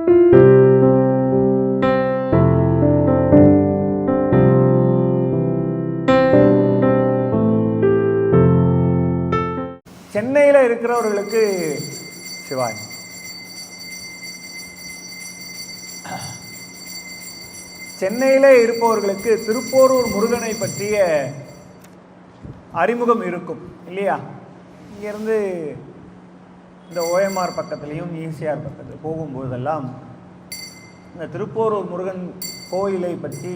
சென்னையில் இருக்கிறவர்களுக்கு சிவாய், சென்னையில் இருப்பவர்களுக்கு திருப்போரூர் முருகனை பற்றிய அறிமுகம் இருக்கும் இல்லையா? இங்கேருந்து இந்த ஓஎம்ஆர் பக்கத்துலேயும் ஈசிஆர் பக்கத்தில் போகும்போதெல்லாம் இந்த திருப்போரூர் முருகன் கோயிலை பற்றி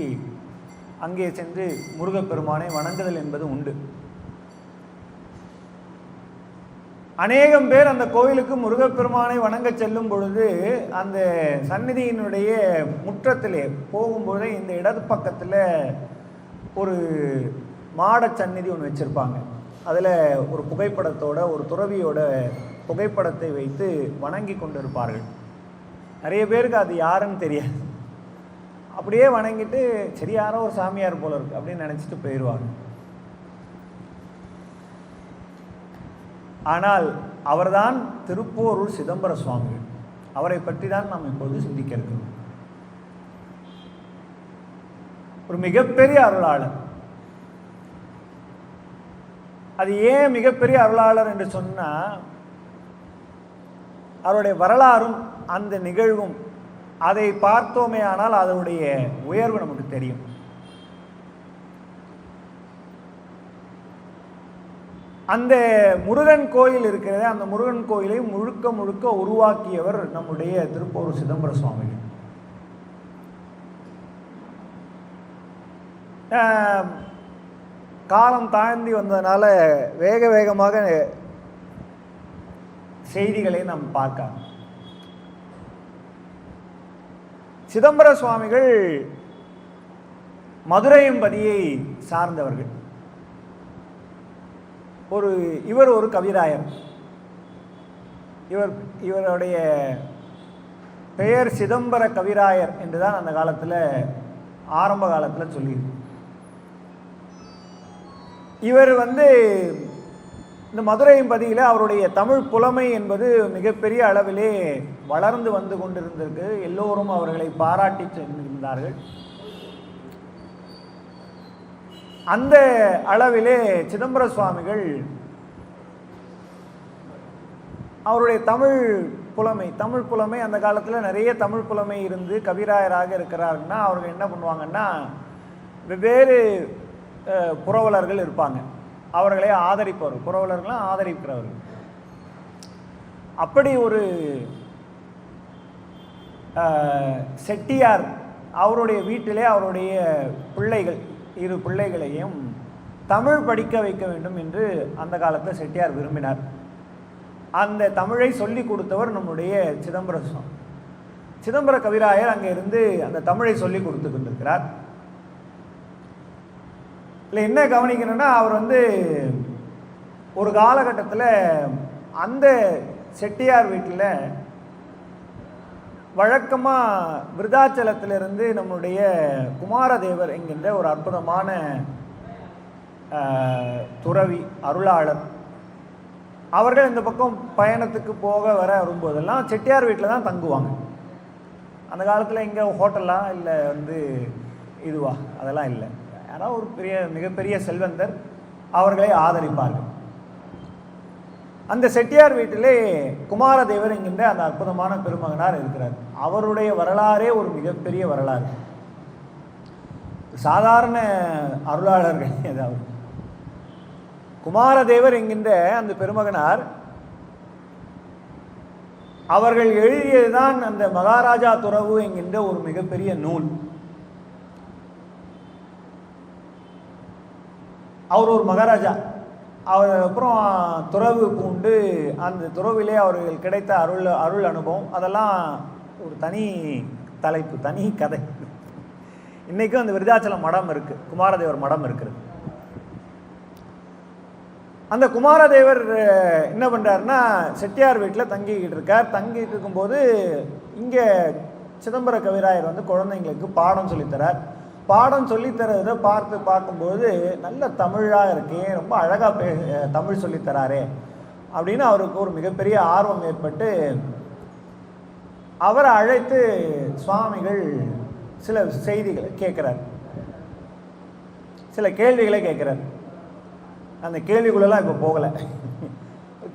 அங்கே சென்று முருகப்பெருமானை வணங்குதல் என்பது உண்டு. அநேகம் பேர் அந்த கோயிலுக்கு முருகப்பெருமானை வணங்க செல்லும் பொழுது அந்த சந்நிதியினுடைய முற்றத்திலே போகும்போது இந்த இடது பக்கத்தில் ஒரு மாட சந்நிதி ஒன்று வச்சுருப்பாங்க. அதில் ஒரு புகைப்படத்தோட ஒரு துறவியோட புகைப்படத்தை வைத்து வணங்கி கொண்டு இருப்பார்கள். நிறைய பேருக்கு அது யாருன்னு தெரியாது. அப்படியே வணங்கிட்டு சரி யாரோ ஒரு சாமியார் போல இருக்கு அப்படின்னு நினச்சிட்டு போயிடுவாங்க. ஆனால் அவர்தான் திருப்போரூர் சிதம்பர சுவாமிகள். அவரை பற்றி தான் நாம் இப்போது சிந்திக்க இருக்கிறோம். ஒரு மிகப்பெரிய அருளாளர். அது ஏன் மிகப்பெரிய அருளாளர் என்று சொன்னால், அவருடைய வரலாறும் அந்த நிகழ்வும் அதை பார்த்தோமே ஆனால் அதனுடைய உயர்வு நமக்கு தெரியும். அந்த முருகன் கோயில் இருக்கிறது, அந்த முருகன் கோயிலை முழுக்க முழுக்க உருவாக்கியவர் நம்முடைய திருப்போரூர் சிதம்பர சுவாமிகள். காலம் தாழ்ந்தி வந்ததுனால வேக வேகமாக செய்திகளை நாம் பார்க்கலாம். சிதம்பர சுவாமிகள் மதுரையம்பதியை சார்ந்தவர்கள். இவர் ஒரு கவிராயர். இவருடைய பெயர் சிதம்பர கவிராயர் என்றுதான் அந்த காலத்தில் ஆரம்ப காலத்தில் சொல்லி. இவர் இந்த மதுரையம்பதியில் அவருடைய தமிழ் புலமை என்பது மிகப்பெரிய அளவிலே வளர்ந்து வந்து கொண்டிருந்திருக்கு. எல்லோரும் அவர்களை பாராட்டி சென்றிருந்தார்கள். அந்த அளவிலே சிதம்பர சுவாமிகள் அவருடைய தமிழ் புலமை அந்த காலத்தில் நிறைய தமிழ் புலமை இருந்து கவிராயராக இருக்கிறாருன்னா அவர்கள் என்ன பண்ணுவாங்கன்னா, வெவ்வேறு புரவலர்கள் இருப்பாங்க, அவர்களை ஆதரிப்பவர்கள், புரவலர்களாம் ஆதரிக்கிறவர்கள். அப்படி ஒரு செட்டியார் அவருடைய வீட்டிலே அவருடைய இரு பிள்ளைகளையும் தமிழ் படிக்க வைக்க வேண்டும் என்று அந்த காலத்தில் செட்டியார் விரும்பினார். அந்த தமிழை சொல்லி கொடுத்தவர் நம்முடைய சிதம்பர கவிராயர். அங்கே இருந்து அந்த தமிழை சொல்லி கொடுத்து கொண்டிருக்கிறார். இல்லை என்ன கவனிக்கணும்னா, அவர் ஒரு காலகட்டத்தில் அந்த செட்டியார் வீட்டில் வழக்கமாக விருதாச்சலத்திலிருந்து நம்முடைய குமாரதேவர் என்கின்ற ஒரு அற்புதமான துறவி அருளாளர் அவர்கள் இந்த பக்கம் பயணத்துக்கு போக வர வரும்போதெல்லாம் செட்டியார் வீட்டில் தான் தங்குவாங்க. அந்த காலத்தில் இங்கே ஹோட்டலாம் இல்லை இதுவா அதெல்லாம் இல்லை. யாராவது ஒரு மிகப்பெரிய செல்வந்தர் அவர்களை ஆதரிப்பார்கள். அந்த செட்டியார் வீட்டிலே குமாரதேவர் என்கின்ற அந்த அற்புதமான பெருமகனார் இருக்கிறார். அவருடைய வரலாறே ஒரு மிகப்பெரிய வரலாறு. சாதாரண அருளாளர்கள் ஏதாவது. குமாரதேவர் என்கின்ற அந்த பெருமகனார் அவர்கள் எழுதியதுதான் அந்த மகாராஜா துறவு என்கின்ற ஒரு மிகப்பெரிய நூல். அவர் ஒரு மகாராஜா. அவர் அப்புறம் துறவு பூண்டு அந்த துறவிலே அவர்கள் கிடைத்த அருள் அனுபவம் அதெல்லாம் ஒரு தனி தலைப்பு, தனி கதை. இன்றைக்கும் அந்த விருதாச்சலம் மடம் இருக்குது, குமாரதேவர் மடம் இருக்குது. அந்த குமாரதேவர் என்ன பண்ணுறாருன்னா, செட்டியார் வீட்டில் தங்கிக்கிட்டு இருக்கார். தங்கிட்டு இருக்கும்போது இங்கே சிதம்பர கவிராயர் குழந்தைங்களுக்கு பாடம் சொல்லித்தரார். பாடம் சொல்லித்தரதை பார்க்கும்போது நல்ல தமிழாக இருக்கே, ரொம்ப அழகாக தமிழ் சொல்லித்தராரே அப்படின்னு அவருக்கு ஒரு மிகப்பெரிய ஆர்வம் ஏற்பட்டு அவரை அழைத்து சுவாமிகள் சில செய்திகளை கேட்குறார், சில கேள்விகளை கேட்குறார். அந்த கேள்விக்குள்ளெல்லாம் இப்போ போகலை.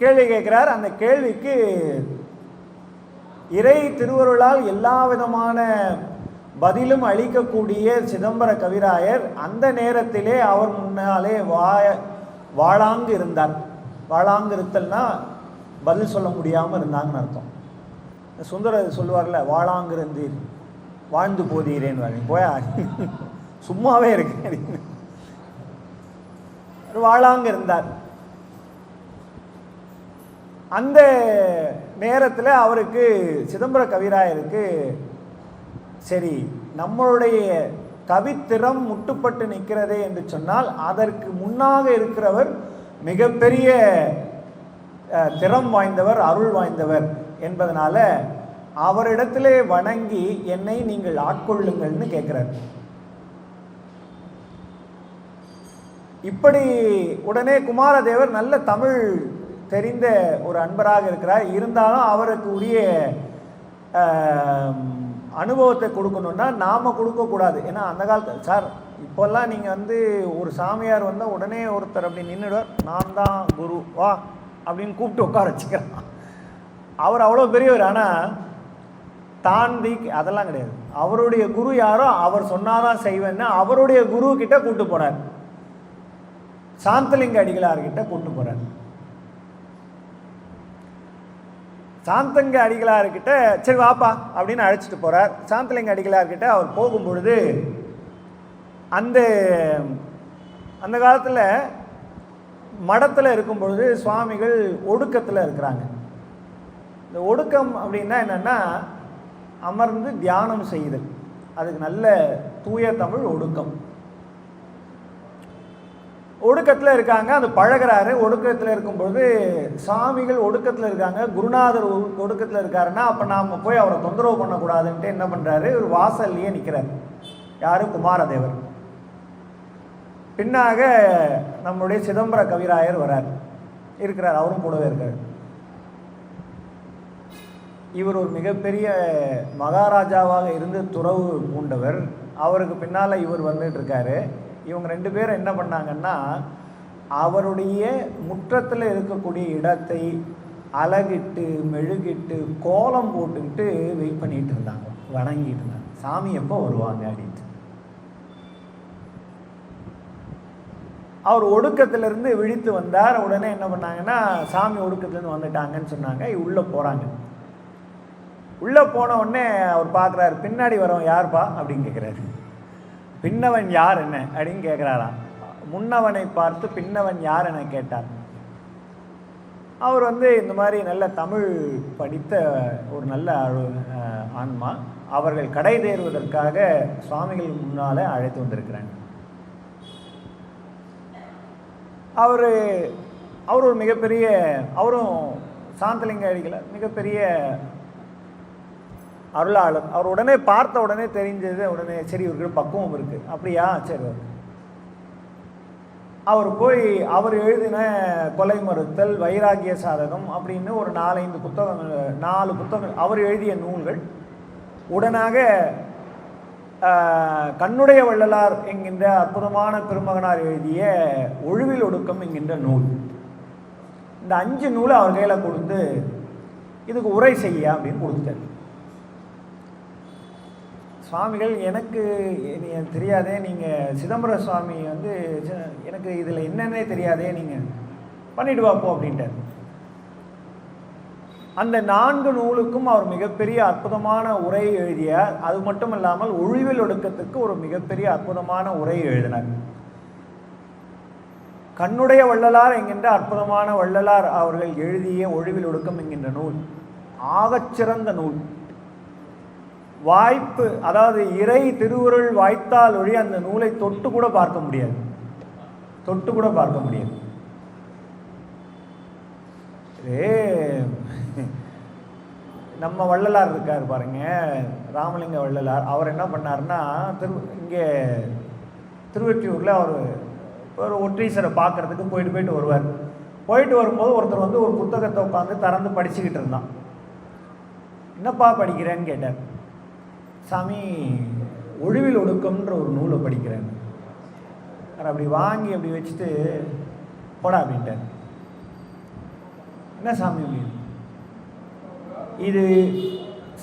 கேள்வி கேட்குறார். அந்த கேள்விக்கு இறை திருவருளால் எல்லா விதமான பதிலும் அளிக்கக்கூடிய சிதம்பர கவிராயர் அந்த நேரத்திலே அவர் முன்னாலே வாழாங்கு இருந்தார். வாழாங்கு இருத்தல்னா பதில் சொல்ல முடியாமல் இருந்தாங்கன்னு அர்த்தம். சுந்தரர் சொல்லுவார்ல, வாழாங்கு இருந்தீர் வாழ்ந்து போதீரேன்னு போயா சும்மாவே இருக்கு. வாழாங்க இருந்தார். அந்த நேரத்தில் அவருக்கு சிதம்பர கவிராயருக்கு சரி நம்மளுடைய கவித்திறம் முட்டுப்பட்டு நிற்கிறதே என்று சொன்னால் அதற்கு முன்னாக இருக்கிறவர் மிகப்பெரிய திறம் வாய்ந்தவர், அருள் வாய்ந்தவர் என்பதனால அவரிடத்திலே வணங்கி என்னை நீங்கள் ஆட்கொள்ளுங்கள்னு கேட்கிறார். இப்படி உடனே குமாரதேவர் நல்ல தமிழ் தெரிந்த ஒரு அன்பராக இருக்கிறார். இருந்தாலும் அவருக்கு உரிய அனுபவத்தை கொடுக்கணுன்னா நாம் கொடுக்கக்கூடாது. ஏன்னா அந்த காலத்தில் சார் இப்போல்லாம் நீங்கள் ஒரு சாமியார் வந்தால் உடனே ஒருத்தர் அப்படி நின்றுடுவார், நான் தான் குரு வா அப்படின்னு கூப்பிட்டு உட்கார வச்சுக்கிறான். அவர் அவ்வளோ பெரியவர். ஆனால் தாண்டி அதெல்லாம் கிடையாது. அவருடைய குரு யாரோ அவர் சொன்னாதான் செய்வேன்னு அவருடைய குரு கிட்ட கூப்பிட்டு போனார். சாந்தலிங்க அடிகளார்கிட்ட கூப்பிட்டு போறார். சாந்தலிங்க அடிகளார்கிட்ட சரி வாப்பா அப்படின்னு அழைச்சிட்டு போறார். சாந்தலிங்க அடிகளார்கிட்ட அவர் போகும்பொழுது அந்த காலத்தில் மடத்தில் இருக்கும் பொழுது சுவாமிகள் ஒடுக்கத்தில் இருக்கிறாங்க. இந்த ஒடுக்கம் அப்படின்னா என்னன்னா அமர்ந்து தியானம் செய்தல். அதுக்கு நல்ல தூய தமிழ் ஒடுக்கம். ஒடுக்கத்தில் இருக்காங்க, அது பழகிறாரு. ஒடுக்கத்தில் இருக்கும்பொழுது சாமிகள் ஒடுக்கத்தில் இருக்காங்க, குருநாதர் ஒடுக்கத்தில் இருக்காருன்னா அப்போ நாம் போய் அவரை தொந்தரவு பண்ணக்கூடாதுன்ட்டு என்ன பண்ணுறாரு, ஒரு வாசல்லையே நிற்கிறார். யார்? குமாரதேவர். பின்னாக நம்முடைய சிதம்பர கவிராயர் வரார், இருக்கிறார், அவரும் கூடவே இருக்கார். இவர் ஒரு மிகப்பெரிய மகாராஜாவாக இருந்து துறவு பூண்டவர். அவருக்கு பின்னால் இவர் வந்துட்டு இருக்காரு. இவங்க ரெண்டு பேரும் என்ன பண்ணாங்கன்னா அவருடைய முற்றத்தில் இருக்கக்கூடிய இடத்தை அழகிட்டு மெழுகிட்டு கோலம் போட்டுக்கிட்டு வெயிட் பண்ணிட்டு இருந்தாங்க, வணங்கிட்டு இருந்தாங்க, சாமி எப்போ வருவாங்க அப்படின்ட்டு. அவர் ஒடுக்கத்திலிருந்து விழித்து வந்தார். உடனே என்ன பண்ணாங்கன்னா சாமி ஒடுக்கத்துலேருந்து வந்துட்டாங்கன்னு சொன்னாங்க. உள்ளே போகிறாங்க. உள்ளே போன உடனே அவர் பார்க்குறாரு, பின்னாடி வரவன் யார்ப்பா அப்படின்னு கேட்குறாரு. பின்னவன் யார் என்ன அப்படின்னு கேட்குறாராம். முன்னவனை பார்த்து பின்னவன் யார் என கேட்டார். அவர் இந்த மாதிரி நல்ல தமிழ் படித்த ஒரு நல்ல ஆன்மா. அவர்கள் கடை தேறுவதற்காக சுவாமிகள் முன்னாலே அழைத்து வந்திருக்கிறாங்க. அவர் ஒரு மிகப்பெரிய, அவரும் சாந்தலிங்க அடிகளார் மிகப்பெரிய அருளாளர். அவர் உடனே பார்த்த உடனே தெரிஞ்சது, உடனே சரி இவருக்கு பக்குவம் இருக்குது. அப்படியா, சரி. அவர் போய் அவர் எழுதின கொலை மறுத்தல், வைராகிய சாதகம் அப்படின்னு ஒரு 4 புத்தகங்கள் அவர் எழுதிய நூல்கள். உடனாக கண்ணுடைய வள்ளலார் என்கின்ற அற்புதமான பெருமகனார் எழுதிய ஒழுவில் ஒடுக்கம் என்கின்ற நூல், இந்த 5 நூலை அவர் கையில் கொடுத்து இதுக்கு உரை செய்ய அப்படின்னு கொடுத்தார். சுவாமிகள் எனக்கு தெரியாதே, நீங்கள் சிதம்பர சுவாமி எனக்கு இதில் என்னன்னே தெரியாதே, நீங்கள் பண்ணிட்டு வாப்போ அப்படின்ட்டார். அந்த 4 நூலுக்கும் அவர் மிகப்பெரிய அற்புதமான உரை எழுதியார். அது மட்டும் இல்லாமல் ஒழிவில் ஒடுக்கத்துக்கு ஒரு மிகப்பெரிய அற்புதமான உரை எழுதினார். கண்ணுடைய வள்ளலார் என்கின்ற அற்புதமான வள்ளலார் அவர்கள் எழுதிய ஒழிவில் ஒடுக்கம் என்கின்ற நூல் ஆகச்சிறந்த நூல். வாய்ப்பு, அதாவது இறை திருவுருள் வாய்த்தால் ஒழி அந்த நூலை தொட்டு கூட பார்க்க முடியாது. நம்ம வள்ளலார் இருக்கார் பாருங்க, ராமலிங்க வள்ளலார். அவர் என்ன பண்ணார்னா இங்கே திருவெற்றியூரில் அவர் ஒரு ஒற்றீசரை பார்க்கறதுக்கு போயிட்டு வருவார். போயிட்டு வரும்போது ஒருத்தர் ஒரு புத்தகத்தை உட்காந்து திறந்து படிச்சுக்கிட்டு இருந்தான். என்னப்பா படிக்கிறேன்னு கேட்டார். சாமி, ஒழிவில் ஒடுக்கம்ன்ற ஒரு நூலை படிக்கிறேன். அப்படி வாங்கி அப்படி வச்சுட்டு போடா அப்படின்ட்டார். என்ன சாமி அப்படின்னு? இது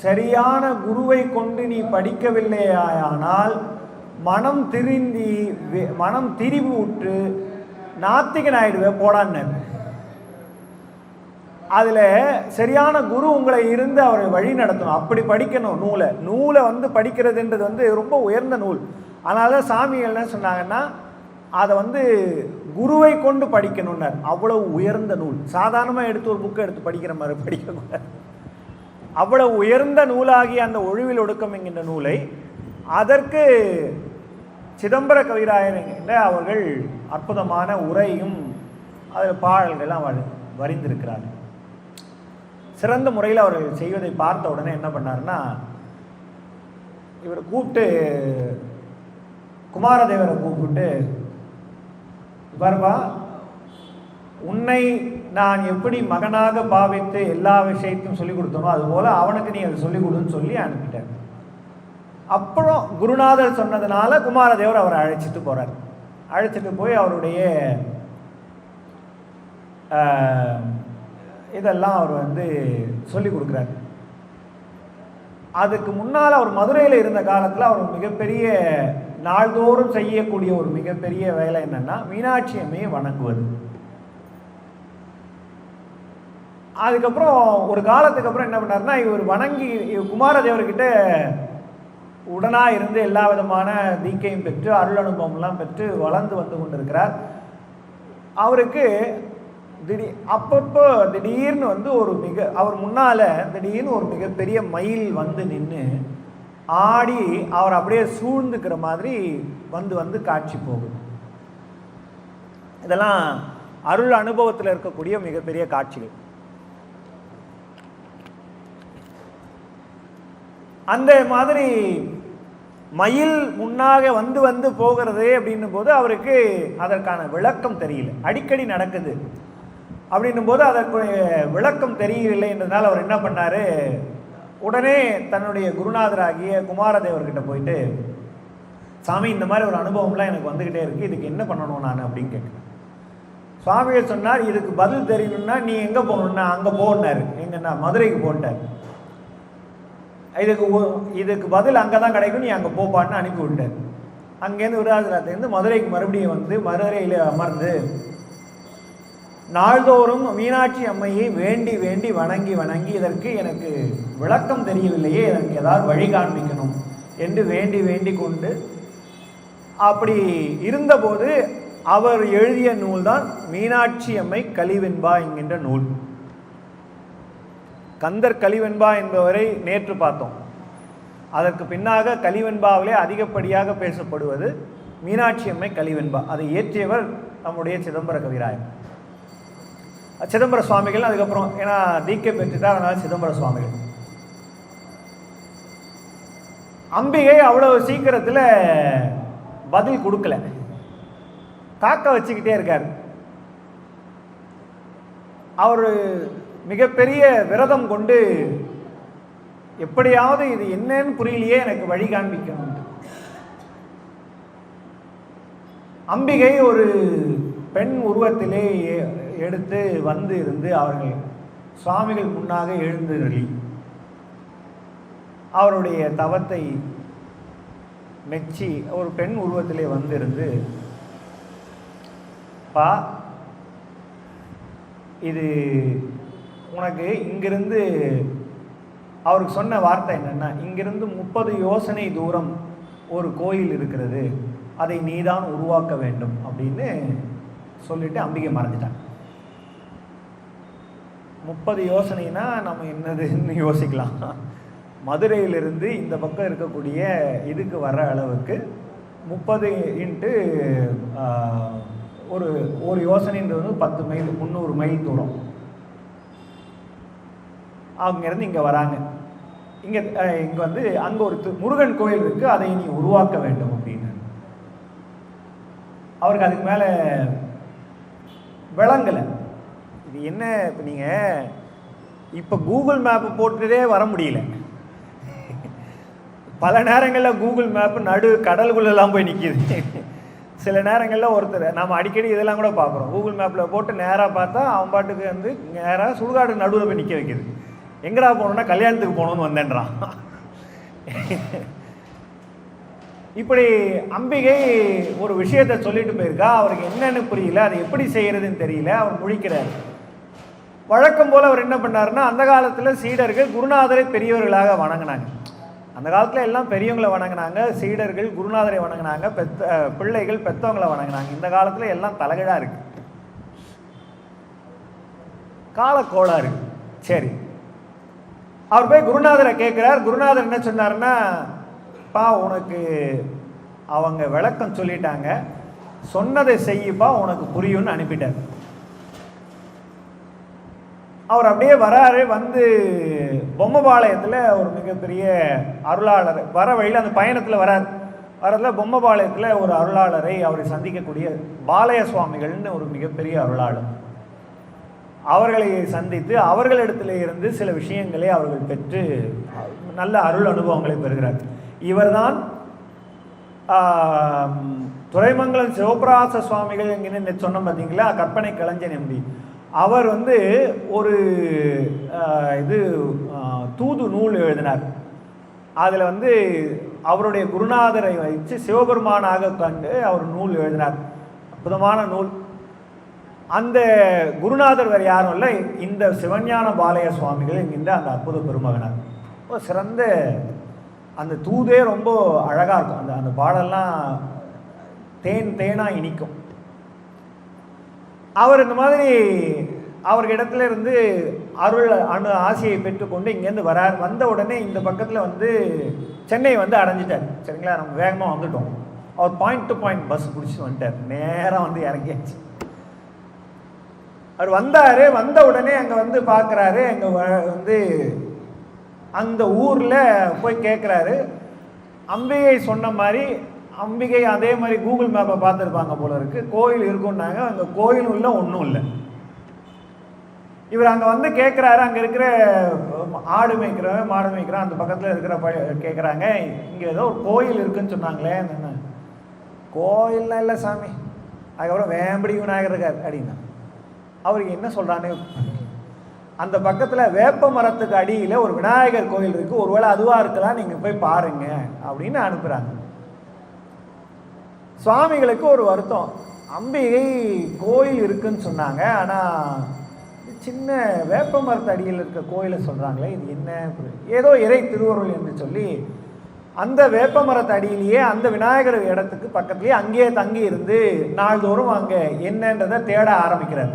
சரியான குருவை கொண்டு நீ படிக்கவில்லையானால் மனம் திரிவு விட்டு நாத்திகன் ஆயிடுவே போடான்னு. அதில் சரியான குரு உங்களை இருந்து அவரை வழி நடத்தணும். அப்படி படிக்கணும் நூலை படிக்கிறதுன்றது ரொம்ப உயர்ந்த நூல். அதனால தான் சாமிகள் என்ன சொன்னாங்கன்னா, அதை குருவை கொண்டு படிக்கணும்னார். அவ்வளவு உயர்ந்த நூல். சாதாரணமாக எடுத்து ஒரு புக்கை எடுத்து படிக்கிற மாதிரி படிக்கக்கூடாது. அவ்வளவு உயர்ந்த நூலாகி அந்த ஒழிவில் ஒடுக்கம் என்கின்ற நூலை அதற்கு சிதம்பர கவிராயர் அவர்கள் அற்புதமான உரையும் அதில் பாடல்கள்லாம் வரிந்திருக்கிறார்கள். சிறந்த முறையில் அவர்கள் செய்வதை பார்த்த உடனே என்ன பண்ணார்னா, இவரை கூப்பிட்டு, குமாரதேவரை கூப்பிட்டு, பாருப்பா, உன்னை நான் எப்படி மகனாக பாவித்து எல்லா விஷயத்தையும் சொல்லிக் கொடுத்தனோ அதுபோல் அவனுக்கு நீ அதை சொல்லிக் கொடுன்னு சொல்லி அனுப்பிட்டார். அப்புறம் குருநாதர் சொன்னதுனால குமாரதேவர் அவரை அழைச்சிட்டு போகிறார். அழைச்சிட்டு போய் அவருடைய இதெல்லாம் அவர் சொல்லிக் கொடுக்குறார். அதுக்கு முன்னால் அவர் மதுரையில் இருந்த காலத்தில் அவர் மிகப்பெரிய நாள்தோறும் செய்யக்கூடிய ஒரு மிகப்பெரிய வேலை என்னன்னா, மீனாட்சி அம்மையை வணங்குவது. அதுக்கப்புறம் ஒரு காலத்துக்கு அப்புறம் என்ன பண்ணார்னா, இவர் வணங்கி குமாரதேவர்கிட்ட உடனா இருந்து எல்லா விதமான தீக்கையும் பெற்று அருள் அனுபவம்லாம் பெற்று வளர்ந்து வந்து கொண்டிருக்கிறார். அவருக்கு அப்பப்போ திடீர்னு அவர் முன்னால் திடீர்னு ஒரு மிகப்பெரிய மயில் நின்று ஆடி அவர் அப்படியே சூழ்ந்துக்கிற மாதிரி வந்து காட்சி போகுது. இதெல்லாம் அருள் அனுபவத்தில் இருக்கக்கூடிய மிகப்பெரிய காட்சிகள். அந்த மாதிரி மயில் முன்னாக வந்து போகிறது அப்படின்னும் போது அவருக்கு அதற்கான விளக்கம் தெரியல. அடிக்கடி நடக்குது அப்படின்னும் போது அதற்கு விளக்கம் தெரியவில்லை என்றதால் அவர் என்ன பண்ணார், உடனே தன்னுடைய குருநாதராகிய குமாரதேவர்கிட்ட போயிட்டு, சாமி, இந்த மாதிரி ஒரு அனுபவம்லாம் எனக்கு வந்துக்கிட்டே இருக்குது, இதுக்கு என்ன பண்ணணும் நான் அப்படின்னு கேட்குறேன். சுவாமிகள் சொன்னார், இதுக்கு பதில் தெரியணும்னா நீ எங்கே போகணுன்னா அங்கே போனார். எங்கன்னா மதுரைக்கு போட்டார். இதுக்கு பதில் அங்கே தான் கிடைக்கும், நீ அங்கே போப்பான்னு அனுப்பி விட்டார். அங்கேருந்து விருதாச்சலத்திலேருந்து மதுரைக்கு மறுபடியும் மதுரையில் அமர்ந்து நாள்தோறும் மீனாட்சி அம்மையை வேண்டி வேண்டி வணங்கி இதற்கு எனக்கு விளக்கம் தெரியவில்லையே, எனக்கு ஏதாவது வழி காண்பிக்கணும் என்று வேண்டி கொண்டு அப்படி இருந்தபோது அவர் எழுதிய நூல்தான் மீனாட்சி அம்மை கலிவெண்பா என்கின்ற நூல். கந்தர் கலிவெண்பா என்பவரை நேற்று பார்த்தோம். அதற்கு பின்னாக கலிவெண்பாவிலே அதிகப்படியாக பேசப்படுவது மீனாட்சி அம்மை கலிவெண்பா. அதை இயற்றியவர் நம்முடைய சிதம்பர கவிராயர், சிதம்பர சுவாமிகள். அதுக்கப்புறம் ஏன்னா தீக்கை பெற்றுட்டார், அதனால சிதம்பர சுவாமிகள். அம்பிகை அவ்வளவு சீக்கிரத்தில் பதில் கொடுக்கல, காக்க வச்சுக்கிட்டே இருக்கார். அவர் மிகப்பெரிய விரதம் கொண்டு எப்படியாவது இது என்னன்னு புரியலையே, எனக்கு வழி காண்பிக்கணும். அம்பிகை ஒரு பெண் உருவத்திலே எடுத்து இருந்து அவர்கள் சுவாமிகள் முன்னாக எழுந்தருளி அவருடைய தவத்தை மெச்சி ஒரு பெண் உருவத்திலே இருந்து, பா, இது உனக்கு இங்கிருந்து, அவருக்கு சொன்ன வார்த்தை என்னன்னா, இங்கிருந்து 30 யோசனை தூரம் ஒரு கோயில் இருக்கிறது, அதை நீதான் உருவாக்க வேண்டும் அப்படின்னு சொல்லிட்டு அம்பிகை மறைஞ்சிட்டாங்க. 30 யோசனைனா நம்ம என்னதுன்னு யோசிக்கலாம். மதுரையிலிருந்து இந்த பக்கம் இருக்கக்கூடிய இதுக்கு வர்ற அளவுக்கு 30 × ஒரு யோசனைன்றது 10 மைல், 300 மைல் தூரம். அங்கேருந்து இங்கே வராங்க. இங்கே அங்கே ஒரு முருகன் கோயில் இருக்குது, அதை நீ உருவாக்க வேண்டும் அப்படின்னு. அவருக்கு அதுக்கு மேலே விளங்கலை. இது என்ன, இப்போ நீங்கள் இப்போ கூகுள் மேப்பு போட்டுட்டே வர முடியல. பல நேரங்களில் கூகுள் மேப்பு நடு கடலுக்குள்ளெல்லாம் போய் நிற்கிது. சில நேரங்களில் ஒருத்தர் நம்ம அடிக்கடி இதெல்லாம் கூட பார்க்குறோம். கூகுள் மேப்பில் போட்டு நேராக பார்த்தா அவன் பாட்டுக்கு வந்து நேராக சுடுகாடு நடுவில் போய் நிற்க வைக்கிது. எங்கடா போகணுன்னா கல்யாணத்துக்கு போகணுன்னு வந்தேன்றான். இப்படி அம்பிகை ஒரு விஷயத்தை சொல்லிட்டு போயிருக்கா. அவருக்கு என்னன்னு புரியல, அது எப்படி செய்யறதுன்னு தெரியல. அவர் முழிக்கிறார். வழக்கம் போல் அவர் என்ன பண்ணாருன்னா, அந்த காலத்தில் சீடர்கள் குருநாதரை பெரியவர்களாக வணங்கினாங்க. அந்த காலத்தில் எல்லாம் பெரியவங்களை வணங்கினாங்க, சீடர்கள் குருநாதரை வணங்கினாங்க, பிள்ளைகள் பெற்றவங்களை வணங்கினாங்க. இந்த காலத்தில் எல்லாம் தலைகீழாக இருக்கு, காலக்கோளாறு. சரி, அவர் போய் குருநாதரை கேட்குறார். குருநாதர் என்ன சொன்னார்னா, பா உனக்கு அவங்க விளக்கம் சொல்லிட்டாங்க, சொன்னதை செய்யப்பா உனக்கு புரியும்னு அனுப்பிட்டார். அவர் அப்படியே வராரு. வந்து பொம்மபாளையத்தில் ஒரு மிகப்பெரிய அருளாளர் வர வழியில் அந்த பயணத்தில் வரதில் பொம்மபாளையத்தில் ஒரு அருளாளரை அவரை சந்திக்கக்கூடிய பாளைய சுவாமிகள்னு ஒரு மிகப்பெரிய அருளாளர், அவர்களை சந்தித்து அவர்களிடத்தில் இருந்து சில விஷயங்களை அவர்கள் பெற்று நல்ல அருள் அனுபவங்களை பெறுகிறார். இவர்தான் துரைமங்கலம் சிவபிராச சுவாமிகள் என்கிற சொன்னோம் பார்த்தீங்களா, கற்பனை கலைஞன் எம்பி. அவர் வந்து ஒரு தூது நூல் எழுதினார். அதில் வந்து அவருடைய குருநாதரை வைத்து சிவபெருமானாக கண்டு அவர் நூல் எழுதினார். அற்புதமான நூல். அந்த குருநாதர் வேறு யாரும் இல்லை, இந்த சிவஞான பாளைய சுவாமிகள் என்கின்ற அந்த அற்புத பெருமகனார். ரொம்ப சிறந்த அந்த தூதே ரொம்ப அழகாக இருக்கும். அந்த அந்த பாடெல்லாம் தேனாக இனிக்கும். அவர் இந்த மாதிரி அவர்களிடத்துல இருந்து அருள் ஆசையை பெற்றுக்கொண்டு இங்கேருந்து வரார். வந்த உடனே இந்த பக்கத்தில் வந்து சென்னை வந்து அடைஞ்சிட்டார். சரிங்களா, நம்ம வேகமாக வந்துட்டோம். அவர் பாயிண்ட் டு பாயிண்ட் பஸ் பிடிச்சிட்டு வந்துட்டார். நேராக வந்து இறங்கியாச்சு. அவர் வந்தார். வந்த உடனே அங்கே வந்து பார்க்குறாரு. அங்கே வந்து அந்த ஊரில் போய் கேட்குறாரு. அம்பிகை சொன்ன மாதிரி, அம்பிகை அதே மாதிரி கூகுள் மேப்பை பார்த்துருப்பாங்க போல இருக்கு, கோயில் இருக்குன்னாங்க. அங்கே கோயில் உள்ள ஒன்றும் இல்லை. இவர் அங்கே வந்து கேட்குறாரு. அங்கே இருக்கிற ஆடு மேய்க்கிறவன் மாடு மேய்க்கிறான் அந்த பக்கத்தில் இருக்கிற கேட்குறாங்க, இங்கே ஏதோ ஒரு கோயில் இருக்குன்னு சொன்னாங்களே. என்ன கோயில்லாம் இல்லை சாமி. அதுக்கப்புறம் வேம்படி விநாயகர் இருக்கார் அப்படின்னா அவருக்கு என்ன சொல்கிறான்னு, அந்த பக்கத்தில் வேப்ப மரத்துக்கு அடியில் ஒரு விநாயகர் கோயில் இருக்குது, ஒருவேளை அதுவாக இருக்கலாம், நீங்கள் போய் பாருங்க அப்படின்னு அனுப்புகிறாங்க. சுவாமிகளுக்கு ஒரு வருத்தம். அம்பிகை கோயில் இருக்குன்னு சொன்னாங்க, ஆனால் சின்ன வேப்ப மரத்து அடியில் இருக்க கோயிலை சொல்கிறாங்களே, இது என்ன, ஏதோ இறை திருவருள் என்று சொல்லி அந்த வேப்ப மரத்து அடியிலேயே அந்த விநாயகர் இடத்துக்கு பக்கத்துலேயே அங்கேயே தங்கி இருந்து நாள்தோறும் அங்கே என்னன்றதை தேட ஆரம்பிக்கிறார்.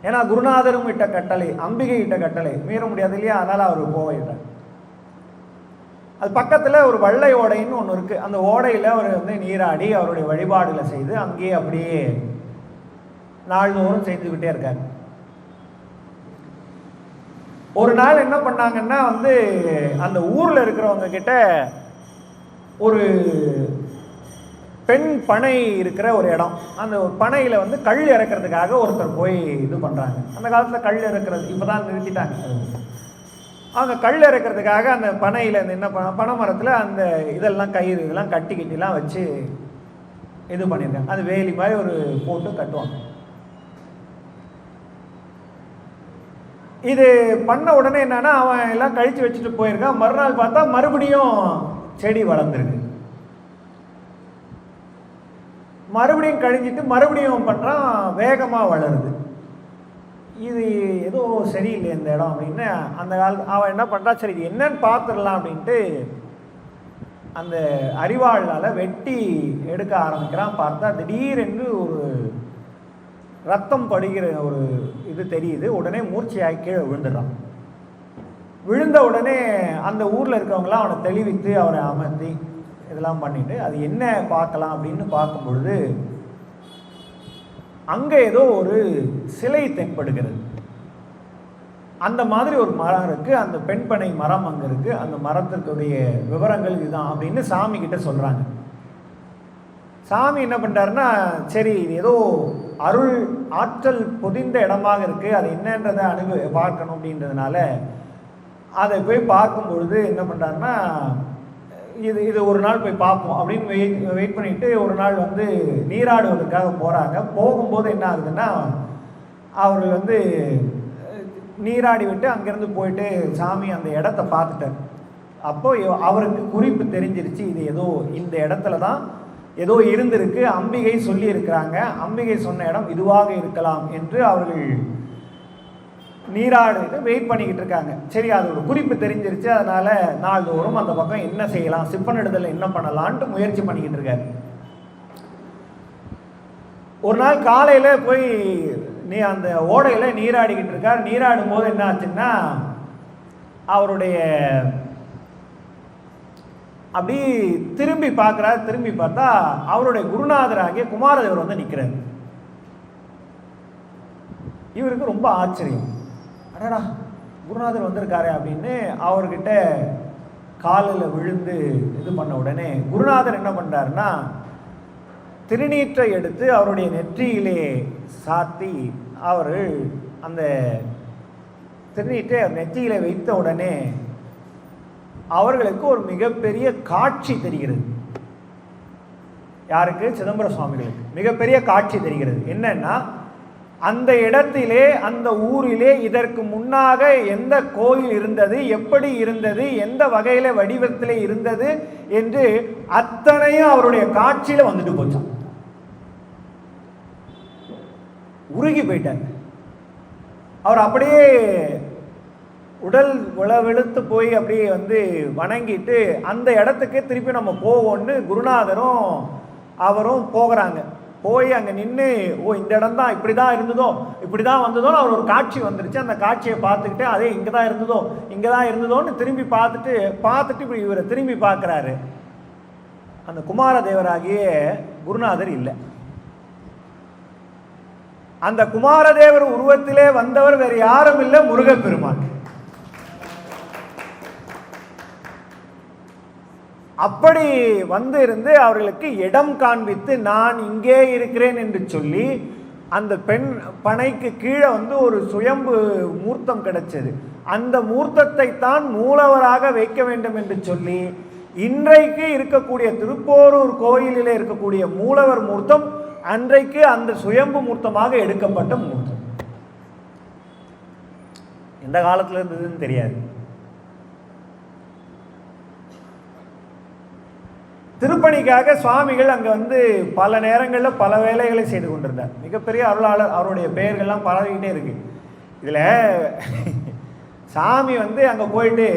ஏன்னா குருநாதரும் இட்ட கட்டளை, அம்பிகை இட்ட கட்டளை மீற முடியாது இல்லையா, அதனால் அவர் போயிடுறார். அது பக்கத்தில் ஒரு வள்ளை ஓடைன்னு ஒன்று இருக்குது. அந்த ஓடையில் அவர் வந்து நீராடி அவருடைய வழிபாடுகளை செய்து அங்கேயே அப்படியே நாள்தோறும் செய்துக்கிட்டே இருக்கார். ஒரு நாள் என்ன பண்ணாங்கன்னா வந்து அந்த ஊரில் இருக்கிறவங்க கிட்ட ஒரு பெண் பனை இருக்கிற ஒரு இடம், அந்த ஒரு பனையில் வந்து கல் இறக்கிறதுக்காக ஒருத்தர் போய் இது பண்ணுறாங்க. அந்த காலத்தில் கல் இறக்கிறது இப்போ தான் நிறுத்திட்டாங்க. அவங்க கல் இறக்கிறதுக்காக அந்த பனையில் என்ன பனை மரத்தில் அந்த இதெல்லாம் கயிறு இதெல்லாம் கட்டிலாம் வச்சு இது பண்ணியிருக்காங்க. அது வேலி மாதிரி ஒரு போட்டு கட்டுவாங்க. இது பண்ண உடனே என்னன்னா, அவன் எல்லாம் கழிச்சு வச்சுட்டு போயிருக்கான். மறுநாள் பார்த்தா மறுபடியும் செடி வளர்ந்துருக்கு. மறுபடியும் கழிஞ்சிட்டு மறுபடியும் பண்ணுறான், வேகமாக வளருது. இது ஏதோ சரியில்லை இந்த இடம் அப்படின்னு அந்த அவன் என்ன பண்ணுறா, சரி இது என்னன்னு பார்த்துடலாம் அப்படின்ட்டு அந்த அரிவாளால் வெட்டி எடுக்க ஆரம்பிக்கிறான். பார்த்தா திடீரென்று ஒரு ரத்தம் படுகிற ஒரு இது தெரியுது. உடனே மூர்ச்சையாகி கீழே விழுந்துடுறான். விழுந்த உடனே அந்த ஊரில் இருக்கவங்களாம் அவனை தெளிவித்து அவரை அமர்த்தி இதெல்லாம் பண்ணிட்டு அது என்ன பார்க்கலாம் அப்படின்னு பார்க்கும் பொழுது அங்கே ஏதோ ஒரு சிலை தென்படுகிறது. அந்த மாதிரி ஒரு மரம் இருக்குது, அந்த பெண்பனை மரம் அங்கே இருக்குது. அந்த மரத்திற்குடைய விவரங்கள் இதுதான் அப்படின்னு சாமி கிட்ட சொல்கிறாங்க. சாமி என்ன பண்ணுறாருன்னா, சரி இது ஏதோ அருள் ஆற்றல் பொதிந்த இடமாக இருக்குது, அது என்னன்றதை பார்க்கணும் அப்படின்றதுனால அதை போய் பார்க்கும் பொழுது என்ன பண்ணுறாருன்னா, இது ஒரு நாள் போய் பார்ப்போம் அப்படின்னு வெயிட் பண்ணிவிட்டு ஒரு நாள் வந்து நீராடுவதற்காக போகிறாங்க. போகும்போது என்ன ஆகுதுன்னா, அவர்கள் வந்து நீராடி விட்டு அங்கேருந்து போயிட்டு சாமி அந்த இடத்த பார்த்துட்டார். அப்போது அவருக்கு குறிப்பு தெரிஞ்சிருச்சு, இது ஏதோ இந்த இடத்துல தான் ஏதோ இருந்திருக்கு, அம்பிகை சொல்லி இருக்கிறாங்க, அம்பிகை சொன்ன இடம் இதுவாக இருக்கலாம் என்று அவர்கள் நீராடிட்டு வெயிட் பண்ணிக்கிட்டு இருக்காங்க. சரி, அது ஒரு குறிப்பு தெரிஞ்சிருச்சு, அதனால் நாள்தோறும் அந்த பக்கம் என்ன செய்யலாம், சிப்பனிடுதல் என்ன பண்ணலான்ட்டு முயற்சி பண்ணிக்கிட்டு இருக்காரு. ஒரு நாள் காலையில் போய் அந்த ஓடையில் நீராடிக்கிட்டு இருக்கார். நீராடும் போது என்ன ஆச்சுன்னா, அவருடைய அப்படி திரும்பி பார்க்குறார். திரும்பி பார்த்தா அவருடைய குருநாதராகிய குமாரதேவர் வந்து நிற்கிறார். இவருக்கு ரொம்ப ஆச்சரியம், அடடா குருநாதர் வந்திருக்காரு அப்படின்னு அவர்கிட்ட காலில் விழுந்து இது பண்ண உடனே குருநாதர் என்ன பண்ணுறாருன்னா, திருநீற்றை எடுத்து அவருடைய நெற்றியிலே சாத்தி அவர் அந்த திருநீற்றை நெற்றியிலே வைத்த உடனே அவர்களுக்கு ஒரு மிகப்பெரிய காட்சி தெரிகிறது. யாருக்கு? சிதம்பர சுவாமிகளுக்கு மிகப்பெரிய காட்சி தெரிகிறது. என்னன்னா, அந்த இடத்திலே அந்த ஊரிலே இதற்கு முன்னாக எந்த கோயில் இருந்தது, எப்படி இருந்தது, எந்த வகையில வடிவத்திலே இருந்தது என்று அத்தனையும் அவருடைய காட்சியில வந்துட்டு போச்சான். உருகி போயிட்டார். அவர் அப்படியே உடல் உளவெழுத்து போய் அப்படியே வந்து வணங்கிட்டு அந்த இடத்துக்கு திருப்பி நம்ம போவோம்னு குருநாதரும் அவரும் போகிறாங்க. போய் அங்கே நின்று, ஓ இந்த இடம் தான் இப்படி தான் இருந்ததோ, இப்படி தான் வந்ததோன்னு அவர் ஒரு காட்சி வந்துருச்சு. அந்த காட்சியை பார்த்துக்கிட்டு அதே இங்கே தான் இருந்ததோ, இங்கே தான் இருந்ததோன்னு திரும்பி பார்த்துட்டு இப்படி இவரை திரும்பி பார்க்குறாரு. அந்த குமாரதேவராகிய குருநாதர் இல்லை. அந்த குமாரதேவர் உருவத்திலே வந்தவர் வேறு யாரும் இல்லை, முருகப்பெருமான். அப்படி வந்து இருந்து அவர்களுக்கு இடம் காண்பித்து, நான் இங்கே இருக்கிறேன் என்று சொல்லி அந்த பெண் பனைக்கு கீழே வந்து ஒரு சுயம்பு மூர்த்தம் கிடைச்சது. அந்த மூர்த்தத்தை தான் மூலவராக வைக்க வேண்டும் என்று சொல்லி இன்றைக்கு இருக்கக்கூடிய திருப்போரூர் கோயிலில் இருக்கக்கூடிய மூலவர் மூர்த்தம் அன்றைக்கு அந்த சுயம்பு மூர்த்தமாக எடுக்கப்பட்ட மூர்த்தம். எந்த காலத்தில் இருந்ததுன்னு தெரியாது. திருப்பணிக்காக சுவாமிகள் அங்கே வந்து பல நேரங்களில் பல வேலைகளை செய்து கொண்டிருந்தார். மிகப்பெரிய அருளாளர். அவருடைய பெயர்கள்லாம் பரவிக்கிட்டே இருக்கு. இதில் சாமி வந்து அங்கே போயிட்டு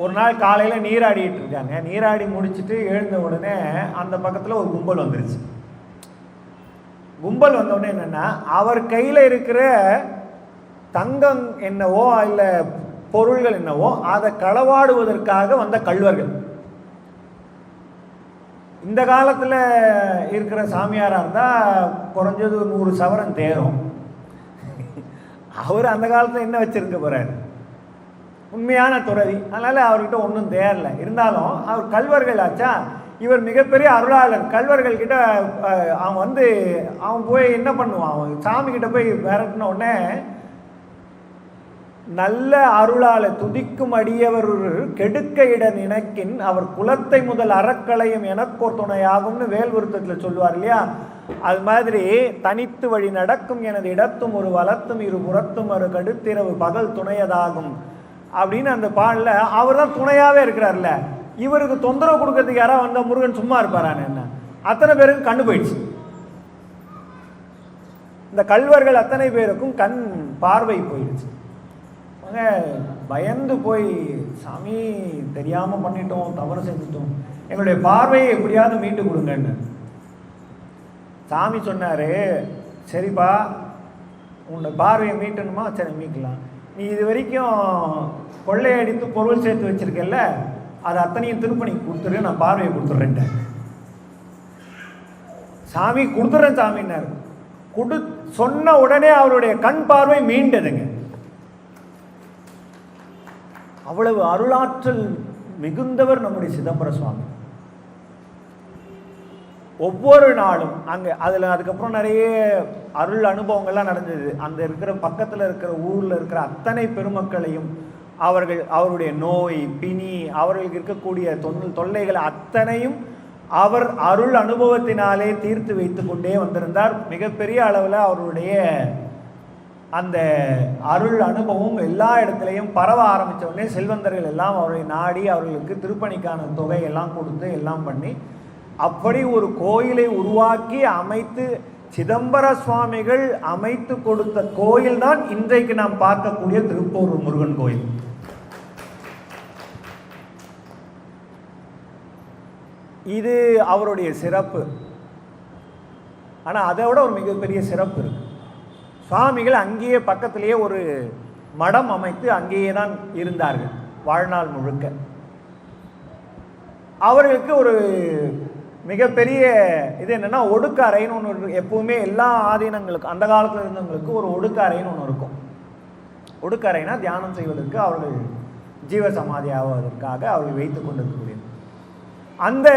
ஒரு நாள் காலையில் நீராடிட்டு இருக்காங்க. நீராடி முடிச்சுட்டு எழுந்த உடனே அந்த பக்கத்தில் ஒரு கும்பல் வந்துருச்சு. கும்பல் வந்தோடனே என்னென்னா, அவர் கையில் இருக்கிற தங்கம் என்னவோ இல்லை பொருள்கள் என்னவோ அதை களவாடுவதற்காக வந்த கள்வர்கள். இந்த காலத்தில் இருக்கிற சாமியாராக இருந்தால் குறைஞ்சது 100 சவரன் தேரும். அவர் அந்த காலத்தில் என்ன வச்சுருக்க போகிறார்? உண்மையான துறவி. அதனால் அவர்கிட்ட ஒன்றும் தேரல. இருந்தாலும் அவர் கள்வர்கள் ஆச்சா, இவர் மிகப்பெரிய அருளாளர். கள்வர்கள்கிட்ட அவன் போய் என்ன பண்ணுவான், அவன் சாமிக்கிட்ட போய் விரட்டின உடனே, நல்ல அருளால துதிக்கும் அடியவர் கெடுக்க இட நினைக்கின் அவர் குலத்தை முதல் அறக்களையும் எனக்கோர் துணையாகும்னு வேல்விருத்தத்தில் சொல்லுவார் இல்லையா? அது மாதிரி தனித்து வழி நடக்கும் எனது இடத்தும் ஒரு வலத்தும் இரு புறத்தும் ஒரு கடுத்திரவு பகல் துணையதாகும் அப்படின்னு அந்த பாடல அவர் தான் துணையாகவே இருக்கிறார்ல. இவருக்கு தொந்தரவு கொடுக்கறதுக்கு யாராவது வந்தால் முருகன் சும்மா இருப்பாரான்னு என்ன? அத்தனை பேருக்கு கண்ணு போயிடுச்சு. இந்த கள்வர்கள் அத்தனை பேருக்கும் கண் பார்வை போயிடுச்சு. பயந்து போய், சாமி தெரியாமல் பண்ணிட்டோம், தவறு செஞ்சுட்டோம், எங்களுடைய பார்வையை எப்படியாவது மீட்டு கொடுங்கன்னு. சாமி சொன்னார், சரிப்பா உன்னோட பார்வையை மீட்டணுமா, சரி மீட்கலாம். நீ இது வரைக்கும் கொள்ளையடித்து பொருள் சேர்த்து வச்சிருக்கல, அது அத்தனையும் திருப்பணிக்கு கொடுத்துரு, நான் பார்வையை கொடுத்துட்றேன். சாமி கொடுத்துட்றேன் சாமின்னார். சொன்ன உடனே அவருடைய கண் பார்வை மீண்டதுங்க. அவ்வளவு அருளாற்றல் மிகுந்தவர் நம்முடைய சிதம்பர சுவாமி. ஒவ்வொரு நாளும் அங்கே அதுக்கப்புறம் நிறைய அருள் அனுபவங்கள்லாம் நடந்தது. அந்த இருக்கிற பக்கத்தில் இருக்கிற ஊரில் இருக்கிற அத்தனை பெருமக்களையும் அவருடைய நோய் பிணி அவர்களுக்கு இருக்கக்கூடிய தொல்லைகள் அத்தனையும் அவர் அருள் அனுபவத்தினாலே தீர்த்து வைத்து கொண்டே வந்திருந்தார். மிகப்பெரிய அளவில் அவருடைய அந்த அருள் அனுபவம் எல்லா இடத்துலையும் பரவ ஆரம்பித்த உடனே செல்வந்தர்கள் எல்லாம் அவரை நாடி அவர்களுக்கு திருப்பணிக்கான தொகையெல்லாம் கொடுத்து எல்லாம் பண்ணி அப்படி ஒரு கோயிலை உருவாக்கி அமைத்து சிதம்பர சுவாமிகள் அமைத்து கொடுத்த கோயில் தான் இன்றைக்கு நாம் பார்க்கக்கூடிய திருப்போரூர் முருகன் கோயில். இது அவருடைய சிறப்பு. ஆனால் அதை விட ஒரு மிகப்பெரிய சிறப்பு இருக்கு. சுவாமிகள் அங்கேயே பக்கத்திலேயே ஒரு மடம் அமைத்து அங்கேயே தான் இருந்தார்கள் வாழ்நாள் முழுக்க. அவர்களுக்கு ஒரு மிகப்பெரிய இது என்னென்னா ஒடுக்க அறைன்னு ஒன்று எப்பவுமே எல்லா ஆதீனங்களுக்கும் அந்த காலத்தில் இருந்தவங்களுக்கு ஒரு ஒடுக்க அறைன்னு ஒன்று இருக்கும். ஒடுக்க அறைனா தியானம் செய்வதற்கு அவர்கள் ஜீவசமாதி ஆவதற்காக அவர்கள் வைத்து கொண்டிருக்கக்கூடியது. அந்த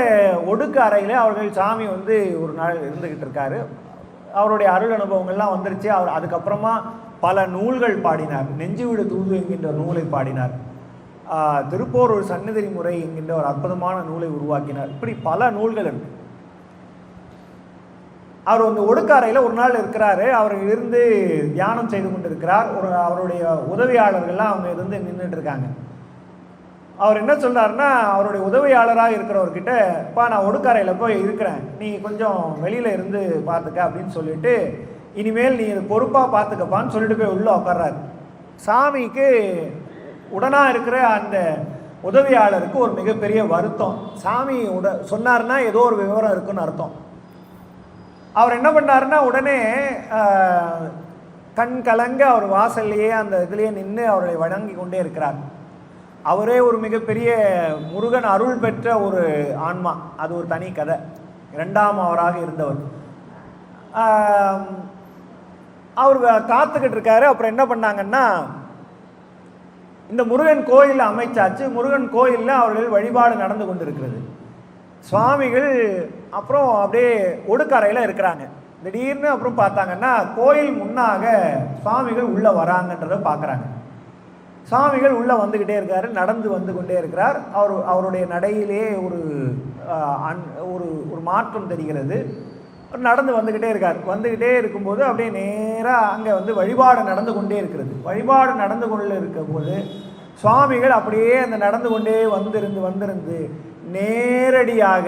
ஒடுக்க அறையில் அவர்கள் சாமி ஒரு நாள் இருந்துக்கிட்டு இருக்காரு. அவருடைய அருள் அனுபவங்கள்லாம் வந்துருச்சு. அவர் அதுக்கப்புறமா பல நூல்கள் பாடினார். நெஞ்சுவிடு தூது என்கின்ற நூலை பாடினார். திருப்போரூர் சந்நிதி முறை என்கின்ற ஒரு அற்புதமான நூலை உருவாக்கினார். இப்படி பல நூல்கள் இருக்கு. அவர் ஒடுக்க அறையில் ஒரு நாள் இருக்கிறாரு. அவர் இருந்து தியானம் செய்து கொண்டு இருக்கிறார். அவருடைய உதவியாளர்கள்லாம் அவங்க இருந்து நின்றுட்டு இருக்காங்க. அவர் என்ன சொல்றாருன்னா, அவருடைய உதவியாளராக இருக்கிறவர்கிட்ட, நான் ஒடுக்கறையில் போய் இருக்கிறேன், நீ கொஞ்சம் வெளியில இருந்து பார்த்துக்க அப்படின்னு சொல்லிட்டு, இனிமேல் நீ இது பொறுப்பாக பார்த்துக்கப்பான்னு சொல்லிட்டு போய் உள்ள உட்கார்றாரு. சாமிக்கு உடனா இருக்கிற அந்த உதவியாளருக்கு ஒரு மிகப்பெரிய வருத்தம். சாமி சொன்னார்னா ஏதோ ஒரு விவரம் இருக்குன்னு அர்த்தம். அவர் என்ன பண்ணாருன்னா உடனே கண் கலங்க அவர் வாசல்லையே அந்த இதுலேயே நின்று அவரை வணங்கி கொண்டே இருக்கிறார். அவரே ஒரு மிகப்பெரிய முருகன் அருள் பெற்ற ஒரு ஆன்மா. அது ஒரு தனி கதை. இரண்டாம் அவராக இருந்தவர். அவர் காத்துக்கிட்டு இருக்காரு. அப்புறம் என்ன பண்ணாங்கன்னா, இந்த முருகன் கோயில் அமைச்சாச்சு. முருகன் கோயிலில் அவர்கள் வழிபாடு நடந்து கொண்டு இருக்கிறது. சுவாமிகள் அப்புறம் அப்படியே ஒடுக்கறையில் இருக்கிறாங்க. திடீர்னு அப்புறம் பார்த்தாங்கன்னா கோயில் முன்னாக சுவாமிகள் உள்ளே வராங்கன்றதை பார்க்குறாங்க. சுவாமிகள் உள்ளே வந்துக்கிட்டே இருக்கார். நடந்து வந்து கொண்டே இருக்கிறார். அவருடைய நடையிலே ஒரு ஒரு மாற்றம் தெரிகிறது. நடந்து வந்துக்கிட்டே இருக்கார். வந்துக்கிட்டே இருக்கும்போது அப்படியே நேராக அங்கே வழிபாடு நடந்து கொண்டே இருக்கிறது. வழிபாடு நடந்து கொண்டு இருக்கும்போது சுவாமிகள் அப்படியே அந்த நடந்து கொண்டே வந்திருந்து நேரடியாக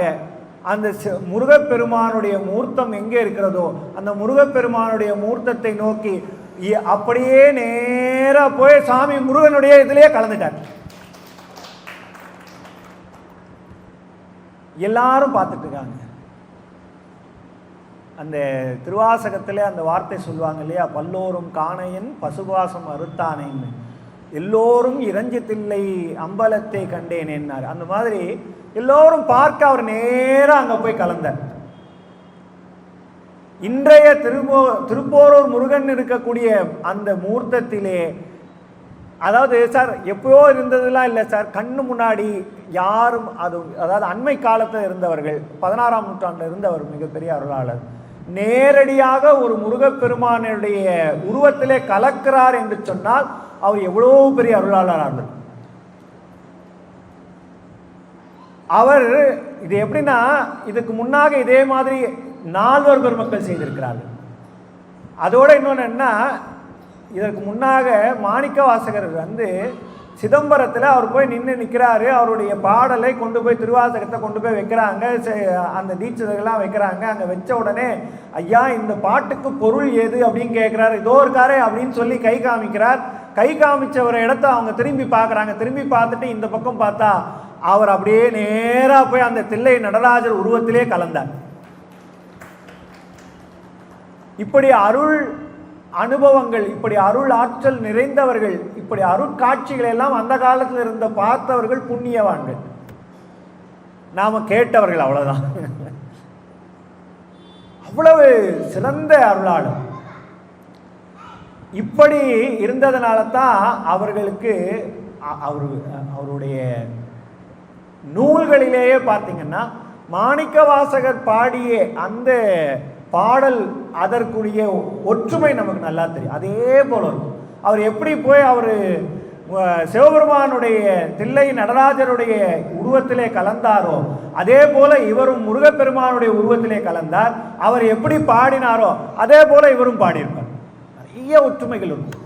அந்த முருகப்பெருமானுடைய மூர்த்தம் எங்கே இருக்கிறதோ அந்த முருகப்பெருமானுடைய மூர்த்தத்தை நோக்கி அப்படியே நேரா போய் சாமி முருகனுடைய இதுலயே கலந்துட்டார். எல்லாரும் பார்த்துட்டு இருக்காங்க. அந்த திருவாசகத்திலே அந்த வார்த்தை சொல்லுவாங்க இல்லையா, பல்லோரும் காணையன் பசுபாசம் அறுத்தானேன்னு, எல்லோரும் இறஞ்சத்தில்லை அம்பலத்தை கண்டேன் என்னார். அந்த மாதிரி எல்லோரும் பார்க்க அவர் நேராக அங்கே போய் கலந்தார். இன்றைய திருப்போரூர் முருகன் இருக்கக்கூடிய அந்த மூர்த்தத்திலே, அதாவது சார் எப்பயோ இருந்ததுலாம் இல்லை சார், கண்ணு முன்னாடி யாரும் அதாவது அண்மை காலத்தில் இருந்தவர்கள், 16ஆம் நூற்றாண்டில் இருந்தவர் மிகப்பெரிய அருளாளர், நேரடியாக ஒரு முருகப்பெருமானுடைய உருவத்திலே கலக்கிறார் என்று சொன்னால் அவர் எவ்வளோ பெரிய அருளாளராக இருந்தார். அவர் இது எப்படின்னா, இதுக்கு முன்னாக இதே மாதிரி 4 பெருமக்கள் செய்திருக்கிறார்கள். அதோட இன்னொன்று என்ன, இதற்கு முன்னாக மாணிக்க வாசகர் சிதம்பரத்தில் அவர் போய் நிற்கிறாரு. அவருடைய பாடலை கொண்டு போய் திருவாசகத்தை கொண்டு போய் வைக்கிறாங்க. அந்த தீட்சிதர்கள்லாம் வைக்கிறாங்க. அங்கே வச்ச உடனே ஐயா இந்த பாட்டுக்கு பொருள் ஏது அப்படின்னு கேட்குறாரு. இதோ இருக்காரு அப்படின்னு சொல்லி கை காமிக்கிறார். கை காமிச்ச ஒரு இடத்த அவங்க திரும்பி பார்க்குறாங்க. திரும்பி பார்த்துட்டு இந்த பக்கம் பார்த்தா அவர் அப்படியே நேராக போய் அந்த தில்லை நடராஜர் உருவத்திலே கலந்தார். இப்படி அருள் அனுபவங்கள், இப்படி அருள் ஆற்றல் நிறைந்தவர்கள், இப்படி அருட்காட்சிகள் எல்லாம் அந்த காலத்தில் இருந்த பார்த்தவர்கள் புண்ணியவான்கள். நாம கேட்டவர்கள் அவ்வளவுதான். அவ்வளவு சிறந்த அருளாளர். இப்படி இருந்ததுனால தான் அவர்களுக்கு அவருடைய நூல்களிலேயே பார்த்தீங்கன்னா மாணிக்கவாசகர் பாடிய அந்த பாடல் அதற்குரிய ஒற்றுமை நமக்கு நல்லா தெரியும். அதே போல இருக்கும். அவர் எப்படி போய் அவர் சிவபெருமானுடைய தில்லை நடராஜருடைய உருவத்திலே கலந்தாரோ அதே போல இவரும் முருகப்பெருமானுடைய உருவத்திலே கலந்தார். அவர் எப்படி பாடினாரோ அதே போல இவரும் பாடியிருப்பார். நிறைய ஒற்றுமைகள் இருக்கும்.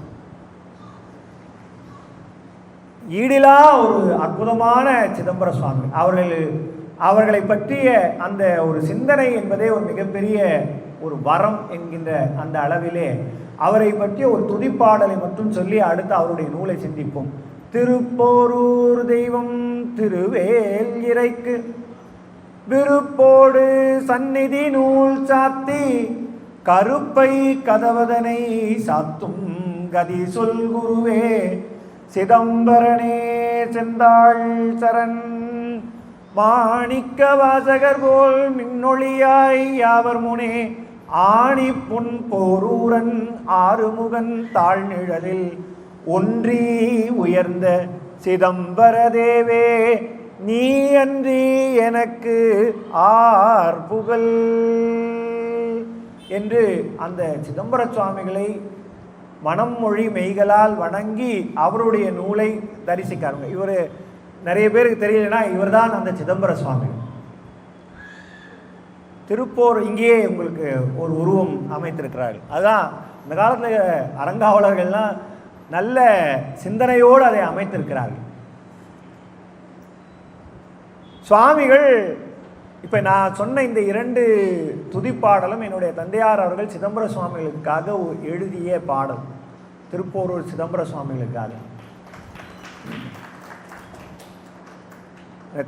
ஈடிலா ஒரு அற்புதமான சிதம்பர சுவாமி. அவர்களை பற்றிய அந்த ஒரு சிந்தனை என்பதே ஒரு மிகப்பெரிய ஒரு வரம் என்கின்ற அந்த அளவிலே அவரை பற்றிய ஒரு துதிப்பாடலை மட்டும் சொல்லி அடுத்து அவருடைய நூலை சிந்திப்போம். திருப்போரூர் தெய்வம் திருவேல் இறைக்கு விருப்போடு சந்நிதி நூல் சாத்தி கருப்பை கதவதனை சாத்தும் கதி சொல் குருவே சிதம்பரனே செந்தாள் சரண் மாணிக்க வாசகர் போல் மின்னொளியாய் யாவர் முனே ஆணி பொன் போரூரன் ஆறுமுகன் தாழ்நிழலில் ஒன்றி உயர்ந்த சிதம்பர தேவே நீ அன்றி எனக்கு ஆர் புகழ் என்று அந்த சிதம்பர சுவாமிகளை மனம் மொழி மெய்களால் வணங்கி அவருடைய நூலை தரிசிக்காருங்க. இவர் நிறைய பேருக்கு தெரியலனா இவர் தான் அந்த சிதம்பர சுவாமி. திருப்போர் இங்கேயே உங்களுக்கு ஒரு உருவம் அமைத்திருக்கிறார்கள். அதுதான் இந்த காலத்தில் அறங்காவலர்கள்லாம் நல்ல சிந்தனையோடு அதை அமைத்திருக்கிறார்கள். சுவாமிகள் இப்போ நான் சொன்ன இந்த 2 துதிப்பாடலும் என்னுடைய தந்தையார் அவர்கள் சிதம்பர சுவாமிகளுக்காக எழுதிய பாடல். திருப்போரூர் சிதம்பர சுவாமிகளுக்காக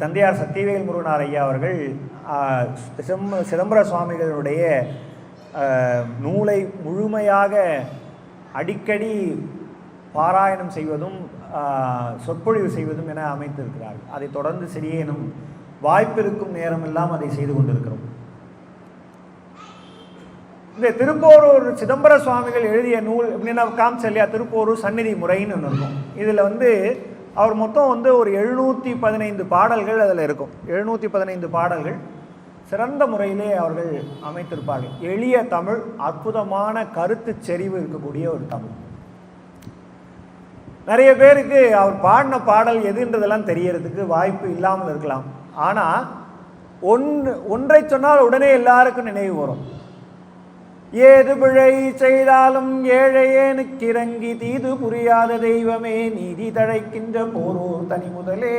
தந்தையார் சத்தியவேல் முருகனார் ஐயா அவர்கள் சிதம்பர சுவாமிகளுடைய நூலை முழுமையாக அடிக்கடி பாராயணம் செய்வதும் சொற்பொழிவு செய்வதும் என அமைத்திருக்கிறார்கள். அதை தொடர்ந்து சிறியேனும் வாய்ப்பிருக்கும் நேரமெல்லாம் அதை செய்து கொண்டிருக்கிறோம். இந்த திருப்போரூர் சிதம்பர சுவாமிகள் எழுதிய நூல் எப்படின்னா காமிச்சல்லையா திருப்போரூர் சந்நிதி முறைன்னு ஒன்று இருக்கும். இதில் அவர் மொத்தம் ஒரு 715 பாடல்கள் அதில் இருக்கும். 715 பாடல்கள் சிறந்த முறையிலே அவர்கள் அமைத்திருப்பார்கள். எளிய தமிழ், அற்புதமான கருத்து செறிவு இருக்கக்கூடிய ஒரு தமிழ். நிறைய பேருக்கு அவர் பாடின பாடல் எதுன்றதெல்லாம் தெரியறதுக்கு வாய்ப்பு இல்லாமல் இருக்கலாம். ஆனால் ஒன்றை சொன்னால் உடனே எல்லாருக்கும் நினைவு வரும். ஏது பிழை செய்தாலும் ஏழையேனுக்கு இறங்கி தீது புரியாத தெய்வமே நீதி தழைக்கின்ற போரூர் தனி முதலே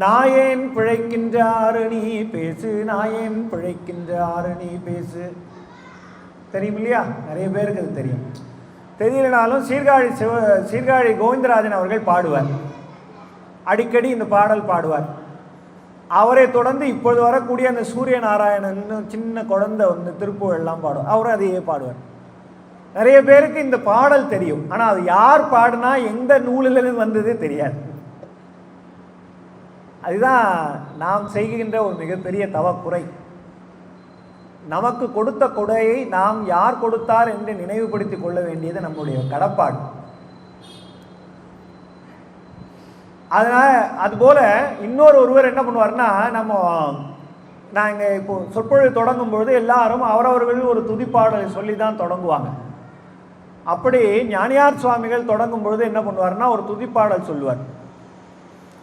நாயேன் பிழைக்கின்ற ஆறு நீ பேசு நாயேன் பிழைக்கின்ற ஆறு நீ பேசு. தெரியும் இல்லையா? நிறைய பேருக்கு அது தெரியும். தெரியலனாலும் சீர்காழி கோவிந்தராஜன் அவர்கள் பாடுவார். அடிக்கடி இந்த பாடல் பாடுவார். அவரை தொடர்ந்து இப்பொழுது வரக்கூடிய அந்த சூரிய நாராயணன் சின்ன குழந்தை திருப்புகழ்லாம் பாடுவார். அவரும் அதையே பாடுவார். நிறைய பேருக்கு இந்த பாடல் தெரியும். ஆனால் அது யார் பாடுனா எந்த நூலிலிருந்து வந்தது தெரியாது. அதுதான் நாம் செய்கின்ற ஒரு மிகப்பெரிய தவக்குறை. நமக்கு கொடுத்த கொடையை நாம் யார் கொடுத்தார் என்று நினைவுபடுத்திக் கொள்ள வேண்டியது நம்முடைய கடப்பாடு. அதனால் அதுபோல் ஒருவர் என்ன பண்ணுவார்னா, நாங்கள் இப்போ சொற்பொழிவு தொடங்கும் பொழுது எல்லாரும் அவரவர்கள் ஒரு துதிப்பாடலை சொல்லி தான் தொடங்குவாங்க. அப்படி ஞானியார் சுவாமிகள் தொடங்கும் பொழுது என்ன பண்ணுவார்னா ஒரு துதிப்பாடல் சொல்லுவார்.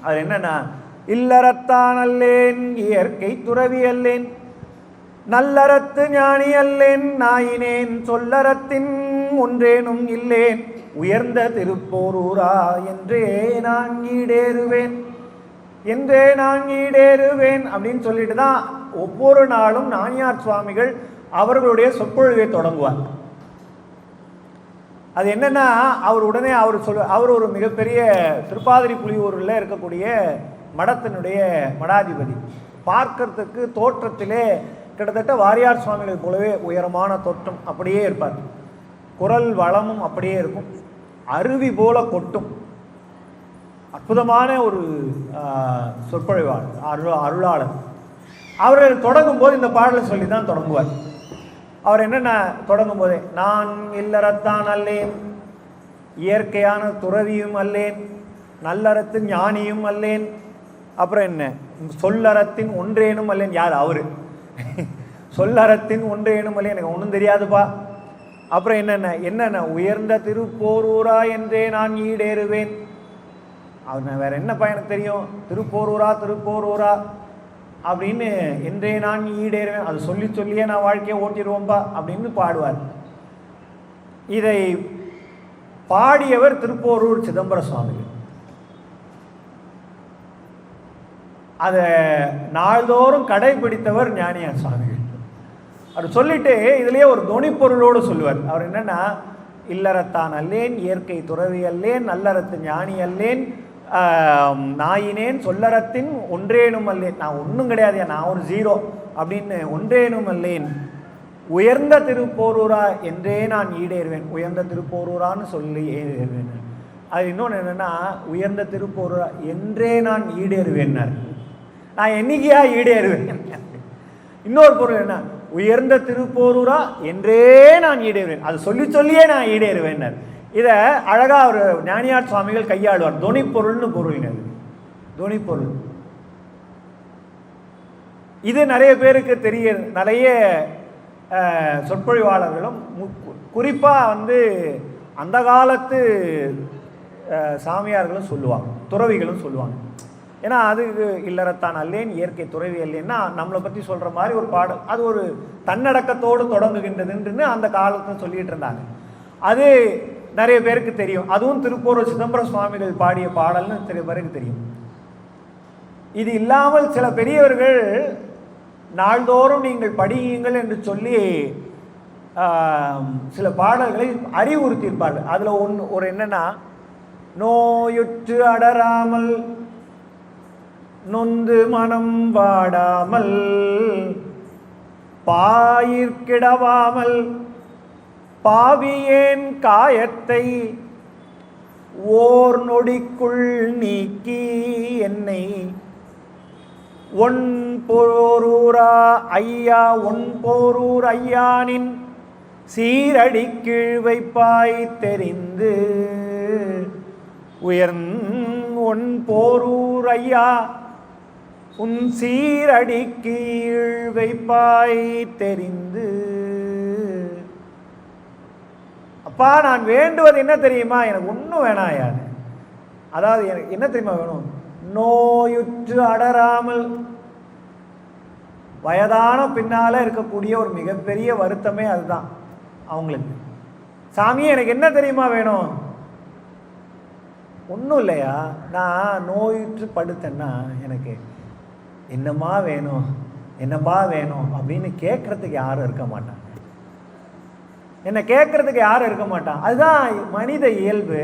அது என்னன்னா, இல்லறத்தான் அல்லேன் இயற்கை துறவி அல்லேன் நல்லறத்து ஞானி அல்லேன் நாயினேன் சொல்லறத்தின் ஒன்றேனும் இல்லேன் உயர்ந்த திருப்போரூரா என்றே நான் ஈடேறுவேன் அப்படின்னு சொல்லிட்டு தான் ஒவ்வொரு நாளும் ஞானியார் சுவாமிகள் அவர்களுடைய சொற்பொழிவை தொடங்குவார். அது என்னன்னா, அவர் ஒரு மிகப்பெரிய திருப்பாதிரி புலியூரில் இருக்கக்கூடிய மடத்தினுடைய மடாதிபதி. பார்க்கறதுக்கு தோற்றத்திலே கிட்டத்தட்ட வாரியார் சுவாமிகள் போலவே உயரமான தோற்றம் அப்படியே இருப்பார். குரல் வளமும் அப்படியே இருக்கும். அருவி போல கொட்டும். அற்புதமான ஒரு சொற்பொழிவாளர், அருளாளர். அவர்கள் தொடங்கும் போது இந்த பாடலை சொல்லி தான் தொடங்குவார். அவர் என்னென்ன தொடங்கும் போதே, நான் இல்லறத்தான் அல்லேன் இயற்கையான துறவியும் அல்லேன் நல்லறத்து ஞானியும் அல்லேன் அப்புறம் என்ன, சொல்லறத்தின் ஒன்றேனும் அல்லேன். யார் அவரு? சொல்லறத்தின் ஒன்றேனும் அல்லேன், எனக்கு ஒன்றும் தெரியாதுப்பா. அப்புறம் என்னென்ன உயர்ந்த திருப்போரூரா என்றே நான் ஈடேறுவேன். அவன் வேற என்னப்பா எனக்கு தெரியும், திருப்போரூரா அப்படின்னு என்றே நான் ஈடேறுவேன், அது சொல்லி சொல்லியே நான் வாழ்க்கையை ஓட்டிடுவோம்பா அப்படின்னு பாடுவார். இதை பாடியவர் திருப்போரூர் சிதம்பர சுவாமிகள். அதை நாள்தோறும் கடைபிடித்தவர் ஞானியார் சுவாமிகள். அவர் சொல்லிட்டு இதுலேயே ஒரு தொனிப்பொருளோடு சொல்லுவார். அவர் என்னன்னா, இல்லறத்தான் அல்லேன், இயற்கை துறவி அல்லேன், நல்லறத்து ஞானி அல்லேன், நாயினேன், சொல்லறத்தின் ஒன்றேனும் அல்லேன். நான் ஒன்றும் கிடையாது, நான் ஒரு ஜீரோ அப்படின்னு ஒன்றேனும் அல்லேன், உயர்ந்த திருப்போரூரா என்றே நான் ஈடேறுவேன். உயர்ந்த திருப்போரூரான்னு சொல்லி ஏறுவேன். அது இன்னொன்று என்னென்னா, உயர்ந்த திருப்போரூரா என்றே நான் ஈடேறுவேன்னார். நான் என்னைக்கியா ஈடேறுவேன்? இன்னொரு பொருள் என்ன, உயர்ந்த திருப்போரூரா என்றே நான் ஈடேறுவேன், அது சொல்லி சொல்லியே நான் ஈடேறுவேன்னார். இதை அழகாக ஒரு ஞானியார் சுவாமிகள் கையாளுவார். தொனிப்பொருள்னு பொருள்ங்க, தொனிப்பொருள். இது நிறைய பேருக்கு தெரிய, நிறைய சொற்பொழிவாளர்களும் குறிப்பாக அந்த காலத்து சாமியார்களும் சொல்லுவாங்க, துறவிகளும் சொல்லுவாங்க. ஏன்னா அதுக்கு இல்லறத்தான் அல்லேன், இயற்கை துறவி அல்லேன்னா நம்மளை பற்றி சொல்கிற மாதிரி ஒரு பாடல், அது ஒரு தன்னடக்கத்தோடு தொடங்குகின்றதுன்னு அந்த காலத்தில் சொல்லிட்டு இருந்தாங்க. அது நிறைய பேருக்கு தெரியும். அதுவும் திருப்போரூர் சிதம்பர சுவாமிகள் பாடிய பாடல்னு நிறைய பேருக்கு தெரியும். இது இல்லாமல் சில பெரியவர்கள் நாள்தோறும் நீங்கள் படியுங்கள் என்று சொல்லி சில பாடல்களை அறிவுறுத்தியிருப்பார்கள். அதில் ஒரு என்னன்னா, நோயுற்று அடராமல், நொந்து மனம் வாடாமல், பாயிற்கிடவாமல், பாவியேன் காயத்தை ஓர் நொடிக்குள் நீக்கி என்னை ஒன் போரூரா ஐயா, ஒன் போரூர் ஐயானின் சீரடி கீழ் வைப்பாய் தெரிந்து, ஒன் போரூர் ஐயா உன் சீரடி கீழ் வைப்பாய் தெரிந்து. அப்பா, நான் வேண்டுவது என்ன தெரியுமா? எனக்கு ஒன்றும் வேணாம் யார். அதாவது எனக்கு என்ன தெரியுமா வேணும்? நோயுற்று அடராமல். வயதான பின்னால் இருக்கக்கூடிய ஒரு மிகப்பெரிய வருத்தமே அதுதான் அவங்களுக்கு. சாமியே, எனக்கு என்ன தெரியுமா வேணும்? ஒன்றும் இல்லையா, நான் நோயுற்று படுத்தேன்னா எனக்கு என்னம்மா வேணும், என்னப்பா வேணும் அப்படின்னு கேட்கறதுக்கு யாரும் இருக்க மாட்டாங்க. என்னை கேட்கறதுக்கு யாரும் இருக்க மாட்டான். அதுதான் மனித இயல்பு.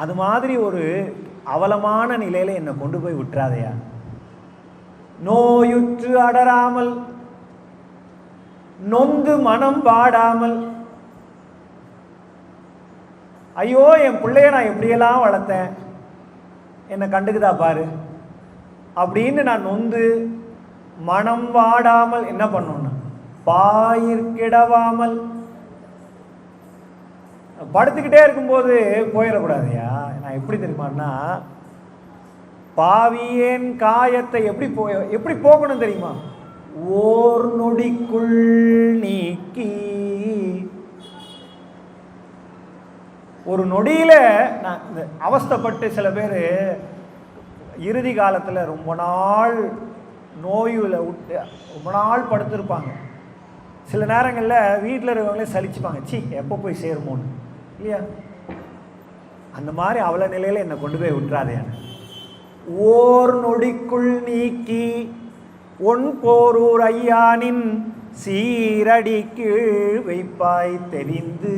அது மாதிரி ஒரு அவலமான நிலையில என்னை கொண்டு போய் விட்டுறாதையா. நோயுற்று அடராமல், நொந்து மனம் வாடாமல். ஐயோ, என் பிள்ளைய நான் எப்படியெல்லாம் வளர்த்தேன், என்னை கண்டுக்குதா பாரு அப்படின்னு நான் நொந்து மனம் வாடாமல் என்ன பண்ணணும்னா, பாயிற்கிடவாமல். படுத்துக்கிட்டே இருக்கும்போது போயிடக்கூடாதையா. நான் எப்படி தெரியுமான்னா, பாவியேன் காயத்தை எப்படி போகணும் தெரியுமா? ஓர் நொடிக்குள் நீக்கி. ஒரு நொடியில நான் அவஸ்தைப்பட்டு சில பேர் இறுதி காலத்தில் ரொம்ப நாள் நோயில் விட்டு ரொம்ப நாள் படுத்திருப்பாங்க. சில நேரங்களில் வீட்டில் இருக்கவங்களே சலிச்சுப்பாங்க, சி எப்போ போய் சேருமோன்னு இல்லையா? அந்த மாதிரி அவல நிலையில் என்னை கொண்டு போய் விட்டுறாதே. ஓர் நொடிக்குள் நீக்கி ஒன் போரூர் ஐயானின் சீரடி கீழ் வைப்பாய் தெரிந்து.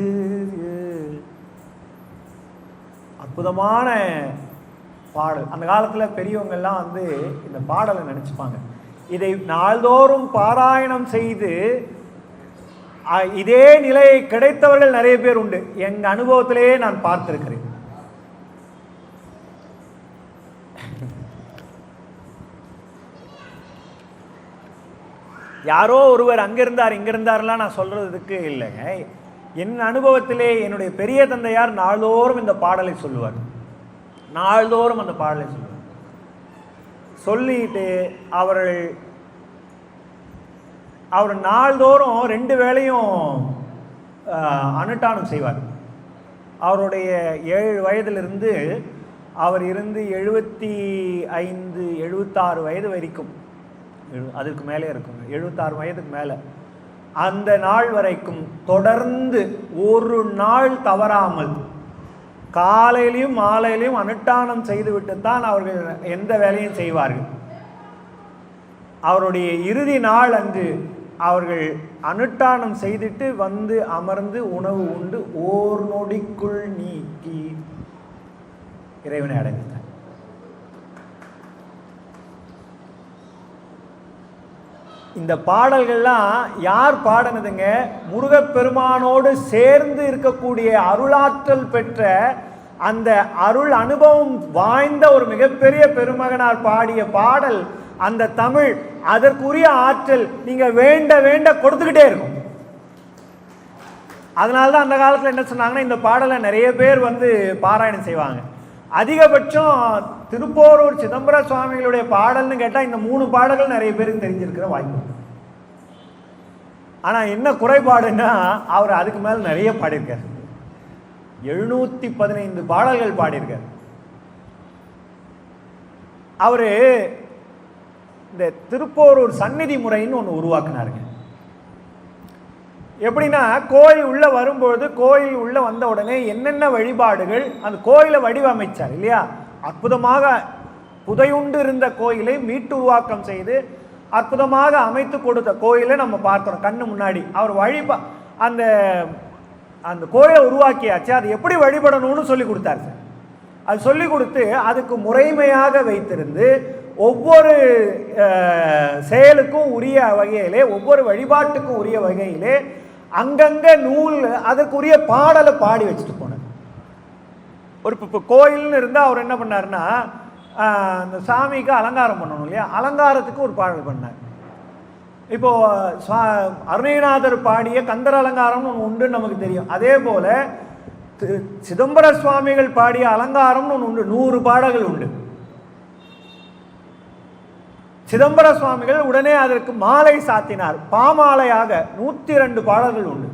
அற்புதமான பாடல். அந்த காலத்தில் பெரியவங்கெல்லாம் இந்த பாடலை நினச்சிப்பாங்க. இதை நாள்தோறும் பாராயணம் செய்து இதே நிலையை கிடைத்தவர்கள் நிறைய பேர் உண்டு. எங்க அனுபவத்திலேயே நான் பார்த்திருக்கிறேன். யாரோ ஒருவர் அங்கிருந்தார் இங்கிருந்தார்லாம் நான் சொல்றதுக்கு இல்லைங்க. என் அனுபவத்திலே என்னுடைய பெரிய தந்தையார் நாள்தோறும் இந்த பாடலை சொல்லுவார். நாள்தோறும் அந்த பாடலை சொல்லுவார். சொல்லிட்டு அவர் நாள்தோறும் 2 வேளையும் அனுஷ்டானம் செய்வார். அவருடைய 7 வயதிலிருந்து அவர் இருந்து 75 76 வயது வரைக்கும், அதுக்கு மேலே இருக்குங்க, 76 வயதுக்கு மேலே, அந்த நாள் வரைக்கும் தொடர்ந்து ஒரு நாள் தவறாமல் காலையிலையும் மாலையிலையும் அனுஷ்டானம் செய்துவிட்டு தான் அவர்கள் எந்த வேலையும் செய்வார்கள். அவருடைய இறுதி நாள் அன்று அவர்கள் அனுஷ்டானம் செய்துட்டு வந்து அமர்ந்து உணவு உண்டு ஓர் நொடிக்குள் நீக்கி இறைவனை அடைந்தார். இந்த பாடல்கள்லாம் யார் பாடினதுங்க? முருகப்பெருமானோடு சேர்ந்து இருக்கக்கூடிய அருளாற்றல் பெற்ற அந்த அருள் அனுபவம் வாய்ந்த ஒரு மிகப்பெரிய பெருமகனார் பாடிய பாடல். அந்த தமிழ், அதற்குரிய ஆற்றல் நீங்க வேண்ட வேண்ட கொடுத்துக்கிட்டே இருக்கும். அதனால்தான் அந்த காலத்தில் என்ன சொன்னாங்கன்னா, இந்த பாடலை நிறைய பேர் வந்து பாராயணம் செய்வாங்க. அதிகபட்சம் திருப்போரூர் சிதம்பர சுவாமிகளுடைய பாடல்னு கேட்டால் இந்த 3 பாடல்கள் நிறைய பேருக்கு தெரிஞ்சிருக்கிற வாய்ப்பு. ஆனால் என்ன குறைபாடுன்னா, அவர் அதுக்கு மேலே நிறைய பாடியிருக்கார். 715 பாடல்கள் பாடியிருக்கார். அவர் இந்த திருப்போரூர் சந்நிதி முறைன்னு ஒன்று உருவாக்குனாருங்க. எப்படின்னா, கோயில் உள்ள வரும்பொழுது, கோயில் உள்ள வந்த உடனே என்னென்ன வழிபாடுகள், அந்த கோயிலை வடிவமைச்சார் இல்லையா? அற்புதமாக புதையுண்டு இருந்த கோயிலை மீட்டு உருவாக்கம் செய்து அற்புதமாக அமைத்து கொடுத்த கோயிலை நம்ம பார்க்கிறோம் கண்ணு முன்னாடி. அவர் அந்த அந்த கோயிலை உருவாக்கியாச்சு, அது எப்படி வழிபடணும்னு சொல்லி கொடுத்தாரு. அது சொல்லி கொடுத்து அதுக்கு முறைமையாக வைத்திருந்து ஒவ்வொரு செயலுக்கும் உரிய வகையிலே, ஒவ்வொரு வழிபாட்டுக்கும் உரிய வகையிலே அங்கங்க நூல் அதற்குரிய பாடலை பாடி வச்சுட்டு போனார். ஒரு இப்போ கோயில்னு இருந்தால் அவர் என்ன பண்ணார்னா, அந்த சாமிக்கு அலங்காரம் பண்ணணும் இல்லையா, அலங்காரத்துக்கு ஒரு பாடல் பண்ணார். இப்போ அருணகிரிநாதர் பாடிய கந்தர் அலங்காரம்னு ஒன்று உண்டுன்னு நமக்கு தெரியும். அதே போல சிதம்பர சுவாமிகள் பாடிய அலங்காரம்னு ஒன்று உண்டு. 100 பாடல்கள் உண்டு. சிதம்பர சுவாமிகள் உடனே அதற்கு மாலை சாத்தினார். பாமாலையாக 102 பாடல்கள் உண்டு.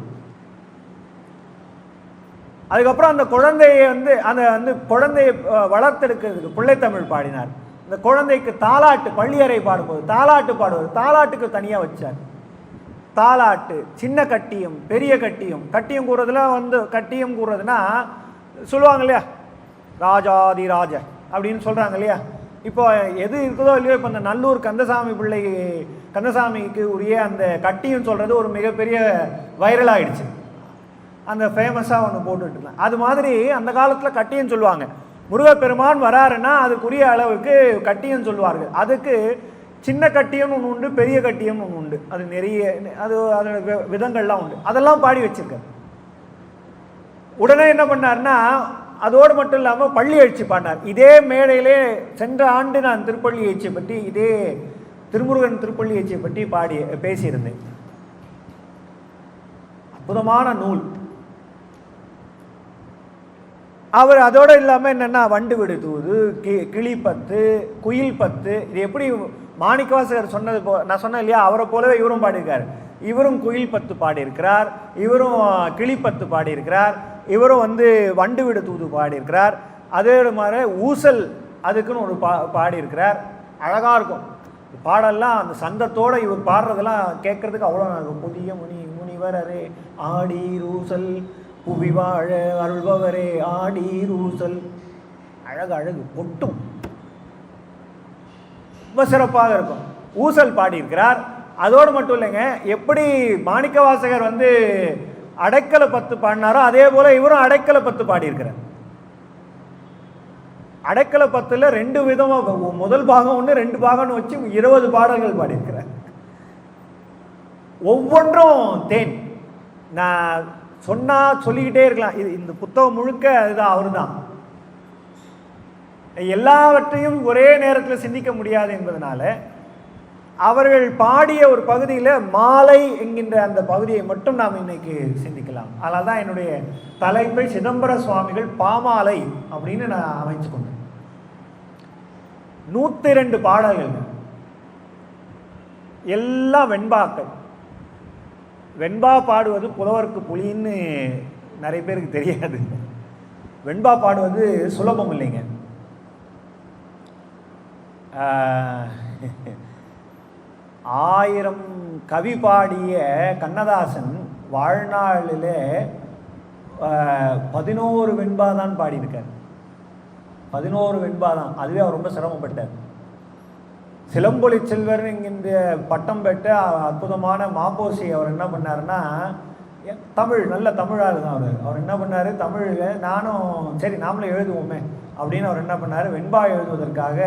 அதுக்கப்புறம் அந்த குழந்தையை அந்த குழந்தையை வளர்த்தெடுக்கிறதுக்கு பிள்ளைத்தமிழ் பாடினார். இந்த குழந்தைக்கு தாலாட்டு, பள்ளியறை பாடும்போது தாலாட்டு பாடுவார். தாலாட்டுக்கு தனியாக வச்சார். தாலாட்டு, சின்ன கட்டியம், பெரிய கட்டியம். கட்டியம் கூறுறதுல கட்டியம் கூறுறதுன்னா சொல்லுவாங்க இல்லையா, ராஜாதி ராஜ அப்படின்னு சொல்கிறாங்க இல்லையா. இப்போ எது இருக்குதோ இல்லையோ, இப்போ இந்த நல்லூர் கந்தசாமிக்கு உரிய அந்த கட்டியம் சொல்கிறது ஒரு மிகப்பெரிய வைரல் ஆகிடுச்சு. அந்த ஃபேமஸாக ஒன்று போட்டுட்டு இருந்தேன். அது மாதிரி அந்த காலத்தில் கட்டியம் சொல்லுவாங்க. முருகப்பெருமான் வராருன்னா அதுக்குரிய அளவுக்கு கட்டியம் சொல்லுவார்கள். அதுக்கு சின்ன கட்டியம்னு ஒன்று உண்டு, பெரிய கட்டியம்னு ஒன்று உண்டு. அது நிறைய அதோட விதங்கள்லாம் உண்டு. அதெல்லாம் பாடி வச்சிருக்காரு. உடனே என்ன பண்ணார்னா, அதோடு மட்டும் இல்லாமல் பள்ளி எழுச்சி பாடினார். இதே மேடையிலே சென்ற ஆண்டு நான் திருப்பள்ளி எழுச்சியை பற்றி, இதே திருமுருகன் திருப்பள்ளி எழுச்சியை பற்றி பேசியிருந்தேன். அற்புதமான நூல். அவர் அதோடு இல்லாமல் என்னென்னா, வண்டு விடு தூது, கிளிப்பத்து, குயில் பத்து, இது எப்படி மாணிக்கவாசகர் சொன்னது நான் சொன்னேன் இல்லையா, அவரை போலவே இவரும் பாடியிருக்கார். இவரும் குயில் பத்து பாடியிருக்கிறார், இவரும் கிளிப்பத்து பாடியிருக்கிறார், இவரும் வண்டு விடு தூது பாடியிருக்கிறார். அதே மாதிரி ஊசல் அதுக்குன்னு ஒரு பாடியிருக்கிறார். அழகாக இருக்கும் பாடல்லாம். அந்த சந்தத்தோடு இவர் பாடுறதெல்லாம் கேட்குறதுக்கு அவ்வளோ இருக்கும். புதிய முனிவரே ஆடீர் ஊசல், புவி வாழ அருள்பவரே ஆடீர் ஊசல். அழகு பொட்டும் ரொம்ப சிறப்பாக இருக்கும். ஊசல் பாடியிருக்கிறார். அதோடு மட்டும் இல்லைங்க, எப்படி மாணிக்கவாசகர் அடைக்கல பத்து பாடினாரோ அதே போல இவரும் அடைக்கல பத்து பாடியிருக்கிறார். அடைக்கல பத்துல 2 விதமாக, முதல் பாகம் ஒன்று, 2 பாகம்னு வச்சு 20 பாடல்கள் பாடியிருக்கிறார். ஒவ்வொன்றும் தேன். நான் சொல்லிக்கிட்டே இருக்கலாம். இந்த புத்தகம் முழுக்க அதுதான், அவரு தான். எல்லாவற்றையும் ஒரே நேரத்தில் சிந்திக்க முடியாது என்பதனால அவர்கள் பாடிய ஒரு பகுதியில் மாலை என்கின்ற அந்த பகுதியை மட்டும் நாம் இன்னைக்கு சிந்திக்கலாம். அதனால தான் என்னுடைய தலைப்பை சிதம்பர சுவாமிகள் பாமாலை அப்படின்னு நான் அமைச்சு கொண்டேன். 102 பாடல்கள், எல்லாம் வெண்பாக்கள். வெண்பா பாடுவது புலவருக்கு புலின்னு நிறைய பேருக்கு தெரியாது. வெண்பா பாடுவது சுலபம் இல்லைங்க. ஆயிரம் கவி பாடிய கண்ணதாசன் வாழ்நாளில் 11 வெண்பா தான் பாடியிருக்கார். 11 வெண்பா தான். அதுவே அவர் ரொம்ப சிரமப்பட்டார். சிலம்பொலி செல்வர் என்கின்ற பட்டம் பெற்ற அற்புதமான மாப்போசி அவர் என்ன பண்ணாருன்னா, தமிழ் நல்ல தமிழாக தான் அவர் என்ன பண்ணார், தமிழில் நானும் சரி நாமளும் எழுதுவோமே அப்படின்னு அவர் என்ன பண்ணார், வெண்பா எழுதுவதற்காக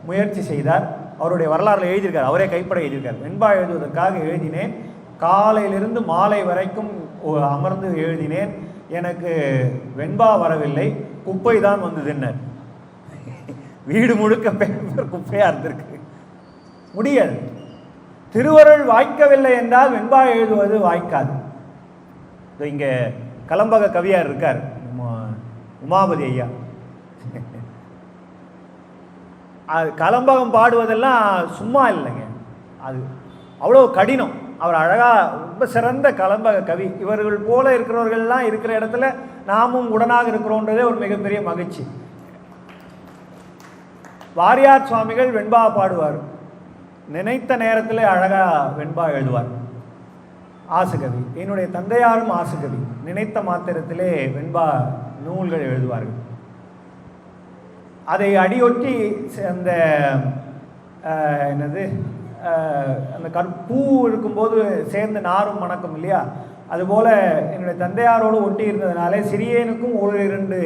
முயற்சி செய்தார். அவருடைய வரலாறுல எழுதியிருக்கார், அவரே கைப்பட எழுதியிருக்கார். வெண்பா எழுதுவதற்காக எழுதினேன், காலையிலிருந்து மாலை வரைக்கும் அமர்ந்து எழுதினேன், எனக்கு வெண்பா வரவில்லை, குப்பை தான் வந்ததுன்னர். வீடு முழுக்க பேப்பர் குப்பையாக இருந்திருக்கு. முடியாது. திருவருள் வாய்க்கவில்லை என்றால் வெண்பா எழுதுவது வாய்க்காது. இங்கே கலம்பக கவியார் இருக்கார், உமாபதி ஐயா. அது கலம்பகம் பாடுவதெல்லாம் சும்மா இல்லைங்க, அது அவ்வளோ கடினம். அவர் அழகாக ரொம்ப சிறந்த கலம்பக கவி. இவர்கள் போல இருக்கிறவர்கள்லாம் இருக்கிற இடத்துல நாமும் உடனாக இருக்கிறோன்றதே ஒரு மிகப்பெரிய மகிழ்ச்சி. வாரியார் சுவாமிகள் வெண்பா பாடுவார், நினைத்த நேரத்தில் அழகாக வெண்பா எழுதுவார். ஆசுகவி. என்னுடைய தந்தையாரும் ஆசுகவி. நினைத்த மாத்திரத்திலே வெண்பா நூல்கள் எழுதுவார்கள். அதை அடியொட்டி அந்த என்னது அந்த பூ இருக்கும்போது சேர்ந்து நாரும் மணக்கும் இல்லையா, அதுபோல் என்னுடைய தந்தையாரோடு ஒட்டி இருந்ததுனாலே சிறியனுக்கும் 1-2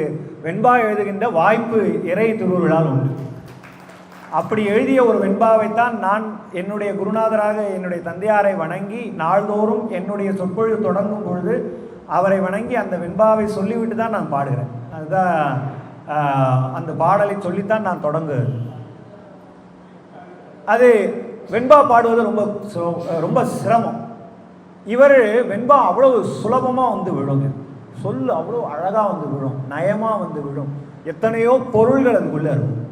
வெண்பா எழுதுகின்ற வாய்ப்பு இறை திருவிழால் உண்டு. அப்படி எழுதிய ஒரு வெண்பாவைத்தான் நான் என்னுடைய குருநாதராக என்னுடைய தந்தையாரை வணங்கி நாள்தோறும் என்னுடைய சொற்பொழிவு தொடங்கும் பொழுது அவரை வணங்கி அந்த வெண்பாவை சொல்லிவிட்டு தான் நான் பாடுகிறேன். அதுதான் அந்த பாடலை சொல்லித்தான் நான் தொடங்குகிறேன். அது வெண்பா பாடுவது ரொம்ப சிரமம். இவர் வெண்பா அவ்வளோ சுலபமாக வந்து விழுங்க, சொல்லு அவ்வளோ அழகாக வந்து விழும், நயமாக வந்து விழும், எத்தனையோ பொருள்கள் அதுக்குள்ளே இருக்கும்.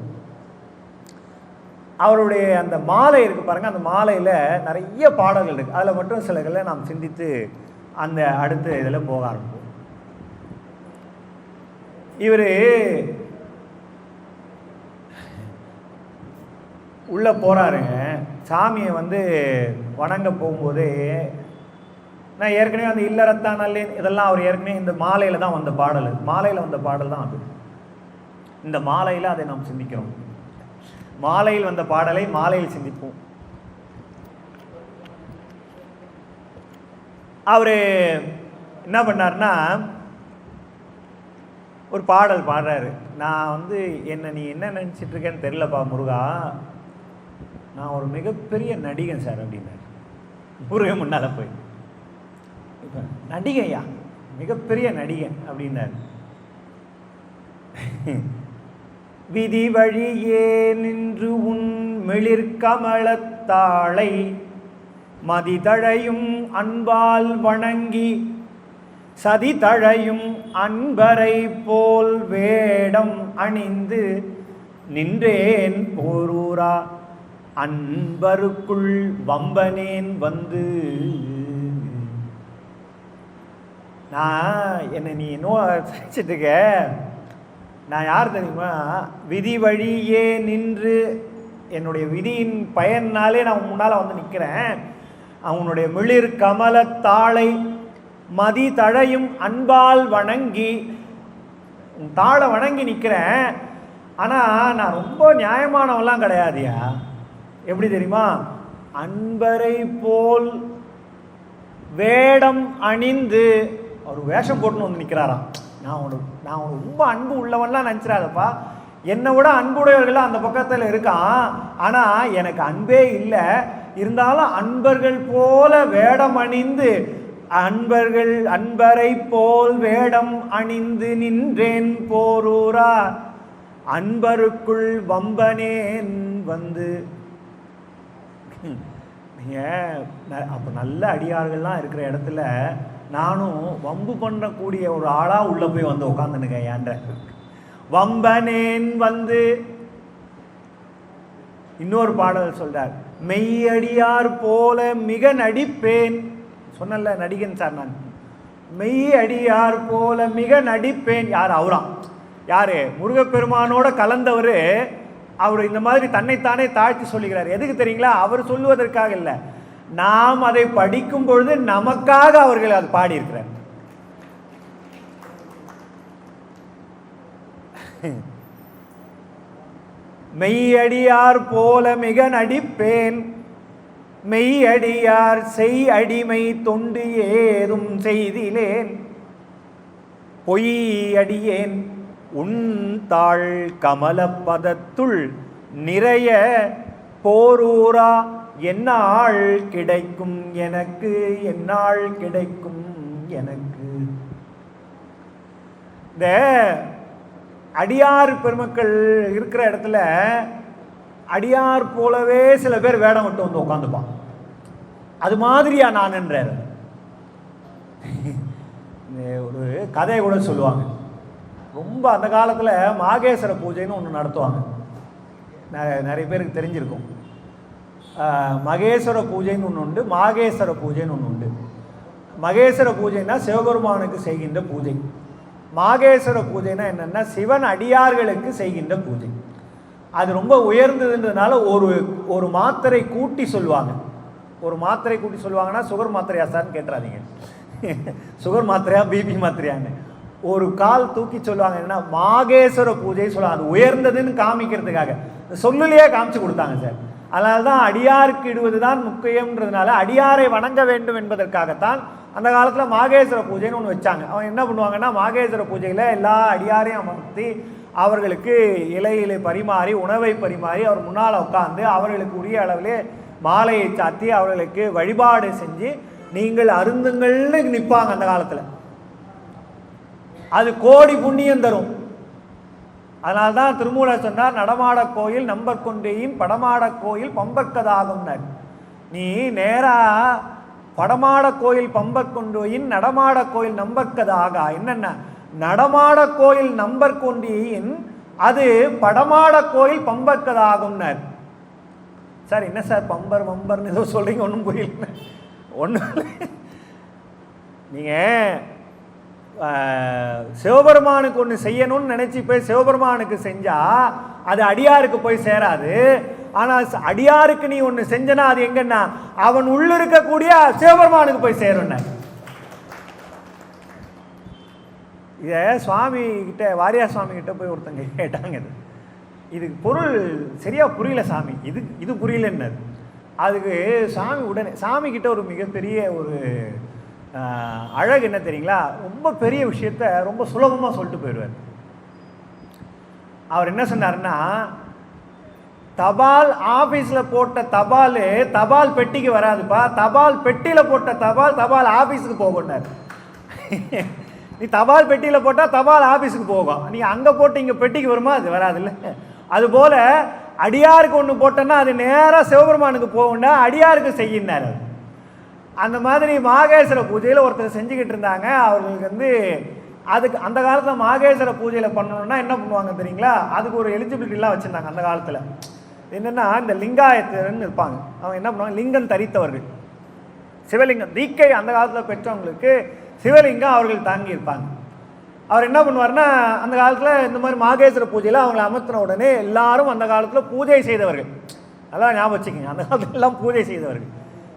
அவருடைய அந்த மாலை இருக்குது பாருங்கள், அந்த மாலையில் நிறைய பாடல்கள் இருக்குது. அதில் மட்டும் சிலர்களை நாம் சிந்தித்து அந்த அடுத்த இதில் போக ஆரம்பிப்போம். இவர் உள்ளே போகிறாருங்க, சாமியை வந்து வணங்க போகும்போதே நான் ஏற்கனவே அந்த இல்லறத்தான் நல்லேன் இதெல்லாம் அவர் ஏற்கனவே இந்த மாலையில் தான் வந்த பாடல், மாலையில் வந்த பாடல் தான் அது. இந்த மாலையில் அதை நாம் சிந்திக்கிறோம். மாலையில் வந்த பாடலை மாலையில் சிந்திப்போம். அவர் என்ன பண்ணார்னா ஒரு பாடல் பாடுறாரு. நான் வந்து நீ என்ன நினச்சிட்டு இருக்கேன்னு தெரிலப்பா முருகா, நான் ஒரு மிகப்பெரிய நடிகன் சார் அப்படின்னாரு. முருகன் முன்னால் போய் இப்போ நடிகையா, மிகப்பெரிய நடிகன் அப்படின்னாரு. விதி வழியே நின்று உன் மெளிர்கமலத்தாளை மதிதழையும் அன்பால் வணங்கி சதிதழையும் அன்பரை போல் வேடம் அணிந்து நின்றேன் போரூரா அன்பருக்குள் வம்பனேன் வந்து. நான் என்னை நீ இன்னும் சிரிச்சிட்டுக்க, நான் யார் தெரியுமா, விதி வழியே நின்று என்னுடைய விதியின் பயனாலே நான் முன்னால் வந்து நிற்கிறேன். அவனுடைய மிளிர் கமலத்தாளை மதி தழையும் அன்பால் வணங்கி தாளை வணங்கி நிற்கிறேன். ஆனால் நான் ரொம்ப நியாயமானவெல்லாம் கிடையாதுயா. எப்படி தெரியுமா, அன்பரை போல் வேடம் அணிந்து ஒரு வேஷம் போட்டுன்னு வந்து நிற்கிறாராம். நான் ரொம்ப அன்பு உள்ளவன்லாம் நினச்சிடாதப்பா, என்னை விட அன்புடையவர்கள் அந்த பக்கத்தில் இருக்கான், ஆனால் எனக்கு அன்பே இல்லை. இருந்தாலும் அன்பர்கள் போல வேடம் அணிந்து அன்பரை போல் வேடம் அணிந்து நின்றேன் போரூரா அன்பருக்குள் வம்பனேன் வந்து. நீங்கள் அப்போ நல்ல அடியார்கள்லாம் இருக்கிற இடத்துல நானும் வம்பு பண்ணக்கூடிய ஒரு ஆளாக உள்ளே போய் வந்து உட்காந்துனுங்க. ஏன்ற வம்பனேன் வந்து இன்னொரு பாடல் சொல்றார், மெய்யடியார் போல மிக நடிப்பேன். சொன்னல நடிகன் சார், நான் மெய்யடியார் போல மிக நடிப்பேன். யார்? அவராம். யாரு? முருகப்பெருமானோட கலந்தவர். அவர் இந்த மாதிரி தன்னைத்தானே தாழ்த்தி சொல்லுகிறார். எதுக்கு தெரியுங்களா? அவர் சொல்லுவதற்காக இல்லை, நாம் அதை படிக்கும் பொழுது நமக்காக அவர்கள் அது பாடியிருக்கிறார். மெய்யடியார் போல மிக நடிப்பேன், மெய்யடியார் செய் அடிமை தொண்டு ஏதும் செய்திலேன், பொய் அடியேன் உன் தாள் கமலப்பதத்துள் நிறைய போரூரா என்னாள் கிடைக்கும் எனக்கு, என்னாள் கிடைக்கும் எனக்கு. இந்த அடியார் பெருமக்கள் இருக்கிற இடத்துல அடியார் போலவே சில பேர் வேடம் விட்டு வந்து உட்காந்துப்பான். அது மாதிரியா நான் என்றார். ஒரு கதையை கூட சொல்லுவாங்க. ரொம்ப அந்த காலத்தில் மாகேஸ்வர பூஜைன்னு ஒன்று நடத்துவாங்க. நிறைய பேருக்கு தெரிஞ்சிருக்கும். மகேஸ்வர பூஜைன்னு ஒன்று உண்டு, மாகேஸ்வர பூஜைன்னு ஒன்று உண்டு. மகேஸ்வர பூஜைன்னா சிவபெருமானுக்கு செய்கின்ற பூஜை. மாகேஸ்வர பூஜைனா என்னென்னா சிவன் அடியார்களுக்கு செய்கின்ற பூஜை. அது ரொம்ப உயர்ந்ததுன்றதுனால ஒரு மாத்திரை கூட்டி சொல்லுவாங்க. ஒரு மாத்திரை கூட்டி சொல்லுவாங்கன்னா சுகர் மாத்திரையா சார்னு கேட்டுறாதீங்க. சுகர் மாத்திரையா பிபி மாத்திரையான்னு ஒரு கால் தூக்கி சொல்லுவாங்க. என்னன்னா மாகேஸ்வர பூஜை சொல்லுவாங்க. அது உயர்ந்ததுன்னு காமிக்கிறதுக்காக சொல்லுலையே காமிச்சு கொடுத்தாங்க சார். அதனால தான் அடியாருக்கு இடுவது தான் முக்கியம்ன்றதுனால அடியாரை வணங்க வேண்டும் என்பதற்காகத்தான் அந்த காலத்தில் மாகேஸ்வர பூஜைன்னு ஒன்று வச்சாங்க. அவங்க என்ன பண்ணுவாங்கன்னா மாகேஸ்வர பூஜையில் எல்லா அடியாரையும் அமர்த்தி அவர்களுக்கு இலையிலே பரிமாறி உணவை பரிமாறி அவர் முன்னால் உட்காந்து அவர்களுக்கு உரிய அளவிலே மாலையை சாத்தி அவர்களுக்கு வழிபாடு செஞ்சு நீங்கள் அருந்துங்கள்னு நிற்பாங்க. அந்த காலத்தில் அது கோடி புண்ணியம் தரும். அதனால்தான் திருமூலர் சொன்னார், நடமாட கோயில் நம்பர் கொண்டேயின் படமாட கோயில் பம்பர்க்கதாகும்னார். நீ நேரா படமாட கோயில் பம்பர் கொண்டோயின் நடமாட கோயில் நம்பர்க்கதாக. என்னென்ன நடமாட கோயில் நம்பர் கொண்டேயின் அது படமாட கோயில் பம்பர்க்கதாகும்னார். சார் என்ன சார் பம்பர் மம்பர்னு ஏதோ சொல்றீங்க, ஒன்றும் புரியல. ஒன்றும் நீங்கள் சிவபெருமானுக்கு ஒன்று செய்யணும்னு நினச்சி போய் சிவபெருமானுக்கு செஞ்சால் அது அடியாருக்கு போய் சேராது. ஆனால் அடியாருக்கு நீ ஒன்று செஞ்சனா அது எங்கன்னா அவன் உள்ள இருக்கக்கூடிய சிவபெருமானுக்கு போய் சேரும்ன. இதை சுவாமி கிட்ட, வாரியார் சுவாமி கிட்ட போய் ஒருத்தங்க கேட்டாங்க, இதுக்கு பொருள் சரியா புரியல சாமி, இது புரியலன்னு. அதுக்கு சாமி உடனே சாமி கிட்ட ஒரு மிகப்பெரிய ஒரு அழகு என்ன தெரியுங்களா, ரொம்ப பெரிய விஷயத்த ரொம்ப சுலபமாக சொல்லிட்டு போயிடுவார். அவர் என்ன சொன்னார்னா, தபால் ஆஃபீஸில் போட்ட தபால் தபால் பெட்டிக்கு வராதுப்பா, தபால் பெட்டியில் போட்ட தபால் தபால் ஆஃபீஸுக்கு போகண்டார். நீ தபால் பெட்டியில் போட்டால் தபால் ஆஃபீஸுக்கு போகும், நீ அங்கே போட்டு இங்கே பெட்டிக்கு வருமா, அது வராதுல்ல. அதுபோல் அடியாருக்கு ஒன்று போட்டோன்னா அது நேராக சிவபெருமானுக்கு போகும்னா அடியாருக்கு செய்யினார். அந்த மாதிரி மாகேஸ்வர பூஜையில் ஒருத்தர் செஞ்சுக்கிட்டு இருந்தாங்க. அவர்களுக்கு அதுக்கு அந்த காலத்தில் மாகேஸ்வர பூஜையில் பண்ணணும்னா என்ன பண்ணுவாங்க தெரியுங்களா, அதுக்கு ஒரு எலிஜிபிலிட்டிலாம் வச்சுருந்தாங்க. அந்த காலத்தில் என்னென்னா இந்த லிங்காயத்தர்னு இருப்பாங்க, அவங்க என்ன பண்ணுவாங்க, லிங்கம் தரித்தவர்கள், சிவலிங்கம் தீக்கை அந்த காலத்தில் பெற்றவங்களுக்கு சிவலிங்கம் அவர்கள் தாங்கியிருப்பாங்க. அவர் என்ன பண்ணுவார்னா, அந்த காலத்தில் இந்த மாதிரி மாகேஸ்வர பூஜையில் அவங்களை அமர்த்தின உடனே எல்லாரும் அந்த காலத்தில் பூஜை செய்தவர்கள், நல்லா ஞாபகம் வச்சுக்கோங்க, அந்த காலத்தில் எல்லாம் பூஜை செய்தவர்கள்.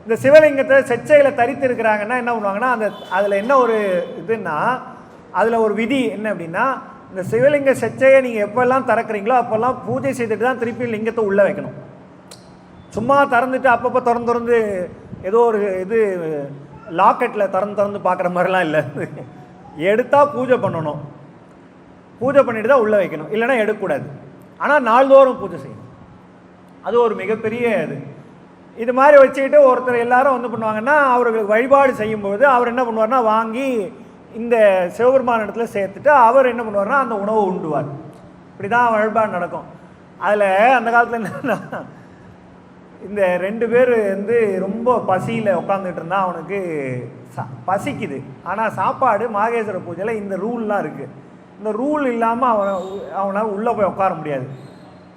இந்த சிவலிங்கத்தை செச்சையில் தரித்து இருக்கிறாங்கன்னா என்ன பண்ணுவாங்கன்னா, அதில் என்ன ஒரு இதுன்னா, அதில் ஒரு விதி என்ன அப்படின்னா, இந்த சிவலிங்க செச்சையை நீங்கள் எப்போல்லாம் திறக்கிறீங்களோ அப்போல்லாம் பூஜை செய்துட்டு தான் திருப்பி லிங்கத்தை உள்ளே வைக்கணும். சும்மா திறந்துட்டு அப்பப்போ திறந்து ஏதோ ஒரு இது லாக்கெட்டில் திறந்து பார்க்குற மாதிரிலாம் இல்லை. எடுத்தால் பூஜை பண்ணணும், பூஜை பண்ணிட்டு தான் உள்ளே வைக்கணும், இல்லைன்னா எடுக்கக்கூடாது. ஆனால் நாள்தோறும் பூஜை செய்யணும். அது ஒரு மிகப்பெரிய இது மாதிரி வச்சுக்கிட்டு ஒருத்தர் எல்லாரும் பண்ணுவாங்கன்னா, அவர்களுக்கு வழிபாடு செய்யும்போது அவர் என்ன பண்ணுவார்னா, வாங்கி இந்த சிவபெருமான இடத்துல சேர்த்துட்டு அவர் என்ன பண்ணுவார்னா அந்த உணவை உண்டுவார். இப்படி தான் வழிபாடு நடக்கும். அதில் அந்த காலத்தில் என்னன்னா, இந்த 2 பேர் ரொம்ப பசியில் உட்காந்துட்டு இருந்தால் அவனுக்கு பசிக்குது, ஆனால் சாப்பாடு மாகேஸ்வர பூஜையில் இந்த ரூல்லாம் இருக்குது. இந்த ரூல் இல்லாமல் அவனால் உள்ளே போய் உட்கார முடியாது.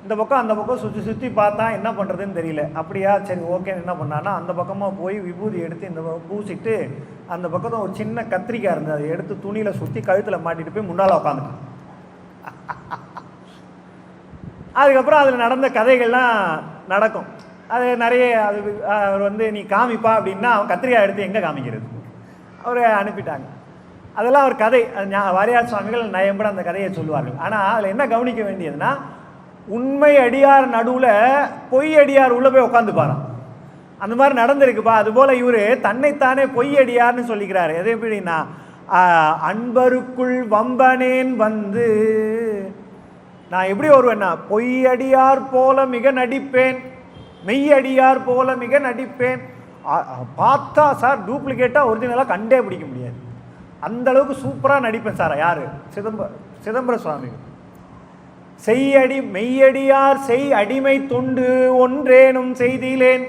இந்த பக்கம் அந்த பக்கம் சுற்றி சுற்றி பார்த்தா என்ன பண்ணுறதுன்னு தெரியல. அப்படியா, சரி ஓகேன்னு என்ன பண்ணான்னா அந்த பக்கமாக போய் விபூதி எடுத்து இந்த பக்கம் பூசிட்டு அந்த பக்கத்தில் ஒரு சின்ன கத்திரிக்காய் இருந்தது, அதை எடுத்து துணியில் சுற்றி கழுத்தில் மாட்டிட்டு போய் முன்னால் உட்காந்துட்டான். அதுக்கப்புறம் அதில் நடந்த கதைகள்லாம் நடக்கும். அது நிறைய அது அவர் வந்து நீ காமிப்பா அப்படின்னா அவன் கத்திரிக்காய் எடுத்து எங்கே காமிக்கிறது, அவரை அனுப்பிட்டாங்க. அதெல்லாம் ஒரு கதை. வாரியார் சுவாமிகள் நயம்பட அந்த கதையை சொல்லுவார்கள். ஆனால் அதில் என்ன கவனிக்க வேண்டியதுன்னா, உண்மை அடியார் நடுவில் பொய் அடியார் உள்ளே போய் உட்காந்துப்பாரான். அந்த மாதிரி நடந்திருக்குப்பா. அதுபோல் இவர் தன்னைத்தானே பொய் அடியார்னு சொல்லிக்கிறாரு. எது எப்படின்னா, அன்பருக்குள் வம்பனேன் வந்து நான் எப்படி வருவேன்னா, பொய்யடியார் போல மிக நடிப்பேன், மெய்யடியார் போல மிக நடிப்பேன். பார்த்தா சார் டூப்ளிகேட்டாக ஒரிஜினலாக கண்டே பிடிக்க முடியாது, அந்த அளவுக்கு சூப்பராக நடிப்பேன் சார். யார்? சிதம்பர சுவாமி. செய்யடி மெய்யடியார் செய் அடிமை தொண்டு ஒன்றேனும் செய்திலேன்.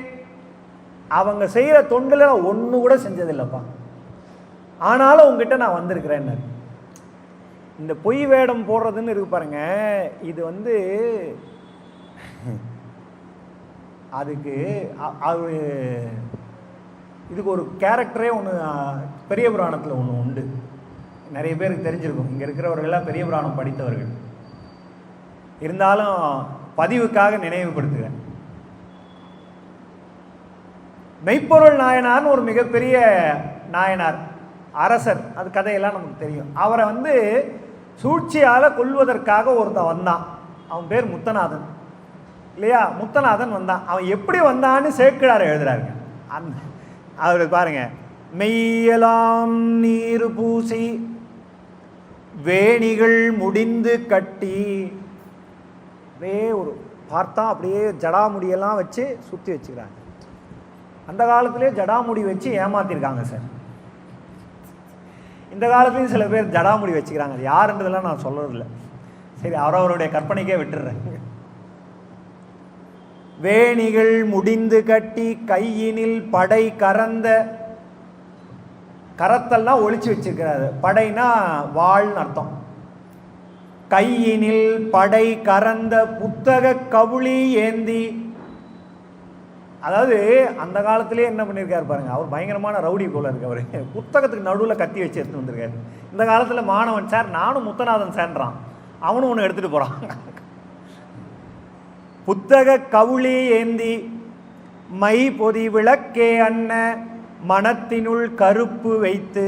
அவங்க செய்கிற தொண்டில் நான் ஒன்று கூட செஞ்சதில்லைப்பா, ஆனாலும் உங்ககிட்ட நான் வந்திருக்கிறேன்னு. இந்த பொய் வேடம் போடுறதுன்னு இருக்கு பாருங்க, இது வந்து அதுக்கு இதுக்கு ஒரு கேரக்டரே ஒன்று பெரிய புராணத்தில் ஒன்று உண்டு. நிறைய பேருக்கு தெரிஞ்சிருக்கும், இங்கே இருக்கிறவர்களெல்லாம் பெரிய புராணம் படித்தவர்கள். இருந்தாலும் பதிவுக்காக நினைவுபடுத்துகிறேன். மெய்ப்பொருள் நாயனார்னு ஒரு மிகப்பெரிய நாயனார், அரசர், அது கதையெல்லாம் நமக்கு தெரியும். அவரை வந்து சூழ்ச்சியால் கொல்வதற்காக ஒருத்தன் வந்தான். அவன் பேர் முத்தநாதன் இல்லையா? முத்தநாதன் வந்தான். அவன் எப்படி வந்தான்னு சேக்கிழார் எழுதுறாருங்க. அந்த அவரு பாருங்க, மெய்யலாம் நீர் பூசி வேணிகள் முடிந்து கட்டி, அப்படியே ஒரு பார்த்தா அப்படியே ஜடாமுடியெல்லாம் வச்சு சுற்றி வச்சுக்கிறாங்க. அந்த காலத்திலே ஜடாமுடி வச்சு ஏமாத்திருக்காங்க சார். இந்த காலத்துலையும் சில பேர் ஜடாமுடி வச்சுக்கிறாங்க. அது யாருன்றதெல்லாம் நான் சொல்றதில்லை, சரி அவரவருடைய கற்பனைக்கே விட்டுடுறேன். வேணிகள் முடிந்து கட்டி கையினில் படை கறந்த, கரத்தெல்லாம் ஒழிச்சு வச்சிருக்கிறாரு. படைனா வாழ்னு அர்த்தம். கையினில் படை கறந்த புத்தக கவுளி ஏந்தி, அதாவது அந்த காலத்திலே என்ன பண்ணியிருக்காரு பாருங்க, அவர் பயங்கரமான ரவுடி போல இருக்கு. அவர் புத்தகத்துக்கு நடுவில் கத்தி வச்சு எடுத்து வந்திருக்காரு. இந்த காலத்தில் மாணவன் சார் நானும் முத்தநாதன் சேர்ன்றான், அவனும் ஒன்று எடுத்துட்டு போறான். புத்தக கவுளி ஏந்தி மை பொதி விளக்கே அன்ன மனத்தினுள் கருப்பு வைத்து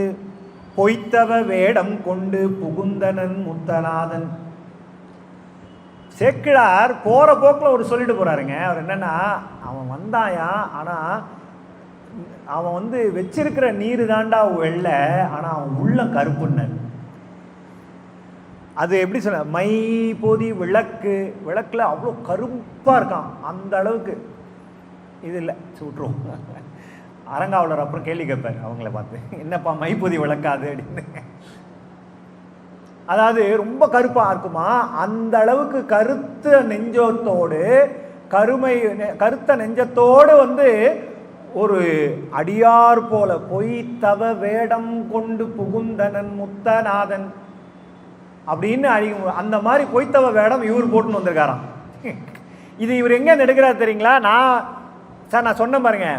பொய்த்தவ வேடம் கொண்டு புகுந்தனன் முத்தநாதன். சேக்கிழார் போற போக்கில் ஒரு சொல்லிட்டு போறாருங்க. அவர் என்னன்னா, அவன் வந்தாயா, ஆனா அவன் வந்து வச்சிருக்கிற நீர் தாண்டா வெள்ளை, ஆனா அவன் உள்ள கருப்புன்னு. அது எப்படி சொல்ல, மை பொதி விளக்கு, விளக்குல அவ்வளோ கருப்பா இருக்கான். அந்த அளவுக்கு இது இல்லை, சுட்டுரும். அரங்காவலர் அப்புறம் கேள்வி கேட்பாரு அவங்கள பார்த்து, என்னப்பா மைப்பொதி விளக்காது அப்படின்னு. அதாவது ரொம்ப கருப்பா இருக்குமா, அந்த அளவுக்கு கருத்த நெஞ்சத்தோடு, கருத்த நெஞ்சத்தோடு வந்து ஒரு அடியார் போல பொய்த்தவ வேடம் கொண்டு புகுந்தனன் முத்தநாதன் அப்படின்னு அந்த மாதிரி பொய்த்தவ வேடம் இவர் போட்டுன்னு வந்திருக்காராம். இது இவர் எங்க எடுக்கிறார் தெரியுங்களா? நான் சொன்ன பாருங்க,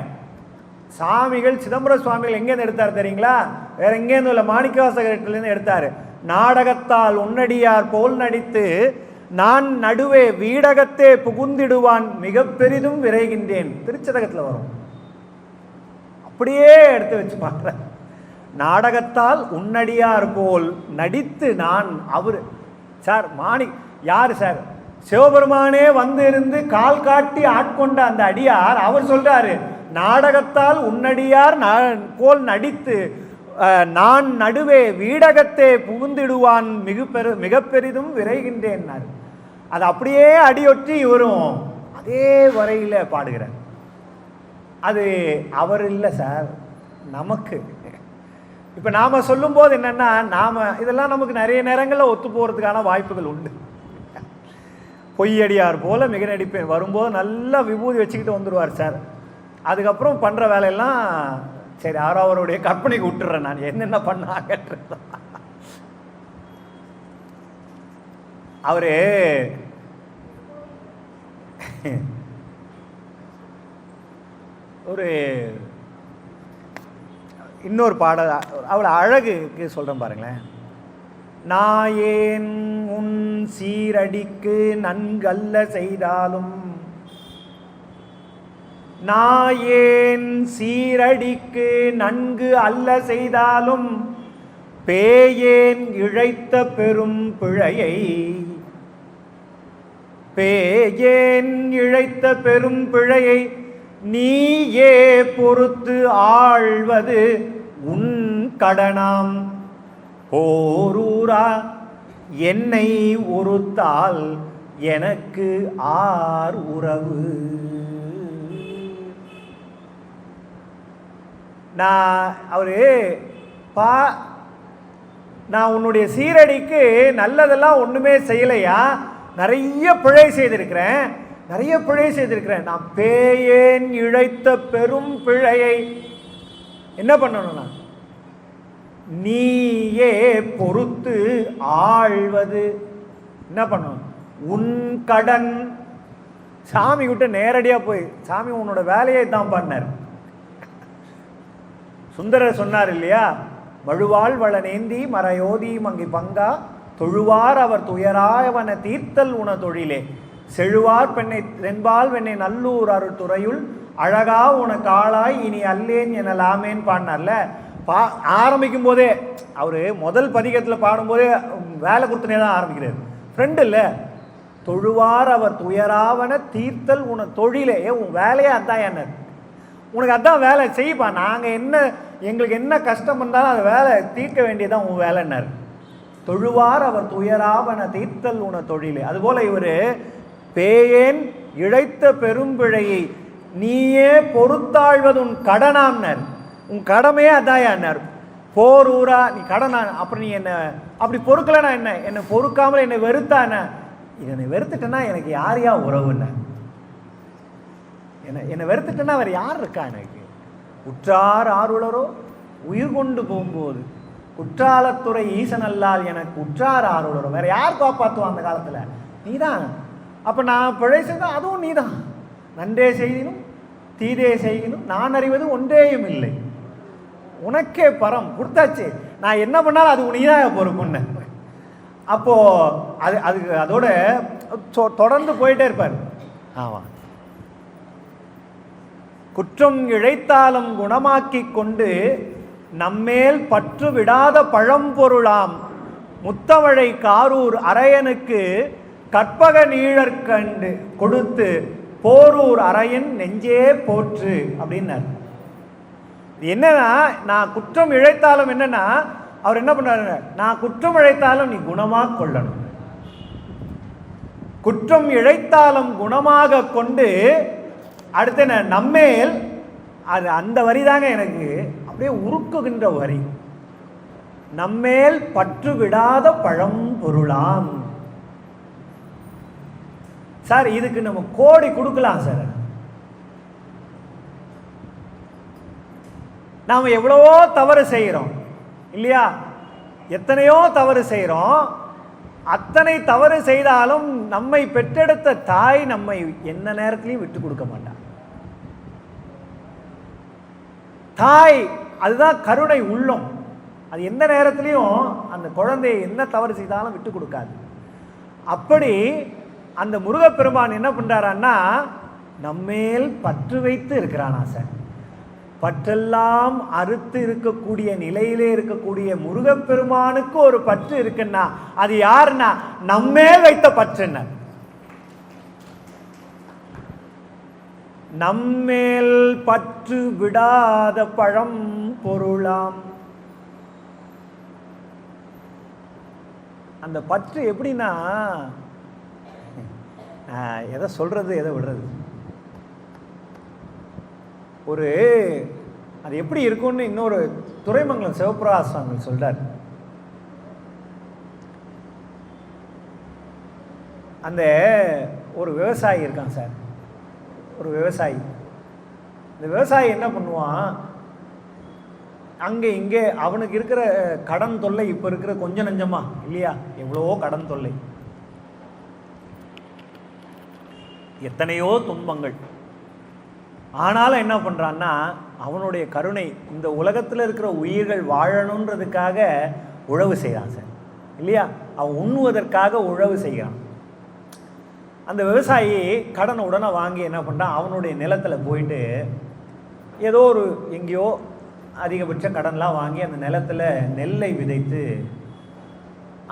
சாமிகள் சிதம்பர சுவாமிகள் எங்கேருந்து எடுத்தார் தெரியுங்களா? வேற எங்கேருந்து இல்லை, மாணிக்கவாசகர்லேருந்து எடுத்தார். நாடகத்தால் உன்னடியார் போல் நடித்து நான் நடுவே வீடகத்தே புகுந்திடுவான் மிக பெரிதும் விரைகின்றேன். திருச்சதகத்தில் வரும். அப்படியே எடுத்து வச்சு பார்க்குறேன். நாடகத்தால் உன்னடியார் போல் நடித்து நான், அவர் சார் யார் சார்? சிவபெருமானே வந்து இருந்து கால் காட்டி ஆட்கொண்ட அந்த அடியார். அவர் சொல்றாரு, நாடகத்தால் உன்னடியார் போல் நடித்து நான் நடுவே வீடகத்தே புகுந்திடுவான் மிக பெரிதும் விரைகின்றேன். அது அப்படியே அடியொற்றி இவரும் அதே வரையில பாடுகிறார். அது அவர் இல்லை சார், நமக்கு. இப்போ நாம் சொல்லும்போது என்னென்னா, இதெல்லாம் நமக்கு நிறைய நேரங்களில் ஒத்து போகிறதுக்கான வாய்ப்புகள் உண்டு. பொய்யடியார் போல மிக நடிப்பேன் வரும்போது நல்லா விபூதி வச்சுக்கிட்டு வந்துடுவார் சார். அதுக்கப்புறம் பண்ணுற வேலையெல்லாம் சரி அவருடைய கற்பனைக்கு விட்டுறேன், நான் என்னென்ன பண்ணாங்கன்ற. அவரு ஒரு இன்னொரு பாடல் அவ்வளோ அழகுக்கு சொல்கிறேன் பாருங்களேன். நாயேன் உன் சீரடிக்கு நன்கல்ல செய்தாலும், நாயேன் சீரடிக்கு நன்கு அல்ல செய்தாலும், பேயேன் இழைத்த பெரும் பிழையை, பேயேன் இழைத்த பெரும் பிழையை நீயே பொறுத்து ஆழ்வது உன் கடனாம். போரூரா என்னை ஒருத்தால் எனக்கு ஆர் உறவு. நான் உன்னுடைய சீரடிக்கு நல்லதெல்லாம் ஒன்றுமே செய்யலையா, நிறைய பிழை செய்திருக்கிறேன், நிறைய பிழை செய்திருக்கிறேன். நான் பேயேன் இழைத்த பெரும் பிழையை என்ன பண்ணணும்னா, நீயே பொறுத்து ஆழ்வது என்ன பண்ணணும், உன் கடன். சாமி கிட்ட நேரடியாக போய், சாமி உன்னோட வேலையை தான் பண்ணார். சுந்தரர் சொன்னார் இல்லையா, மழுவாள் வளனேந்தி மறையோதி மங்கி பங்கா தொழுவார் அவர் துயராயவன தீர்த்தல் உன தொழிலே, செழுவார் பெண்ணை தென்பால் வெண்ணை நல்லூர் அருள் துறையுள் அழகா உனக்கு ஆளாய் இனி அல்லேன் எனலாமேன்னு பாடினார்ல. ஆரம்பிக்கும் போதே அவர் முதல் பதிகத்தில் பாடும்போதே வேலை கொடுத்துனே தான் ஆரம்பிக்கிறார். ஃப்ரெண்டு இல்லை, தொழுவார் அவர் துயராவன தீர்த்தல் உன தொழிலே. உன் வேலையே அதான் என்ன, உனக்கு அதான் வேலை செய்ப்பா. நாங்கள் என்ன, எங்களுக்கு என்ன கஷ்டம் பண்ணாலும் அது வேலை தீர்க்க வேண்டியதான் உன் வேலைன்னார். தொழுவார் அவர் துயராவன தீர்த்தல் உன தொழிலே. அதுபோல் இவர் பேயேன் இழைத்த பெரும்பிழையை நீயே பொறுத்தாழ்வது உன் கடனாம்னர். உன் கடமையே அதாயான்னார். போரூரா நீ கடனா, அப்புறம் நீ என்ன அப்படி பொறுக்கலன்னா என்ன, என்னை பொறுக்காமல் என்னை வெறுத்தான, என்னை வெறுத்துட்டேன்னா எனக்கு யார் யார் உறவுன்னு, என்னை வெறுத்துட்டேன்னா அவர் யார் இருக்கா எனக்கு. உற்றார் ஆருளரோ உயிர் கொண்டு போகும்போது குற்றாலத்துறை ஈசன் அல்லால் எனக்கு உற்றார் ஆருளரோ, வேற யார் காப்பாற்றுவான் அந்த காலத்தில், நீ தான். அப்போ நான் பிழை செய்தால் அதுவும் நீ தான். நன்றே செய்தினும் தீதே செய்தினும் நான் அறிவது ஒன்றேயும் இல்லை, உனக்கே பரம் கொடுத்தாச்சு, நான் என்ன பண்ணாலும் அது உனிதான் பொறுப்புன்னு. அப்போ அதுக்கு அதோட தொடர்ந்து போயிட்டே இருப்பார். ஆமாம், குற்றம் இழைத்தாலும் குணமாக்கி கொண்டு நம்மேல் பற்று விடாத பழம்பொருளாம் முத்தவழை காரூர் அரையனுக்கு கற்பக நீழற் கண்டு கொடுத்து போரூர் அரையன் நெஞ்சே போற்று அப்படின்னார். என்னன்னா, நான் குற்றம் இழைத்தாலும் என்னன்னா, அவர் என்ன பண்ணாரு, நான் குற்றம் இழைத்தாலும் நீ குணமாக கொள்ளணும், குற்றம் இழைத்தாலும் குணமாக கொண்டு அடுத்து என்ன நம்மேல், அது அந்த வரி தாங்க எனக்கு அப்படியே உருக்குகின்ற வரி. நம்மேல் பற்று விடாத பழம்பொருளாம். சார் இதுக்கு நம்ம கோடி கொடுக்கலாம் சார். நாம் எவ்வளவோ தவறு செய்கிறோம் இல்லையா, எத்தனையோ தவறு செய்கிறோம். அத்தனை தவறு செய்தாலும் நம்மை பெற்றெடுத்த தாய் நம்மை எந்த நேரத்திலையும் விட்டு கொடுக்க மாட்டார். தாய் அதுதான் கருணை உள்ளம். அது எந்த நேரத்திலையும் அந்த குழந்தையை என்ன தவறு செய்தாலும் விட்டு கொடுக்காது. அப்படி அந்த முருகப்பெருமான் என்ன பண்றாரான்னா, நம்மேல் பற்று வைத்து இருக்கிறானா சார். பற்றெல்லாம் அறுத்து இருக்கக்கூடிய நிலையிலே இருக்கக்கூடிய முருகப்பெருமானுக்கு ஒரு பற்று இருக்குன்னா அது யாருன்னா நம்மேல் வைத்த பற்றுன்னா, நம்மேல் பற்று விடாத பழம் பொருளாம். அந்த பற்று எப்படின்னா, எதை சொல்றது எதை விடுறது, ஒரு அது எப்படி இருக்கும்னு இன்னொரு துரைமங்கலம் சிவபிரகாஷ் சுவாமி சொல்றார். அந்த ஒரு விவசாயி இருக்கான் சார், ஒரு விவசாயி. இந்த விவசாயி என்ன பண்ணுவான், அங்கே இங்கே அவனுக்கு இருக்கிற கடன் தொல்லை இப்போ இருக்கிற கொஞ்சம் நஞ்சமா இல்லையா, எவ்வளவோ கடன் தொல்லை. எத்தனையோ துன்பங்கள். ஆனாலும் என்ன பண்ணுறான்னா, அவனுடைய கருணை இந்த உலகத்தில் இருக்கிற உயிர்கள் வாழணுன்றதுக்காக உழவு செய்கிறான் சார், இல்லையா? அவன் உண்ணுவதற்காக உழவு செய்கிறான். அந்த விவசாயி கடனை உடனே வாங்கி என்ன பண்ணுறான், அவனுடைய நிலத்தில் போயிட்டு ஏதோ ஒரு எங்கேயோ அதிகபட்ச கடன்லாம் வாங்கி அந்த நிலத்தில் நெல்லை விதைத்து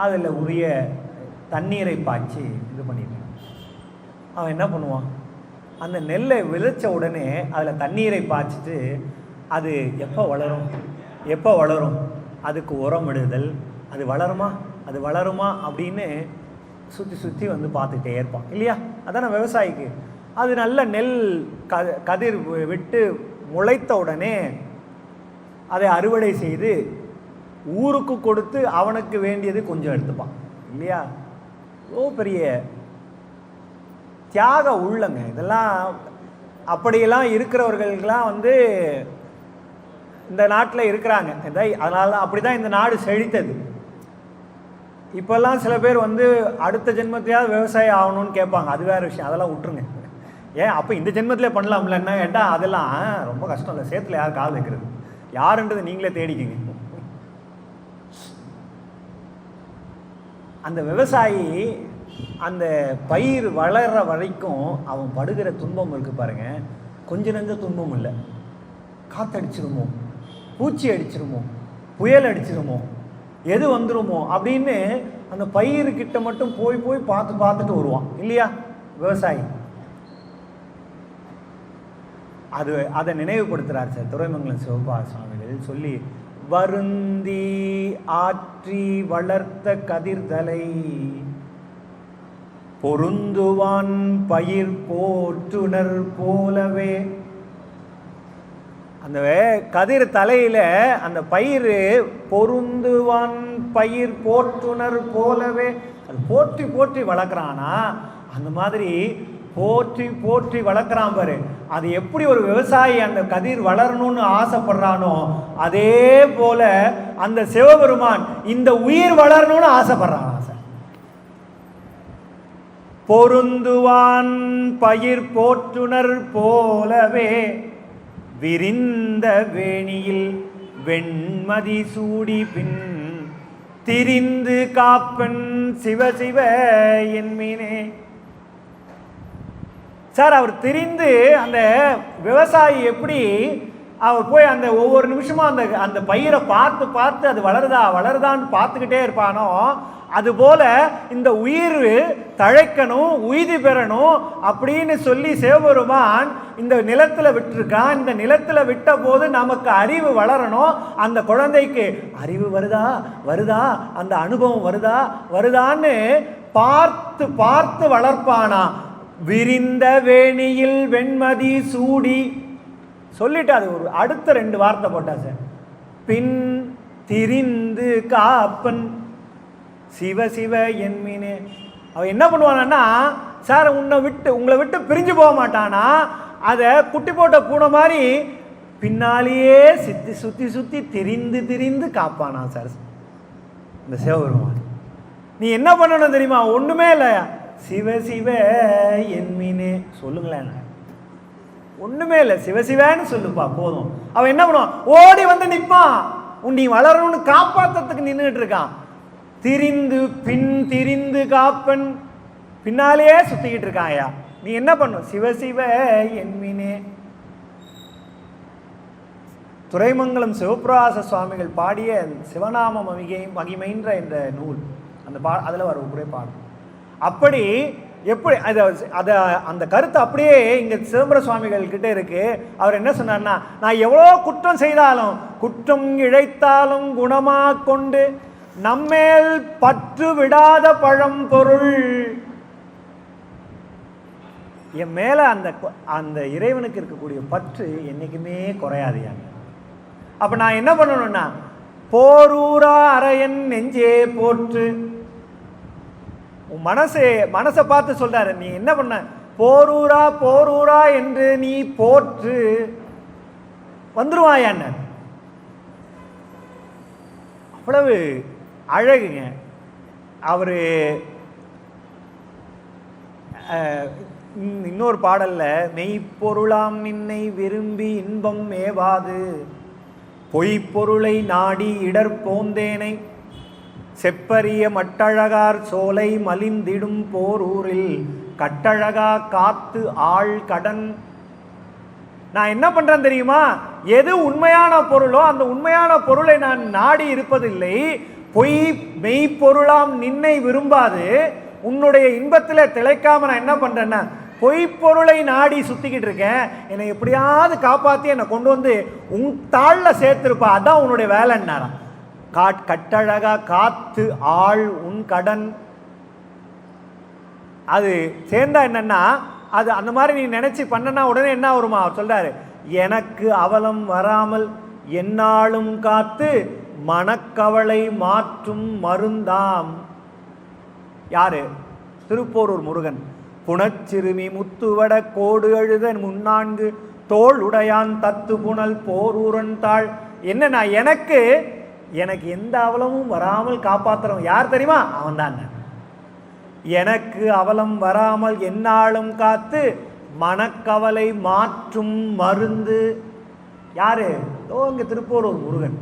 அதில் உரிய தண்ணீரை பாய்ச்சி இது பண்ணிடுறான். அவன் என்ன பண்ணுவான், அந்த நெல்லை விளைச்ச உடனே அதில் தண்ணீரை பாய்ச்சிட்டு அது எப்போ வளரும் அதுக்கு உரம் இடுதல், அது வளருமா அப்படின்னு சுற்றி வந்து பார்த்துக்கிட்டே இருப்பான், இல்லையா? அதான விவசாயிக்கு. அது நல்ல நெல் கதிர் விட்டு முளைத்த உடனே அதை அறுவடை செய்து ஊருக்கு கொடுத்து அவனுக்கு வேண்டியது கொஞ்சம் எடுத்துப்பான், இல்லையா? ஓ பெரிய தியாக உள்ளங்க இதெல்லாம். அப்படியெல்லாம் இருக்கிறவர்களுக்கெல்லாம் வந்து இந்த நாட்டில் இருக்கிறாங்க. அதனால அப்படி தான் இந்த நாடு செழித்தது. இப்போல்லாம் சில பேர் வந்து அடுத்த ஜென்மத்தையாவது விவசாயம் ஆகணும்னு கேட்பாங்க, அது வேறு விஷயம், அதெல்லாம் விட்டுருங்க. ஏன் அப்போ இந்த ஜென்மத்திலே பண்ணலாம்ல என்ன கேட்டால் அதெல்லாம் ரொம்ப கஷ்டம் இல்லை. சேத்துல யார் கால் வைக்கிறது, யாருன்றது நீங்களே தேடிக்கிங்க. அந்த விவசாயி அந்த பயிர் வளர்கிற வரைக்கும் அவன் படுகிற துன்பம் இருக்குது பாருங்க, கொஞ்சம் நெஞ்ச துன்பம் இல்லை. காற்றடிச்சிருமோ, பூச்சி அடிச்சிருமோ, புயல் அடிச்சிருமோ, எது வந்துருமோ அப்படின்னு அந்த பயிர்கிட்ட மட்டும் போய் பார்த்துட்டு வருவான், இல்லையா விவசாயி? அதை நினைவுபடுத்துகிறார் சார் துரைமங்கலம் சிவபாத சுவாமிகள் சொல்லி, வருந்தி ஆற்றி வளர்த்த கதிர்தலை பொருந்துவான் பயிர் போற்றுனர் போலவே. அந்த கதிர் தலையில அந்த பயிர் பொருந்துவான் பயிர் போற்றுனர் போலவே, அது போற்றி வளர்க்குறானா அந்த மாதிரி போற்றி வளர்க்குறான் பாரு. அது எப்படி ஒரு விவசாயி அந்த கதிர் வளரணும்னு ஆசைப்படுறானோ அதே போல அந்த சிவபெருமான் இந்த உயிர் வளரணும்னு ஆசைப்படுறான். பொருந்துவான் பயிர் போற்றுனர் போலவே விரிந்த வேணியில் வெண்மதி சூடி பின் திரிந்து காப்பன் சிவசிவ என்மீனே. சார் அவர் திரிந்து அந்த விவசாயி எப்படி அவர் போய் அந்த ஒவ்வொரு நிமிஷமும் அந்த பயிரை பார்த்து அது வளருதான்னு பார்த்துக்கிட்டே இருப்பானோ, அதுபோல இந்த உயிர் தழைக்கணும், உய்தி பெறணும் அப்படின்னு சொல்லி சிவபெருமான் இந்த நிலத்தில் விட்டுருக்கான். இந்த நிலத்தில் விட்ட போது நமக்கு அறிவு வளரணும். அந்த குழந்தைக்கு அறிவு வருதா அந்த அனுபவம் வருதான்னு பார்த்து வளர்ப்பானா. விரிந்த வேணியில் வெண்மதி சூடி சொல்லிட்டு அது ஒரு அடுத்த 2 வார்த்தை போட்டா சார். பின் திரிந்து காப்பன் சிவசிவ என்மீனே. அவன் என்ன பண்ணுவானா சார், உங்களை விட்டு பிரிஞ்சு போக மாட்டானா. அதை குட்டி போட்ட பூனை மாதிரி பின்னாலேயே சுத்தி திரிந்து காப்பானா சார் இந்த சிவபெருமான். நீ என்ன பண்ணணும் தெரியுமா? ஒண்ணுமே இல்லை, சிவசிவ என்மீனே சொல்லுங்களேன். ஒண்ணுமே இல்லை, சிவசிவன்னு சொல்லுப்பா போதும். அவன் என்ன பண்ணுவான், ஓடி வந்து நிற்பான். நீ வளரணும்னு காப்பாற்றத்துக்கு நின்றுட்டு இருக்கான். திரிந்து காப்பன் பின்னாலேயே சுத்திக்கிட்டு இருக்கான். ஐயா நீ என்ன பண்ணும், சிவசிவ என்மீனே. துரைமங்கலம் சிவபிரகாச சுவாமிகள் பாடிய சிவநாம மகிமைன்ற இந்த நூல், அதில் வர ஒரே பாடம். அப்படி எப்படி அந்த கருத்து அப்படியே இங்கே சிதம்பர சுவாமிகள் கிட்டே இருக்கு. அவர் என்ன சொன்னார்னா, நான் எவ்வளோ குற்றம் செய்தாலும் குற்றம் இழைத்தாலும் குணமாக கொண்டு நம்மேல் பற்று விடாத பழம்பொருள். என் மேல அந்த இறைவனுக்கு இருக்கக்கூடிய பற்று என்னைக்குமே குறையாதையா. அப்ப நான் என்ன பண்ணணும்னா, போரூரா அரையன் நெஞ்சே போற்று. உன் மனசை பார்த்து சொல்றாரு, நீ என்ன பண்ண, போரூரா என்று நீ போற்று வந்துருவாயா. அவ்வளவு அழகுங்க. அவரு இன்னொரு பாடல்ல, மெய்ப்பொருளாம் நின்னை விரும்பி இன்பம் மேவாது பொய்ப்பொருளை நாடி இடர் போந்தேனை செப்பரிய மட்டழகார் சோலை மலிந்திடும் போரூரில் கட்டழகா காத்து ஆள் கடன். நான் என்ன பண்றேன் தெரியுமா? எது உண்மையான பொருளோ அந்த உண்மையான பொருளை நான் நாடி இருப்பதில்லை. பொய் மெய்ப்பொருளாம் நின்னை விரும்பாது உன்னுடைய இன்பத்தில் திளைக்காம நான் என்ன பண்றேன்னா பொய்ப்பொருளை நாடி சுத்திக்கிட்டு இருக்கேன். என்னை எப்படியாவது காப்பாற்றி என்னை கொண்டு வந்து உன் தாளில் சேர்த்திருப்பா, அதான் உன்னுடைய வேலைன்னாராம். கட்டழகா காத்து ஆள் உன் கடன். அது சேர்ந்தா என்னன்னா, அது அந்த மாதிரி நீ நினைச்சு பண்ணனா உடனே என்ன வருமா? அவர் சொல்றாரு, எனக்கு அவலம் வராமல் என்னாலும் காத்து மனக்கவலை மாற்றும் மருந்தாம். யாரு? திருப்போரூர் முருகன். புனச்சிறுமி முத்துவட கோடு அழுத முன்னான்கு தோல் உடையான் தத்து புனல் போரூரன் தாள். என்னன்னா, எனக்கு எந்த அவலமும் வராமல் காப்பாத்துறவன் யார் தெரியுமா? அவன் தான். எனக்கு அவலம் வராமல் என்னாலும் காத்து மனக்கவலை மாற்றும் மருந்து. யாரு? இங்க திருப்போரூர் முருகன்.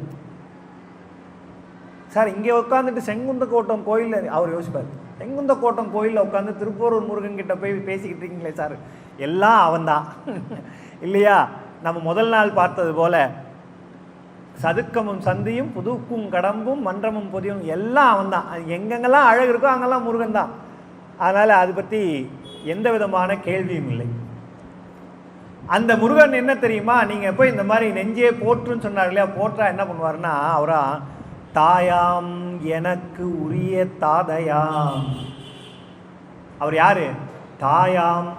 சார், இங்கே உட்காந்துட்டு செங்குந்த கோட்டம் கோயில், அவர் யோசிப்பார், செங்குந்த கோட்டம் கோயிலில் உட்காந்து திருப்போரூர் முருகன் கிட்ட போய் பேசிக்கிட்டு இருக்கீங்களே சார், எல்லாம் அவன்தான் இல்லையா? நம்ம முதல் நாள் பார்த்தது போல சதுக்கமும் சந்தியும் புதுக்கும் கடம்பும் மன்றமும் பொதியும் எல்லாம் அவன் தான். அது எங்கெங்கெல்லாம் அழகு இருக்கோ அங்கெல்லாம் முருகன் தான். அதனால் அது பற்றி எந்த விதமான கேள்வியும் இல்லை. அந்த முருகன் என்ன தெரியுமா? நீங்கள் போய் இந்த மாதிரி நெஞ்சே போற்றுன்னு சொன்னார் இல்லையா? போற்றா என்ன பண்ணுவார்னா, அவரா தாயாம் எனக்கு உரிய தாதையாம். அவர் யாரு? தாயாம்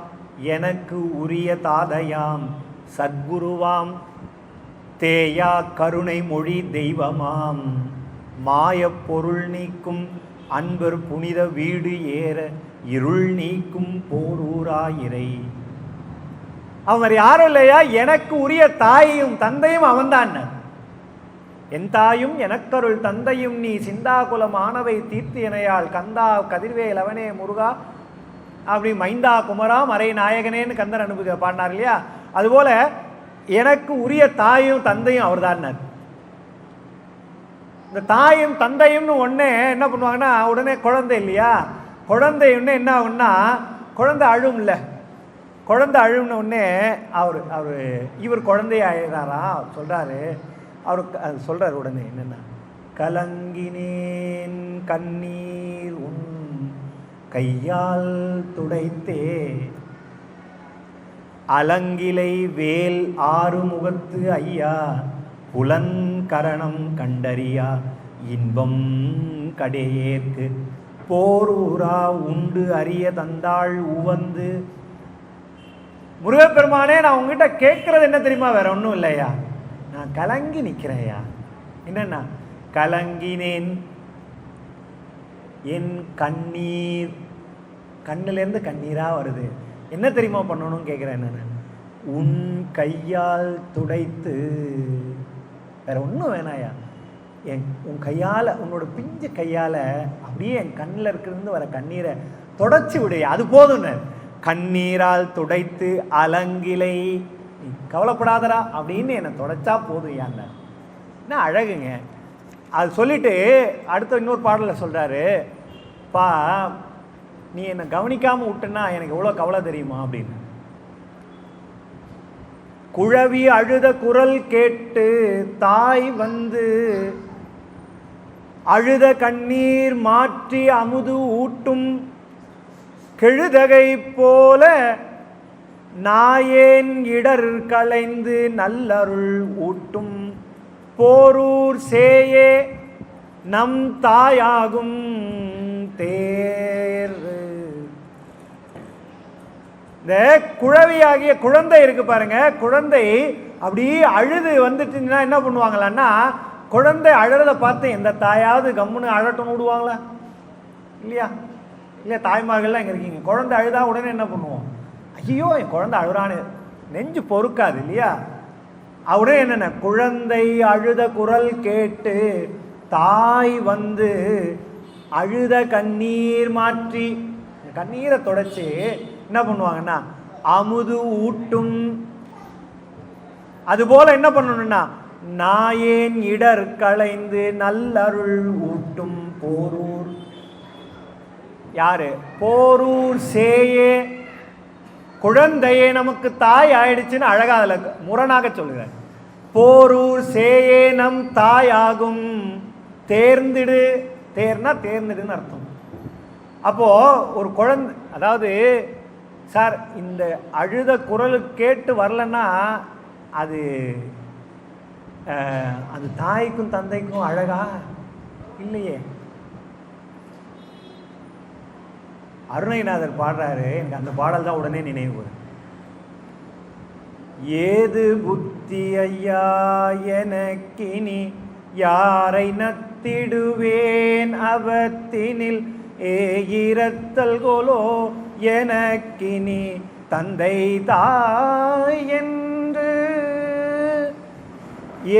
எனக்கு உரிய தாதையாம் சத்குருவாம் தேயா கருணை மொழி தெய்வமாம் மாய பொருள் நீக்கும் அன்பர் புனித வீடு ஏற இருள் நீக்கும் போரூராயிரை. அவர் யாரும் இல்லையா? எனக்கு உரிய தாயையும் தந்தையும் அவன்தான். என் தாயும் எனக்கருள் தந்தையும் நீ சிந்தாகுல மாணவை தீர்த்து எனையாள் கந்தா கதிர்வேல் அவனே முருகா அப்படி மைந்தா குமரா மறை நாயகனேன்னு கந்தர் அனுபவ பாடினார் இல்லையா? அதுபோல எனக்கு உரிய தாயும் தந்தையும் அவர் தான். இந்த தாயும் தந்தையும்னு ஒன்னே என்ன பண்ணுவாங்கன்னா, உடனே குழந்தை இல்லையா? குழந்தை ஒன்று என்ன ஆகுன்னா, குழந்தை அழும் இல்லை, குழந்தை அழும்னு உடனே இவர் குழந்தைய அழுகிறாரா சொல்றாரு. அவருக்கு சொல்றாரு உடனே என்னன்னா, கலங்கினேன் கண்ணீர் உன் கையால் துடைத்தே அலங்கிலை வேல் ஆறுமுகத்து ஐயா புலன்கரணம் கண்டறியா இன்பம் கடையேற்கு போரூரா உண்டு அறிய தந்தாள் உவந்து. முருகப்பெருமானே, நான் உங்ககிட்ட கேட்கறது என்ன தெரியுமா? வேற ஒன்றும் இல்லையா, நான் கலங்கி நிற்கிறேயா. என்னன்னா, கலங்கினேன் என் கண்ணீர், கண்ணிலேருந்து கண்ணீராக வருது. என்ன தெரியுமா பண்ணணும்னு கேட்குறேன் நான், உன் கையால் துடைத்து. வேற ஒன்றும் வேணாயா, உன் கையால், உன்னோட பிஞ்சு கையால் அப்படியே என் கண்ணில் இருக்கிறது வர கண்ணீரை தொடச்சி விடைய, அது போதும்னு. கண்ணீரால் துடைத்து அலங்கிலை, நீ கவலைப்படாதரா அப்படின்னு என்னை தொடச்சா போதும் யாங்க. என்ன அழகுங்க. அது சொல்லிட்டு அடுத்த இன்னொரு பாடலில் சொல்கிறாரு, பா நீ என்னை கவனிக்காமல் விட்டுன்னா எனக்கு எவ்வளோ கவலை தெரியுமா அப்படின்னு. குழவி அழுத குரல் கேட்டு தாய் வந்து அழுத கண்ணீர் மாற்றி அமுது ஊட்டும் கெழுதகை போல நாயேன் இடர் களைந்து நல்லருள் ஊட்டும் போரூர் சேயே நம் தாயாகும் தேர். இந்த குழவியாகிய குழந்தை இருக்கு பாருங்க, குழந்தை அப்படி அழுது வந்துட்டுன்னா என்ன பண்ணுவாங்களான்னா, குழந்தை அழுறதை பார்த்து எந்த தாயாவது கம்முன்னு அழட்டும் விடுவாங்களா? இல்லையா? இல்லையா? தாய்மார்கள்லாம் இங்கே இருக்கீங்க, குழந்தை அழுதா உடனே என்ன பண்ணுவோம்? ஐயோ என் குழந்தை அழுறான்னு நெஞ்சு பொறுக்காது இல்லையா? உடனே என்னென்ன, குழந்தை அழுத குரல் கேட்டு தாய் வந்து அழுத கண்ணீர் மாற்றி, கண்ணீரை தொடச்சி என்ன பண்ணுவாங்கன்னா அமுது ஊட்டும். அதுபோல என்ன பண்ணணும்னா நாயேன் இடர் களைந்து நல்லருள் ஊட்டும் போரூர். யாரு? போரூர் சேயே. குழந்தையே நமக்கு தாய் ஆயிடுச்சுன்னு அழகா அதுல முரணாக சொல்லுகிறார். போரூர் சேயே நம் தாயாகும். தேர்ந்திடு. தேர்னா தேர்ந்திடுன்னு அர்த்தம். அப்போ ஒரு குழந்தை, அதாவது சார் இந்த அழுத குரல் கேட்டு வரலன்னா அது அது தாய்க்கும் தந்தைக்கும் அழகா இல்லையே. அருணைநாதர் பாடுறாரு, எனக்கு அந்த பாடல் தான் உடனே நினைவு வரும். ஏது புத்தி ஐயா எனக்கினி யாரை நத்திடுவேன் அவத்தினில் ஏயிரத்தல் கோலோ எனக்கினி தந்தை தாய் என்று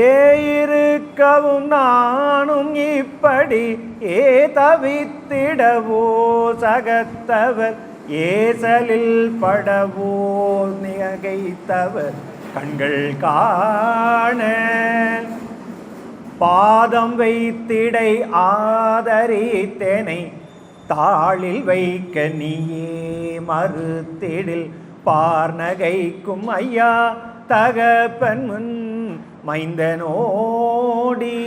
ஏயிருக்கவும் நானும் இப்படி தவித்திடவோ சகத்தவர் ஏசலில் படவோ நிகைத்தவர் கண்கள் காண பாதம் வைத்திடை ஆதரித்தேனை தாளில் வைக்க நீயே மறுத்திடில் பார்நகைக்கும் ஐயா தகப்பன் முன் மைந்தனோடி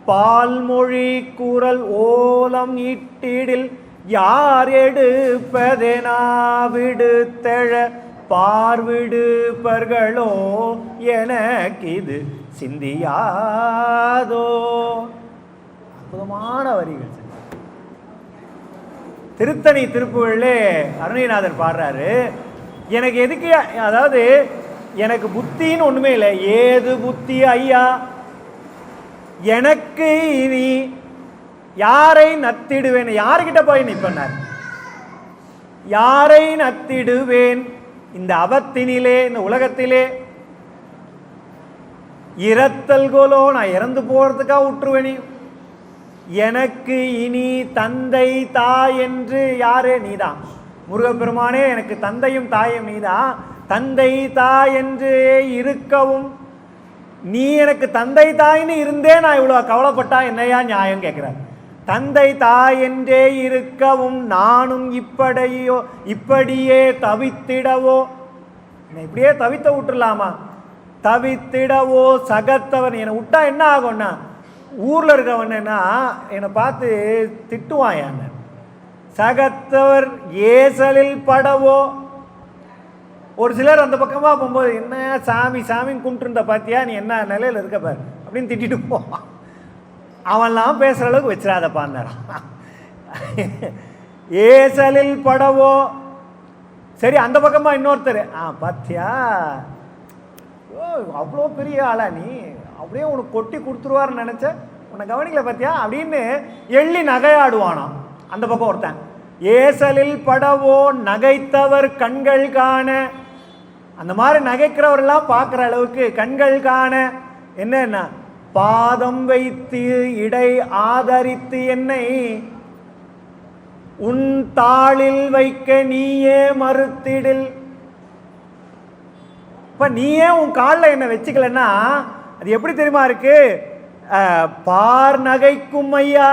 பால்மொழி குரல் ஓலம் இட்டிடில் யார் எடுப்பதெனா விடுத்தெழ பார்விடுப்பர்களோ எனக்கிது சிந்தியாதோ. அற்புதமான வரிகள். திருத்தணி திருப்புகழிலே அருணைநாதர் பாடுறாரு, எனக்கு எதுக்கு, அதாவது எனக்கு புத்தின்னு ஒண்ணுமே இல்லை. ஏது புத்தி ஐயா எனக்கு இனி யாரை நத்திடுவேன். யாருக்கிட்ட போய் நிற்பனார்? யாரை நத்திடுவேன் இந்த அவத்தினிலே, இந்த உலகத்திலே. இரத்தல் கோலோ, நான் இறந்து போறதுக்காக விட்டுருவேனி. எனக்கு இனி தந்தை தாய் என்று யாரே? நீதான் முருகப்பெருமானே, எனக்கு தந்தையும் தாயும் நீதான். தந்தை தாய் என்று இருக்கவும், நீ எனக்கு தந்தை தாயின்னு இருந்தே நான் இவ்வளோ கவலைப்பட்டா என்னையா நியாயம் கேட்குறேன். தந்தை தாய் என்றே இருக்கவும் நானும் இப்படியே தவித்திடவோ, என்னை இப்படியே தவித்த விட்டுடலாமா? தவித்திடவோ சகத்தவன். என்னை விட்டா என்ன ஆகும்னா, ஊரில் இருக்கவன்னா என்னை பார்த்து திட்டுவான். என்ன சகத்தவர் ஏசலில் படவோ. ஒரு சிலர் அந்த பக்கமாக போகும்போது, என்ன சாமி சாமின்னு கும்பிட்டுருந்த பார்த்தியா, நீ என்ன நிலையில் இருக்க பார் அப்படின்னு திட்டிட்டு போவான். அவன்லாம் பேசுகிற அளவுக்கு வச்சிடாதப்பான்னாரான். ஏசலில் படவோ. சரி, அந்த பக்கமாக இன்னொருத்தர், பார்த்தியா அவ்வளோ பெரிய ஆளா நீ, அப்படியே உனக்கு கொட்டி கொடுத்துருவாருன்னு நினச்ச, உன்னை கவனிக்கல பார்த்தியா அப்படின்னு எள்ளி நகையாடுவானாம் அந்த பக்கம் ஒருத்தன். ஏசலில் படவோ நகைத்தவர் கண்கள் காண. அந்த மாதிரி நகைக்கிறவரெல்லாம் பார்க்குற அளவுக்கு கண்கள் காண. என்னன்னா, பாதம் வைத்து இடை ஆதரித்து என்னை உன் தாளில் வைக்க நீயே மறுத்திடில். இப்போ நீயே உன் காலில் என்ன வச்சுக்கலன்னா அது எப்படி தெரியுமா இருக்கு? பார் நகைக்கும் ஐயா.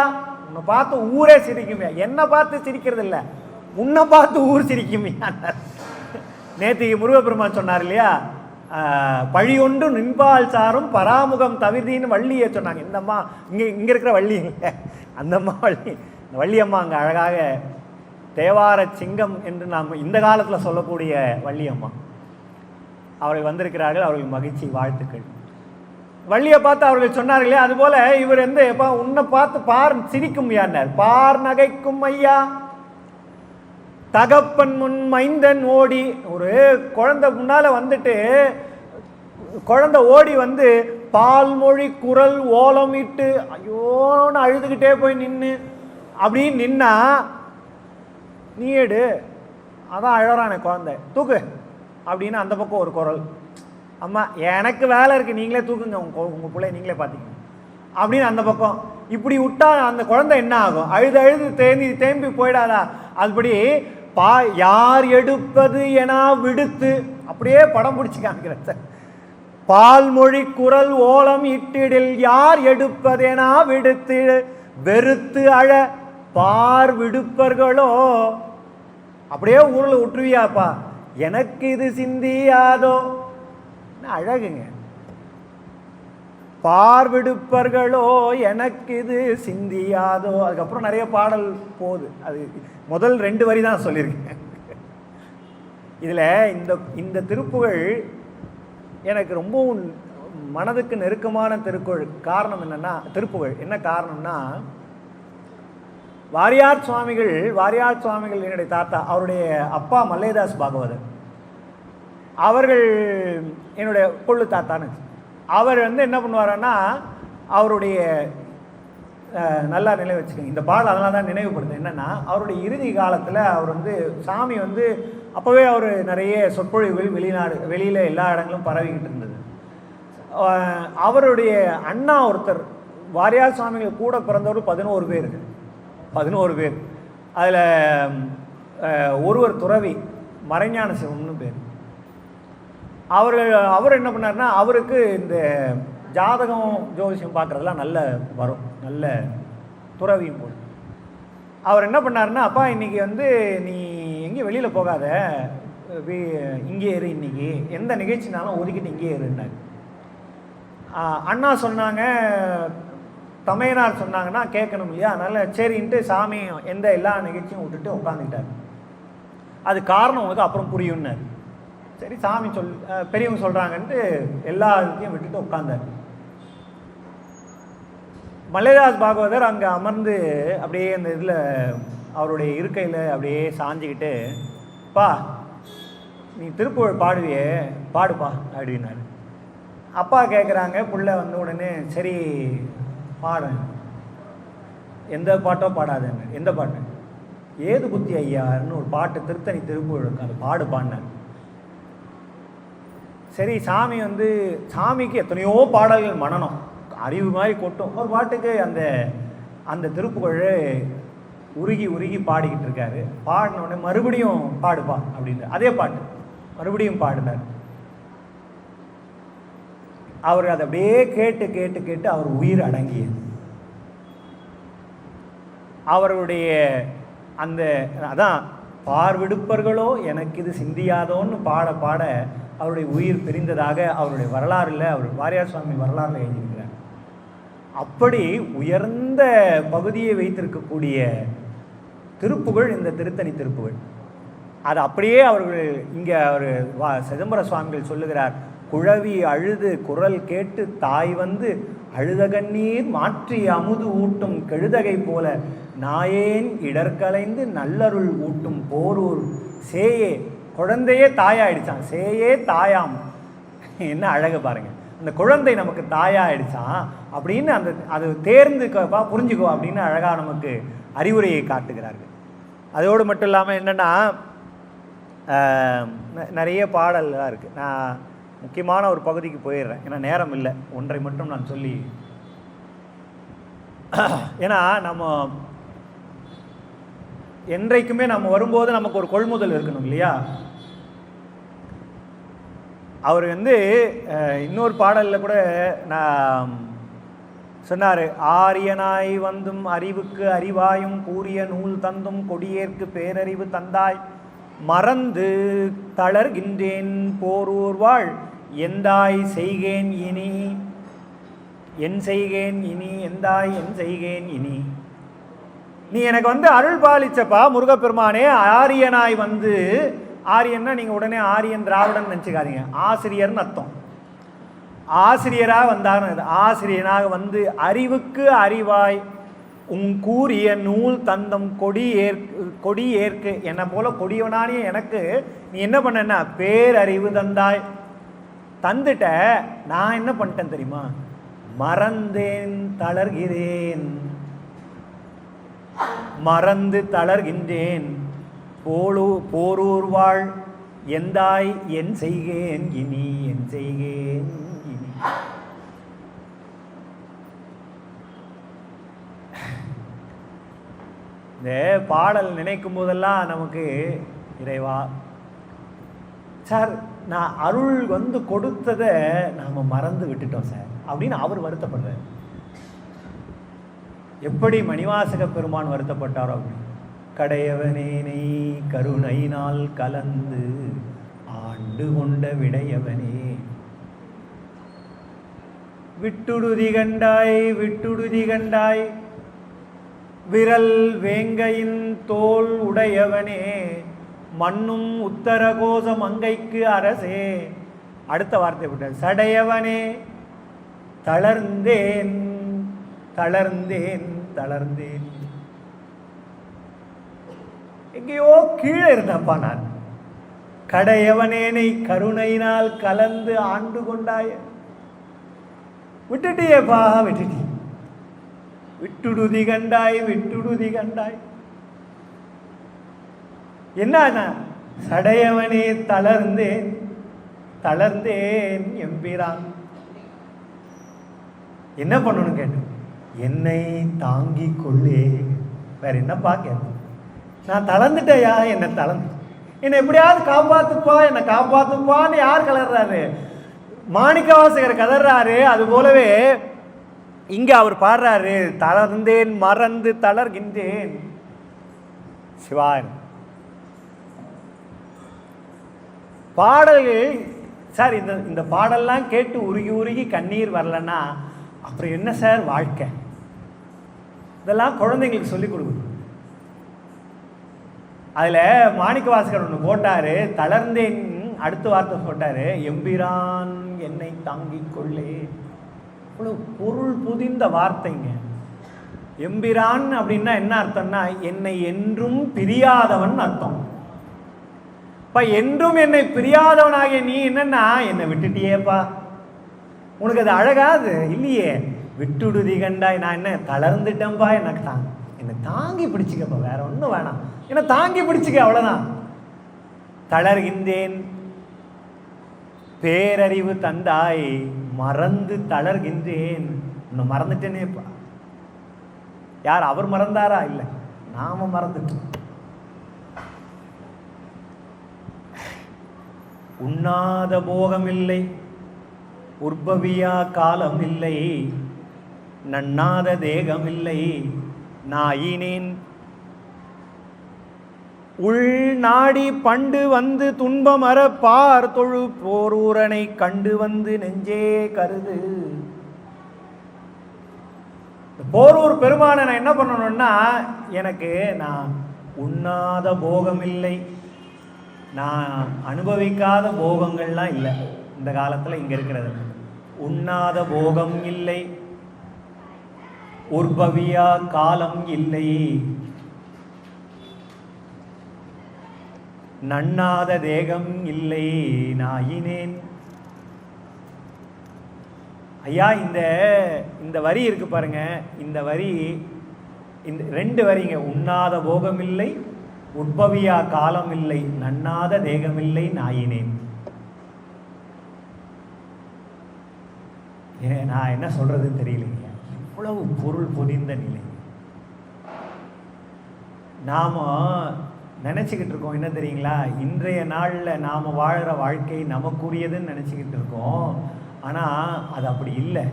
உன்னை பார்த்து ஊரே சிரிக்குமே. என்னை பார்த்து சிரிக்கிறது இல்லை, உன்னை பார்த்து ஊர் சிரிக்குமே. நேற்று முருகப்பெருமான் சொன்னார் இல்லையா, பழி ஒன்று நின்பால் சாரும் பராமுகம் தவிர்த்தின்னு வள்ளியை சொன்னாங்க. இந்த அம்மா இங்கே இருக்கிற வள்ளி இல்லை, அந்த அம்மா வள்ளி. இந்த வள்ளியம்மா அங்கே அழகாக தேவார சிங்கம் என்று நாம் இந்த காலத்தில் சொல்லக்கூடிய வள்ளியம்மா அவர்கள் வந்திருக்கிறார்கள். அவர்கள் மகிழ்ச்சி, வாழ்த்துக்கள். வள்ளியை பார்த்து அவர்கள் சொன்னார்கள் இல்லையா, அதுபோல இவர் எப்போ உன்னை பார்த்து பார் சிரிக்கும் யார்? பார் நகைக்கும் ஐயா தகப்பன் முன் மைந்தன் ஓடி. ஒரு குழந்தை முன்னால வந்துட்டு, குழந்தை ஓடி வந்து பால்மொழி குரல் ஓலம் இட்டு ஐயோன்னு அழுதுகிட்டே போய் நின்று அப்படின்னு நின்னா, நீ எடு, அதான் அழறான குழந்தை, தூக்கு அப்படின்னு அந்த பக்கம் ஒரு குரல். அம்மா எனக்கு வேலை இருக்குது, நீங்களே தூக்குங்க, உங்கள் பிள்ளை நீங்களே பார்த்திங்க அப்படின்னு அந்த பக்கம். இப்படி விட்டா அந்த குழந்தை என்ன ஆகும்? அழுது அழுது தேம்பி போயிடாதா? அதுபடி யார் எடுப்பது என விடுத்து, அப்படியே படம் பிடிச்சி காமிக்கிறேன். பால்மொழி குரல் ஓலம் இட்டிடில் யார் எடுப்பதென விடுத்து வெறுத்து அழ பார் விடுப்பர்களோ. அப்படியே ஊரில் விட்டுருவியாப்பா, எனக்கு இது சிந்தியாதோ. அழகுங்க. பார்விடுப்பர்களோ எனக்கு இது சிந்தியாதோ. அதுக்கப்புறம் நிறைய பாடல் போகுது. அது முதல் 2 வரி தான் சொல்லியிருக்கேன். இதில் இந்த திருப்புகழ் எனக்கு ரொம்பவும் மனதுக்கு நெருக்கமான திருக்குறள். காரணம் என்னன்னா, திருப்புகழ் என்ன காரணம்னா, வாரியார் சுவாமிகள் என்னுடைய தாத்தா, அவருடைய அப்பா மல்லைதாஸ் பாகவதர், அவர்கள் என்னுடைய கொள்ளு தாத்தான்னு. அவர் என்ன பண்ணுவாருன்னா, அவருடைய நல்லா நினைவு வச்சுக்கோங்க இந்த பாடல், அதனால தான் நினைவுபடுது. என்னென்னா, அவருடைய இறுதி காலத்தில் அவர் சாமி அப்போவே அவர் நிறைய சொற்பொழிவுகள் வெளியில் எல்லா இடங்களும் பரவிக்கிட்டு இருந்தது. அவருடைய அண்ணா ஒருத்தர், வாரியார் சுவாமிகள் கூட பிறந்தவர் 11 பேர். 11 பேர். அதில் ஒருவர் துறவி, மறைஞான சிவம்னு பேர். அவர் என்ன பண்ணார்னா, அவருக்கு இந்த ஜாதகம் ஜோதிஷம் பார்க்குறதெல்லாம் நல்ல வரும், நல்ல துறவியும் போல். அவர் என்ன பண்ணாருன்னா, அப்பா இன்னைக்கு நீ எங்கேயும் வெளியில் போகாத, இங்கே இரு, இன்னைக்கு எந்த நிகழ்ச்சினாலும் ஒதுக்கிட்டு இங்கே இருன்னாரு. அண்ணா சொன்னாங்க, தமையனார் சொன்னாங்கன்னா கேட்கணும் இல்லையா, அதனால் சரின்ட்டு சாமி எல்லா நிகழ்ச்சியும் விட்டுட்டு உட்காந்துக்கிட்டார். அது காரணம் அப்புறம் புரியும்னாரு. சரி, சாமி பெரியவங்க சொல்கிறாங்கன்ட்டு எல்லா இதுத்தையும் விட்டுட்டு உட்காந்தார். மல்லைதாஸ் பாகவதர் அங்கே அமர்ந்து அப்படியே அந்த இதில் அவருடைய இருக்கையில் அப்படியே சாஞ்சிக்கிட்டு, பா நீ திருப்புகழ் பாடுவியே, பாடுப்பா அப்படின்னாரு. அப்பா கேட்குறாங்க, புள்ள உடனே சரி பாடு, எந்த பாட்டோ பாடாதுங்க. எந்த பாட்டு? ஏது புத்தி ஐயான்னு ஒரு பாட்டு, திருத்தணி திருப்புகழ், அது பாடுப்பான்னார். சரி, சாமி சாமிக்கு எத்தனையோ பாடல்கள் மனனம் அறிவு மாதிரி கொட்டும். ஒரு பாட்டுக்கு அந்த திருப்புகழை உருகி பாடிக்கிட்டு இருக்காரு. பாடினோடனே மறுபடியும் பாடுப்பா அப்படின்ற அதே பாட்டு மறுபடியும் பாடினார். அவர் அதை அப்படியே கேட்டு அவர் உயிர் அடங்கியது. அவருடைய அதான் பார்விடுப்பர்களோ எனக்கு இது சிந்தியாதோன்னு பாட அவருடைய உயிர் பிரிந்ததாக அவருடைய வரலாறுல, அவர் வாரியார் சுவாமி வரலாறுல எழுதியிருக்கிறார். அப்படி உயர்ந்த பகுதியை வைத்திருக்கக்கூடிய திருப்புகழ் இந்த திருத்தணி திருப்புகழ். அது அப்படியே அவர்கள் இங்கே சிதம்பர சுவாமிகள் சொல்லுகிறார், குழவி அழுது குரல் கேட்டு தாய் அழுத கண்ணீர் மாற்றி அமுது ஊட்டும் கெழுதகை போல நாயேன் இடர்களைந்து நல்லருள் ஊட்டும் போரூர் சேயே. குழந்தையே தாயாயிடுச்சான், சேயே தாயாம். என்ன அழகு பாருங்க, அந்த குழந்தை நமக்கு தாயாயிடுச்சான் அப்படின்னு அது தேர்ந்துக்கப்பா, புரிஞ்சுக்கோ அப்படின்னு அழகாக நமக்கு அறிவுரையை காட்டுகிறார்கள். அதோடு மட்டும் இல்லாமல் என்னென்னா, நிறைய பாடல்லாம் இருக்குது. நான் முக்கியமான ஒரு பகுதிக்கு போயிடுறேன், ஏன்னா நேரம் இல்லை. ஒன்றை மட்டும் நான் சொல்லி, ஏன்னா நம்ம என்றைக்குமே நம்ம வரும்போது நமக்கு ஒரு கொள்முதல் இருக்கணும் இல்லையா. அவர் இன்னொரு பாடலில் கூட நான் சொன்னார், ஆரியனாய் வந்தும் அறிவுக்கு அறிவாயும் கூறிய நூல் தந்தும் கொடியேற்கு பேரறிவு தந்தாய் மறந்து தளர்கின்றேன் போரூர் வாழ் எந்தாய் செய்கேன் இனி என் செய்கேன் இனி எந்தாய் என் செய்கேன் இனி. நீ எனக்கு அருள் பாலிச்சப்பா முருகப்பெருமானே. ஆரியனாய் ஆரியன்னா நீங்கள் உடனே ஆரியன் திராவிடன் நினச்சிக்காதீங்க, ஆசிரியர்னு அர்த்தம். ஆசிரியராக வந்தார், ஆசிரியனாக அறிவுக்கு அறிவாய் கூறிய நூல் தந்தம் கொடி ஏற்கு என்னை போல கொடியவனானே எனக்கு நீ என்ன பண்ண பேரறிவு தந்தாய். தந்துட்ட, நான் என்ன பண்ணிட்டேன் தெரியுமா, மறந்தேன் தளர்கிறேன், மறந்து தளர்கின்றேன் போரூர் வாழ் எந்தாய் என் செய்கேன் இனி என் செய்கேன் இனி. இந்த பாடல் நினைக்கும் போதெல்லாம் நமக்கு இறைவா சார் நான் அருள் வந்து கொடுத்ததை நாம் மறந்து விட்டுட்டோம் சார் அப்படின்னு அவர் வருத்தப்படுறார். எப்படி மணிவாசக பெருமான் வருத்தப்பட்டாரோ அப்படி. கடையவனேனை கருணையினால் கலந்து ஆண்டு கொண்ட விடையவனே, விட்டுடுதி கண்டாய் விட்டுடுதி கண்டாய் விரல் வேங்கையின் தோல் உடையவனே, மண்ணும் உத்தரகோச மங்கைக்கு அரசே. அடுத்த வார்த்தை விட்டார், சடையவனே தளர்ந்தேன் தளர்ந்தேன் தளர்ந்தேன். எங்கேயோ கீழே இருந்தப்பா நான். கடையவனேனை கருணையினால் கலந்து ஆண்டு கொண்டாய, விட்டுட்டியேப்பா விட்டுட்டி. விட்டுடுதி கண்டாய் விட்டுடுதி கண்டாய். என்ன சடையவனே தளர்ந்தேன் தளர்ந்தேன் எம்பிரான். என்ன பண்ணணும் கேட்டு, என்னை தாங்கி கொள்ளே. வேற என்னப்பா கேட்டு, நான் தளர்ந்துட்டேயா, என்னை தளர்ந்து என்னை எப்படியாவது காப்பாத்துப்பா, என்னை காப்பாத்துப்பான்னு யார் கலர்றாரு? மாணிக்கவாசகர் கதறாரு. அது போலவே இங்க அவர் பாடுறாரு, தளர்ந்தேன் மறந்து தளர்கின்றேன். சிவாயன் பாடல்கள் சார். இந்த பாடல்லாம் கேட்டு உருகி உருகி கண்ணீர் வரலன்னா அப்புறம் என்ன சார் வாழ்க்கை? இதெல்லாம் குழந்தைங்களுக்கு சொல்லிக் கொடுக்கணும். அதில் மாணிக்கவாசகர் ஒன்று போட்டார், தளர்ந்தேன் அடுத்த வார்த்தை போட்டார், எம்பிரான் என்னை தாங்கிக் கொள்ளே. இவ்வளோ பொருள் புதிந்த வார்த்தைங்க. எம்பிரான் அப்படின்னா என்ன அர்த்தம்னா, என்னை என்றும் பிரியாதவன் அர்த்தம். இப்போ என்றும் என்னை பிரியாதவனாகிய நீ என்னன்னா என்னை விட்டுட்டியேப்பா. உனக்கு அது அழகாது இல்லையே. விட்டுடுதி கண்டாய், நான் என்ன தளர்ந்துட்டேன்பா, எனக்கு என்னை தாங்கி பிடிச்சிக்கப்பா, வேற ஒன்றும் வேணாம், என்னை தாங்கி பிடிச்சிக்க, அவ்வளோதான். தளர்கின்றேன் பேரறிவு தந்தாய், மறந்து தளர்கின்றேன். உன்னை மறந்துட்டேனேப்பா. யார் அவர் மறந்தாரா? இல்லை, நாம மறந்துட்டோம். உண்ணாத போகமில்லை, உற்பவியா காலமில்லை, நண்ணாத தேகமில்லை, நாயினேன் உள் நாடி பண்டு வந்து துன்பமற பார் தொழு போரூரனை கண்டு வந்து நெஞ்சே கருது. போரூர் பெருமானை நான் என்ன பண்ணணும்னா, எனக்கு நான் உண்ணாத போகம் இல்லை, நான் அனுபவிக்காத போகங்கள்லாம் இல்லை இந்த காலத்தில் இங்கே இருக்கிறது. உண்ணாத போகம் இல்லை, உற்பவியா காலம் இல்லை, நண்ணாத தேகம் இல்லை, நாயினேன். ஐயா இந்த வரி இருக்கு பாருங்க, இந்த வரி இந்த ரெண்டு வரிங்க. உண்ணாத போகம் இல்லை, உற்பவியா காலம் இல்லை, நண்ணாத தேகமில்லை, நாயினேன். நான் என்ன சொல்றதுன்னு தெரியலைங்க. இவ்வளவு பொருள் பொதிந்த நிலை. நாம நினச்சிக்கிட்டு இருக்கோம் என்ன தெரியுங்களா, இன்றைய நாளில் நாம் வாழ்கிற வாழ்க்கை நமக்குரியதுன்னு நினச்சிக்கிட்டு இருக்கோம். ஆனால் அது அப்படி இல்லை.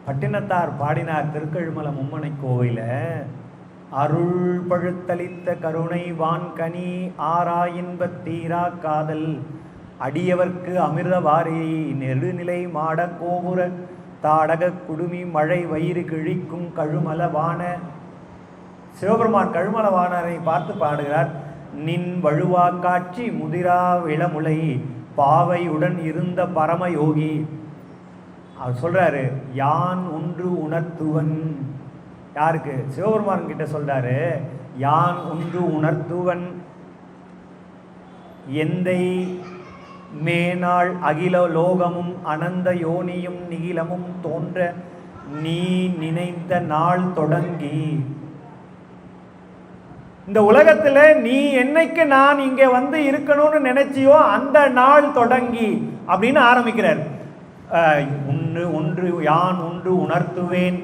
பட்டினத்தார் பாடினார் திருக்கழுமலை மும்மனை கோவில, அருள் பழுத்தளித்த கருணை வான்கனி ஆரா இன்பத் தீரா காதல் அடியவர்க்கு அமிர்தவாரி நெடுநிலை மாட கோபுர தாடக குடுமி மழை வயிறு கிழிக்கும் கழுமலவான. சிவபெருமான் கழுமலவானரை பார்த்து பாடுகிறார், நின் வழுவா காட்சி முதிரா இளமுலை பாவையுடன் இருந்த பரமயோகி. அவர் சொல்றாரு, யான் ஒன்று உணர்த்துவன். யாருக்கு? சிவபெருமான் கிட்ட சொல்றாரு, யான் ஒன்று உணர்த்துவன் எந்தை மேனாள் அகில லோகமும் அனந்த யோனியும் நிகிலமும் தோன்ற நீ நினைத்த நாள் தொடங்கி. இந்த உலகத்துல நீ என்னைக்கு நான் இங்க வந்து இருக்கணும்னு நினைச்சியோ அந்த நாள் தொடங்கி அப்படின்னு ஆரம்பிக்கிறார். ஒன்று யான் ஒன்று உணர்த்துவேன்.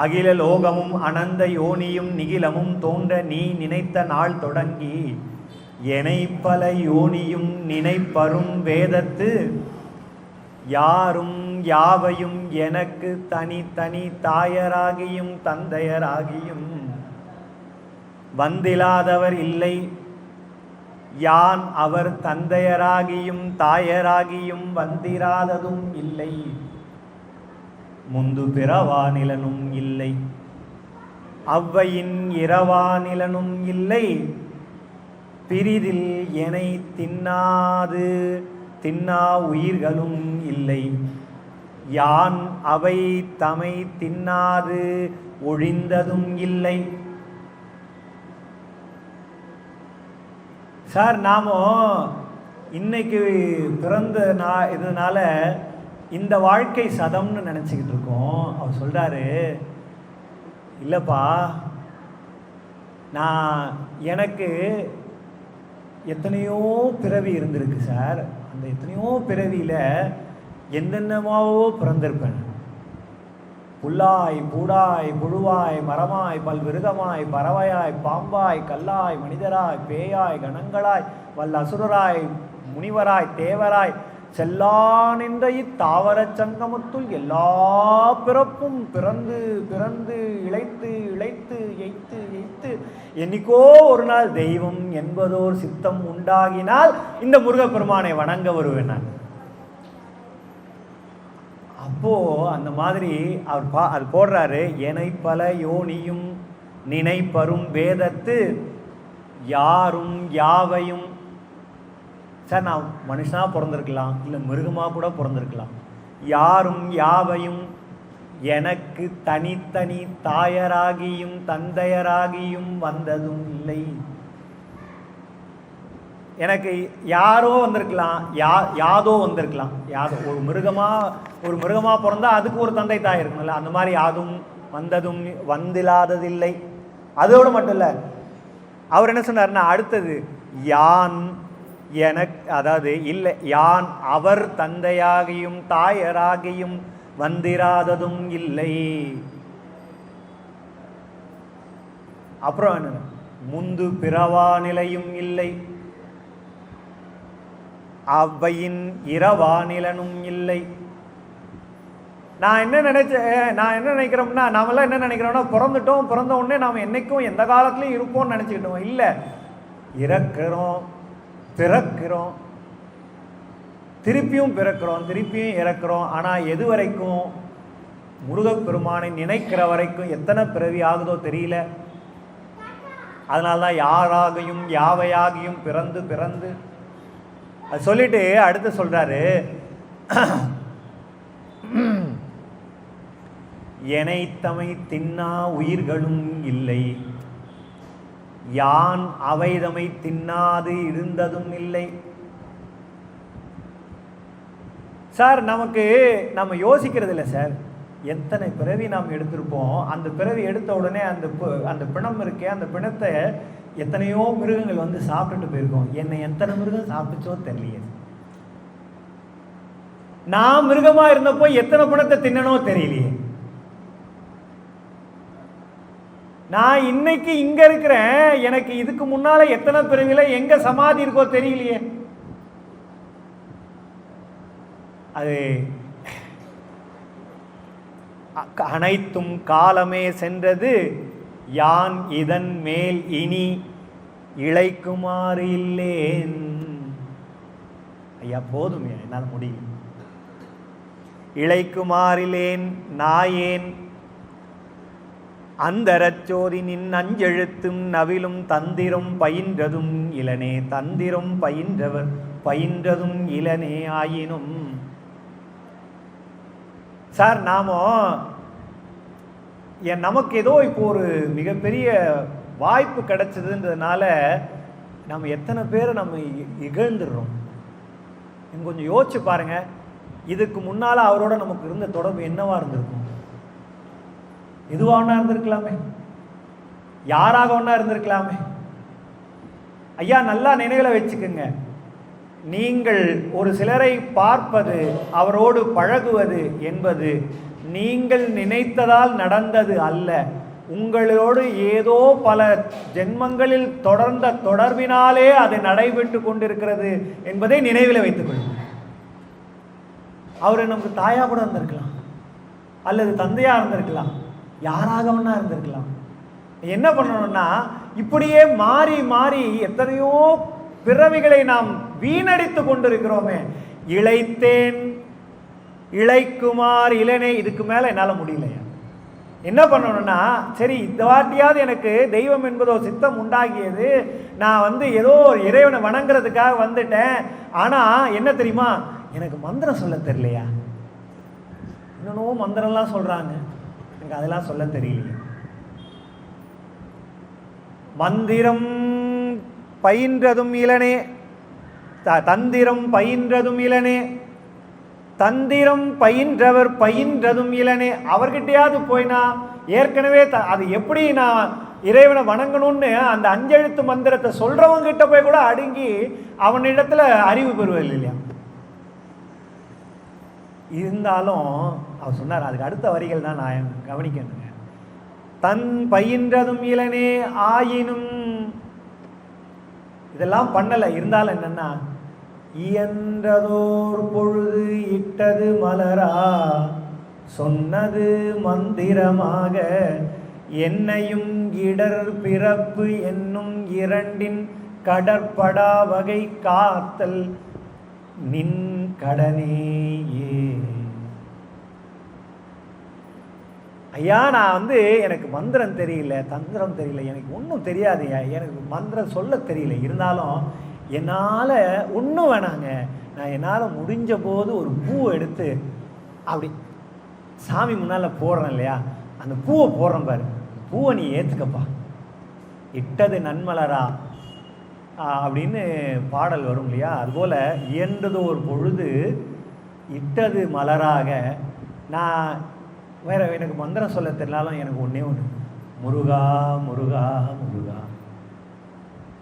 அகில லோகமும் அனந்த யோனியும் நிகிலமும் தோன்ற நீ நினைத்த நாள் தொடங்கி எனை பல யோனியும் நினைப்பரும் வேதத்து யாரும் யாவையும் எனக்கு தனி தனி தாயராகியும் தந்தையராகியும் வந்திலாதவர் இல்லை. யான் அவர் தந்தையராகியும் தாயராகியும் வந்திராததும் இல்லை. முந்து பிறவானிலனும் இல்லை, அவ்வையின் இரவானிலனும் இல்லை. பிரிதில் எனை தின்னாது தின்னா உயிர்களும் இல்லை. யான் அவை தமை தின்னாது ஒழிந்ததும் இல்லை. சார் நாம இன்னைக்கு பிறந்த இதனால இந்த வாழ்க்கை சதம்னு நினச்சிக்கிட்டு இருக்கோம். அவர் சொல்கிறாரு, இல்லைப்பா, எனக்கு எத்தனையோ பிறவி இருந்திருக்கு சார். அந்த எத்தனையோ பிறவியில் என்னென்னமாவோ பிறந்திருப்பேன். புல்லாய் பூடாய் புழுவாய் மரமாய் பல்விருகமாய் பறவையாய் பாம்பாய் கல்லாய் மனிதராய் பேயாய் கணங்களாய் வல்ல அசுரராய் முனிவராய் தேவராய் செல்லானின்ற இத்தாவரச் சங்கமத்துள் எல்லா பிறப்பும் பிறந்து பிறந்து இழைத்து இழைத்து எய்த்து எய்த்து என்னைக்கோ ஒரு நாள் தெய்வம் என்பதோர் சித்தம் உண்டாகினால் இந்த முருகப்பெருமானை வணங்க வருவேன் நான். அப்போ அந்த மாதிரி அவர் அது போடுறாரு, எனை பல யோனியும் நினைப்பரும் வேதத்து யாரும் யாவையும். சார் நான் மனுஷனாக பிறந்திருக்கலாம், இல்லை மிருகமாக கூட பிறந்திருக்கலாம். யாரும் யாவையும் எனக்கு தனித்தனி தாயராகியும் தந்தையராகியும் வந்ததும் இல்லை. எனக்கு யாரோ வந்திருக்கலாம், யாதோ வந்திருக்கலாம். யாதோ ஒரு மிருகமாக பிறந்தா அதுக்கு ஒரு தந்தை தாய் இருக்கணும்ல. அந்த மாதிரி யாதும் வந்ததும் வந்தில்லாததில்லை. அதோடு மட்டும் இல்லை, அவர் என்ன சொன்னார்னா அடுத்தது, யான் எனக்கு, அதாவது இல்லை, யான் அவர் தந்தையாகியும் தாயராகியும் வந்திராததும் இல்லை. அப்புறம் என்ன, முந்து பிறவா நிலையும் இல்லை, அவ்வையின் இரவானிலனும் இல்லை. நான் என்ன நினைக்கிறோம்னா, நாமெல்லாம் என்ன நினைக்கிறோம்னா, பிறந்த உடனே நாம் என்னைக்கும் எந்த காலத்துலையும் இருப்போம்னு நினச்சிக்கிட்டோம். இல்லை, இறக்கிறோம், பிறக்கிறோம், திருப்பியும் பிறக்கிறோம், திருப்பியும் இறக்கிறோம். ஆனால் எது வரைக்கும்? முருகப்பெருமானை நினைக்கிற வரைக்கும் எத்தனை பிறவி ஆகுதோ தெரியல. அதனால்தான் யாராகியும் யாவையாகியும் பிறந்து பிறந்து அது சொல்லிட்டு அடுத்து சொல்றாரு, எனைத்தமை தின்னா உயிர்களும் இல்லை, யான் அவைதமை தின்னாது இருந்ததும் இல்லை. சார் நம்ம யோசிக்கிறது இல்லை சார், எத்தனை பிறவி நாம் எடுத்திருப்போம். அந்த பிறவி எடுத்த உடனே அந்த பிணம் இருக்கே, அந்த பிணத்தை எத்தனையோ மிருகங்கள் வந்து சாப்பிட்டுட்டு போயிருக்கோம். என்னை எத்தனை மிருகம் சாப்பிட்டுச்சோ தெரியலையே. நான் மிருகமா இருந்தப்போ எத்தனை பிணத்தை தின்னனோ தெரியலையே. நான் இன்னைக்கு இங்க இருக்கிறேன், எனக்கு இதுக்கு முன்னால எத்தனை பிறவில எங்க சமாதி இருக்கோ தெரியலையே. அது அனைத்தும் காலமே சென்றது, யான் இதன் மேல் இனி இழைக்குமாறு இல்லேன். ஐயா போதும், என்னால் முடியும். இழைக்குமாறிலேன் நாயேன் அந்தரச்சோதி நின் அஞ்செழுத்தும் நவிலும் தந்திரம் பயின்றதும் இளனே. தந்திரம் பயின்றவர் பயின்றதும் இளனே ஆயினும். சார் நமக்கு ஏதோ இப்போ ஒரு மிகப்பெரிய வாய்ப்பு கிடைச்சதுன்றதுனால நம்ம எத்தனை பேரை நம்ம இகழ்ந்துடுறோம். நீங்கள் கொஞ்சம் யோசிச்சு பாருங்க, இதுக்கு முன்னால அவரோட நமக்கு இருந்த தொடர்பு என்னவா இருந்திருக்கும்? எதுவாக ஒன்றா இருந்திருக்கலாமே, யாராக ஒன்றா இருந்திருக்கலாமே. ஐயா நல்லா நினைவுல வச்சுக்கோங்க, நீங்கள் ஒரு சிலரை பார்ப்பது, அவரோடு பழகுவது என்பது நீங்கள் நினைத்ததால் நடந்தது அல்ல, உங்களோடு ஏதோ பல ஜென்மங்களில் தொடர்ந்த தொடர்பினாலே அது நடைபெற்று கொண்டிருக்கிறது என்பதை நினைவில் வைத்துக் கொள்ளுங்கள். அவர் நமக்கு தாயா கூட இருந்திருக்கலாம், அல்லது தந்தையா இருந்திருக்கலாம், யாராக வேணா இருந்திருக்கலாம். என்ன பண்ணணும்னா, இப்படியே மாறி மாறி எத்தனையோ பிறவிகளை நாம் வீணடித்து கொண்டிருக்கிறோமே. இளைத்தேன் இளைக்குமார் இளனே, இதுக்கு மேல என்னால் முடியலையா? என்ன பண்ணணும்னா, சரி இந்த வாட்டியாவது எனக்கு தெய்வம் என்பதோ சித்தம் உண்டாகியது, நான் ஏதோ இறைவனை வணங்குறதுக்காக வந்துட்டேன். ஆனா என்ன தெரியுமா, எனக்கு மந்திரம் சொல்ல தெரியலையா? இன்னும் மந்திரம்லாம் சொல்றாங்க, எனக்கு அதெல்லாம் சொல்ல தெரியலையா? மந்திரம் பயின்றதும் இளனே, தந்திரம் பயின்றதும் இளனே, தந்திரம் பயின்றவர் பயின்றதும் இளனே. அவர்கிட்டயாவது போய்னா ஏற்கனவே அது எப்படி நான் இறைவனை வணங்கணும்னு அந்த 5 எழுத்து மந்திரத்தை சொல்றவங்க கிட்ட போய் கூட அடுங்கி அவனிடத்துல அறிவு பெறுவது இல்லையா? இருந்தாலும் அவர் சொன்னார், அதுக்கு அடுத்த வரிகள் தான் நான் கவனிக்கணுங்க. தன் பயின்றதும் இளனே ஆயினும், இதெல்லாம் பண்ணலை. இருந்தாலும் என்னன்னா, இயன்றதோர் பொழுது இட்டது மலரா சொன்னது மந்திரமாக என்னையும் இடர் பிறப்பு என்னும் இரண்டின் கடற்படா வகை காத்தல் நின் கடனேயே. ஐயா, நான் எனக்கு மந்திரம் தெரியல, தந்திரம் தெரியல, எனக்கு ஒன்றும் தெரியாதுயா, எனக்கு மந்திரம் சொல்ல தெரியல. இருந்தாலும் என்னால் ஒன்றும் வேணாங்க, நான் என்னால் முடிஞ்ச போது ஒரு பூவை எடுத்து அப்படி சாமி முன்னால் போடுறேன் இல்லையா, அந்த பூவை போடுறேன் பாரு, பூவை நீ ஏற்றுக்கப்பா, இட்டது நன்மலரா அப்படின்னு பாடல் வரும் இல்லையா? அதுபோல் இயன்றது ஒரு பொழுது இட்டது மலராக. நான் வேற எனக்கு மந்திரம் சொல்ல தெரியலாலும் எனக்கு ஒன்றே ஒன்று, முருகா முருகா முருகா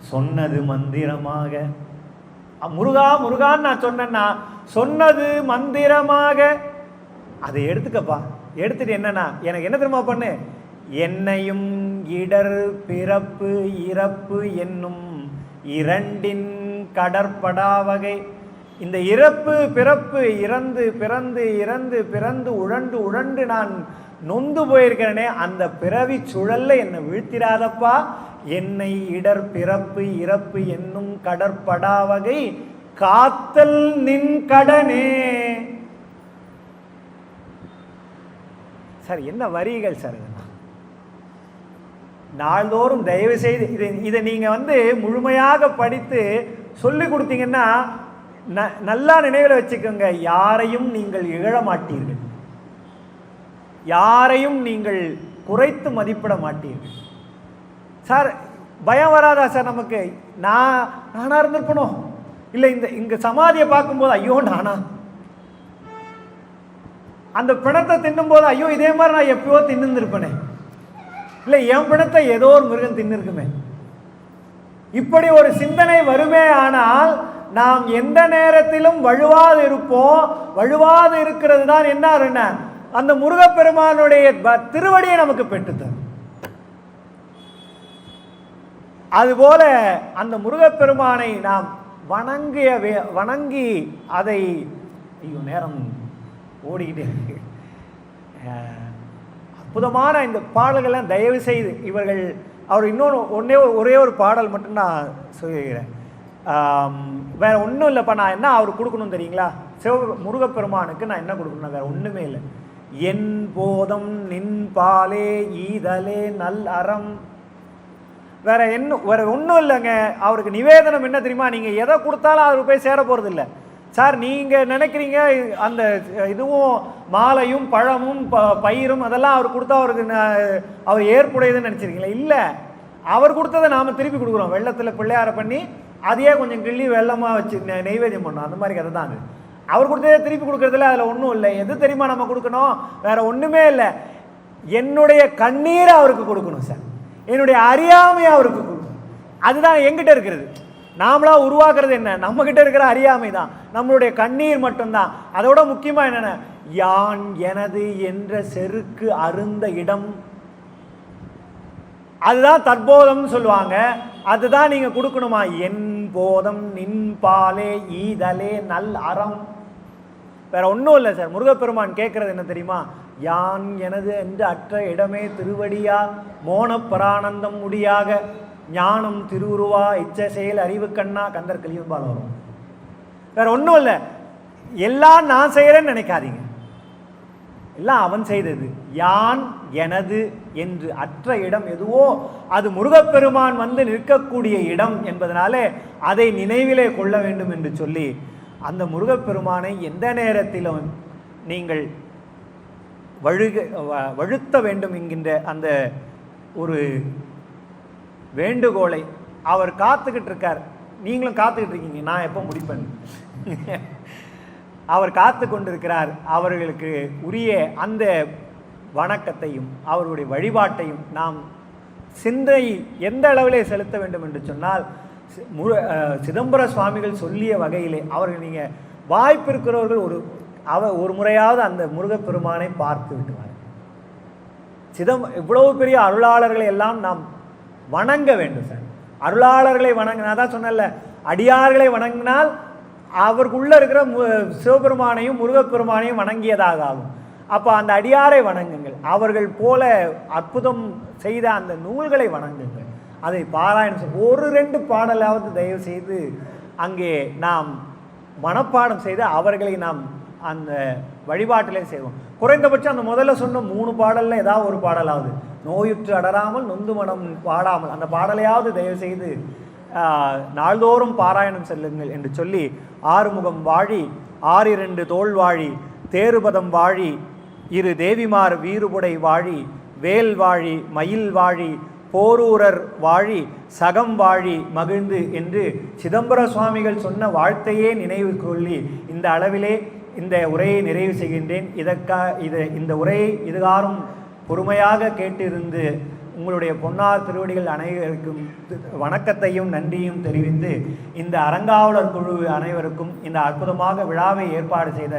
சொன்னது மந்திரமாக. முருகா முருகான்னு நான் சொன்னேன்னா, சொன்னது மந்திரமாக, அதை எடுத்துக்கப்பா. எடுத்துட்டு என்னன்னா, எனக்கு என்ன தெரியுமா பண்ணு, என்னையும் இடர் பிறப்பு இறப்பு என்னும் இரண்டின் கடற்படா வகை. இந்த இறப்பு பிறப்பு, இறந்து பிறந்து இறந்து பிறந்து உழண்டு உழண்டு நான் நொந்து போயிருக்கிறேனே, அந்த பிறவி சுழல்ல என்னை வீழ்த்திராதப்பா. என்னை இடர் பிறப்பு இறப்பு என்னும் கடற்படா வகை காத்தல் நின் கடனே. சார் என்ன வரிகள் சார் இதெல்லாம்! நாள்தோறும் தயவு செய்து இதை நீங்க முழுமையாக படித்து சொல்லி கொடுத்தீங்கன்னா நல்லா நினைவில் வச்சுக்கோங்க. யாரையும் நீங்கள் இகழ மாட்டீர்கள், யாரையும் நீங்கள் குறைத்து மதிப்பிட மாட்டீர்கள். சார் பயம் வராதா சார் நமக்கு? நானா இருந்திருப்பணும், இல்லை இங்க சமாதியை பார்க்கும்போது ஐயோ நானா, அந்த பிணத்தை தின்னும் போது ஐயோ இதே மாதிரி நான் எப்பயோ தின்னுருப்பேனே, இல்லை என் பிணத்தை ஏதோ ஒரு மிருகம் தின்னுருக்குமே. இப்படி ஒரு சிந்தனை வருமே ஆனால் நாம் எந்த நேரத்திலும் வழுவாது இருப்போம். வழுவாது இருக்கிறது தான் என்ன, அந்த முருகப்பெருமானுடைய திருவடியை நமக்கு பெற்றுத்தரும். அதுபோல அந்த முருகப்பெருமானை நாம் வணங்கி அதை, ஐயோ நேரம் ஓடிக்கிட்டே இருக்கு. அற்புதமான இந்த பாடல்கள்லாம் தயவு செய்து இவர்கள் அவர் இன்னொன்று ஒரே ஒரு பாடல் மட்டும் நான் சொல்லிக்கிறேன். வேற ஒன்றும் இல்லைப்பா. நான் என்ன அவர் கொடுக்கணும் தெரியுங்களா? முருகப்பெருமானுக்கு நான் என்ன கொடுக்கணும்? வேற ஒன்றுமே இல்லை. என் போதம் நின் பாலே ஈதலே நல் அறம். வேற ஒன்றும் இல்லைங்க. அவருக்கு நிவேதனம் என்ன தெரியுமா? நீங்கள் எதை கொடுத்தாலும் அவர் போய் சேர போகிறது இல்லை சார். நீங்கள் நினைக்கிறீங்க அந்த இதுவும் மாலையும் பழமும் பயிரும் அதெல்லாம் அவர் கொடுத்தா அவருக்கு அவர் ஏற்புடையதுன்னு நினச்சிருக்கீங்களா? இல்லை, அவர் கொடுத்ததை நாம் திருப்பி கொடுக்குறோம். வெள்ளத்தில் பிள்ளையாரை பண்ணி அதையே கொஞ்சம் கிள்ளி வெள்ளமாக வச்சு நெய்வேத்தியம் பண்ணோம். அந்த மாதிரி கதை தான் அது. அவர் கொடுத்ததே திருப்பி கொடுக்குறதுல அதில் ஒன்றும் இல்லை. எது தெரியுமா நம்ம கொடுக்கணும்? வேற ஒன்றுமே இல்லை. என்னுடைய கண்ணீரை அவருக்கு கொடுக்கணும் சார், என்னுடைய அறியாமையை அவருக்கு கொடுக்கணும். அதுதான் எங்கிட்ட இருக்கிறது. நாமளா உருவாக்குறது என்ன? நம்ம கிட்ட இருக்கிற அறியாமை தான், நம்மளுடைய கண்ணீர் மட்டும்தான். அதோட முக்கியமாக என்னென்ன, யான் எனது என்ற செருக்கு அருந்த இடம். அதுதான் தற்போதம் சொல்லுவாங்க. அதுதான் நீங்க கொடுக்கணுமா? என் போதம் நின் பாலே ஈதலே நல் அறம். வேற ஒன்றும் இல்லை சார். முருகப்பெருமான் கேட்கறது என்ன தெரியுமா? யான் எனது என்று அற்ற இடமே திருவடியா மோன பரானந்தம் முடியாக ஞானம் திருவுருவா இச்ச செயல் அறிவு கண்ணா கந்தர் கலியும்பால் வரும். வேற ஒன்றும் இல்லை. எல்லாம் நான் செய்கிறேன்னு நினைக்காதீங்க. எல்லாம் அவன் செய்தது. யான் எனது என்று அற்ற இடம் எதுவோ அது முருகப்பெருமான் வந்து நிற்கக்கூடிய இடம் என்பதனாலே அதை நினைவிலே கொள்ள வேண்டும் என்று சொல்லி அந்த முருகப்பெருமானை எந்த நேரத்திலும் நீங்கள் வழுத்த வேண்டும் என்கின்ற அந்த ஒரு வேண்டுகோளை அவர் காத்துக்கிட்டு இருக்கார். நீங்களும் காத்துக்கிட்டு இருக்கீங்க, நான் எப்போ முடிப்பேன். அவர் காத்து கொண்டிருக்கிறார். அவர்களுக்கு உரிய அந்த வணக்கத்தையும் அவருடைய வழிபாட்டையும் நாம் சிந்தை எந்த அளவிலே செலுத்த வேண்டும் என்று சொன்னால், சிதம்பர சுவாமிகள் சொல்லிய வகையிலே அவர்கள் நீங்கள் வாய்ப்பு இருக்கிறவர்கள் ஒரு முறையாவது அந்த முருகப்பெருமானை பார்த்து விட்டுவார். இவ்வளவு பெரிய அருளாளர்களை எல்லாம் நாம் வணங்க வேண்டும் சார். அருளாளர்களை வணங்கினா தான் சொன்னல, அடியார்களை வணங்கினால் அவருக்குள்ள இருக்கிற சிவபெருமானையும் முருகப்பெருமானையும் வணங்கியதாக ஆகும். அப்போ அந்த அடியாரை வணங்குங்கள். அவர்கள் போல அற்புதம் செய்த அந்த நூல்களை வணங்குங்கள். அதை பாராயணம் ஒரு 2 பாடலாவது தயவு செய்து அங்கே நாம் மனப்பாடம் செய்து அவர்களை நாம் அந்த வழிபாட்டிலே செய்வோம். குறைந்தபட்சம் அந்த முதல்ல சொன்ன 3 பாடலில் ஏதாவது ஒரு பாடலாவது நோயுற்று அடராமல் நொந்து மனம் பாடாமல் அந்த பாடலையாவது தயவு செய்து நாள்தோறும் பாராயணம் செல்லுங்கள் என்று சொல்லி, ஆறுமுகம் வாழி 6 தோள் வாழி தேருபதம் வாழி 2 தேவிமார் வீறுபுடை வாழி வேல் வாழி மயில் வாழி போரூரர் வாழி சகம் வாழி மகிழ்ந்து என்று சிதம்பர சுவாமிகள் சொன்ன வாழ்த்தையே நினைவு கொள்ளி இந்த அளவிலே இந்த உரையை நிறைவு செய்கின்றேன். இந்த உரையை இதுகாரும் பொறுமையாக கேட்டிருந்து உங்களுடைய பொன்னார் திருவடிகள் அனைவருக்கும் வணக்கத்தையும் நன்றியும் தெரிவித்து, இந்த அறங்காவலர் குழு அனைவருக்கும் இந்த அற்புதமாக விழாவை ஏற்பாடு செய்த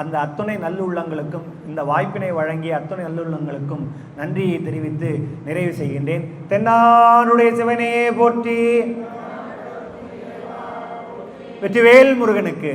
அந்த அத்துணை நல்லுள்ளங்களுக்கும் இந்த வாய்ப்பினை வழங்கிய அத்துணை நல்லுள்ளங்களுக்கும் நன்றியை தெரிவித்து நிறைவு செய்கின்றேன். தென்னாடுடைய சிவனே போற்றி. வெற்றிவேல் முருகனுக்கு.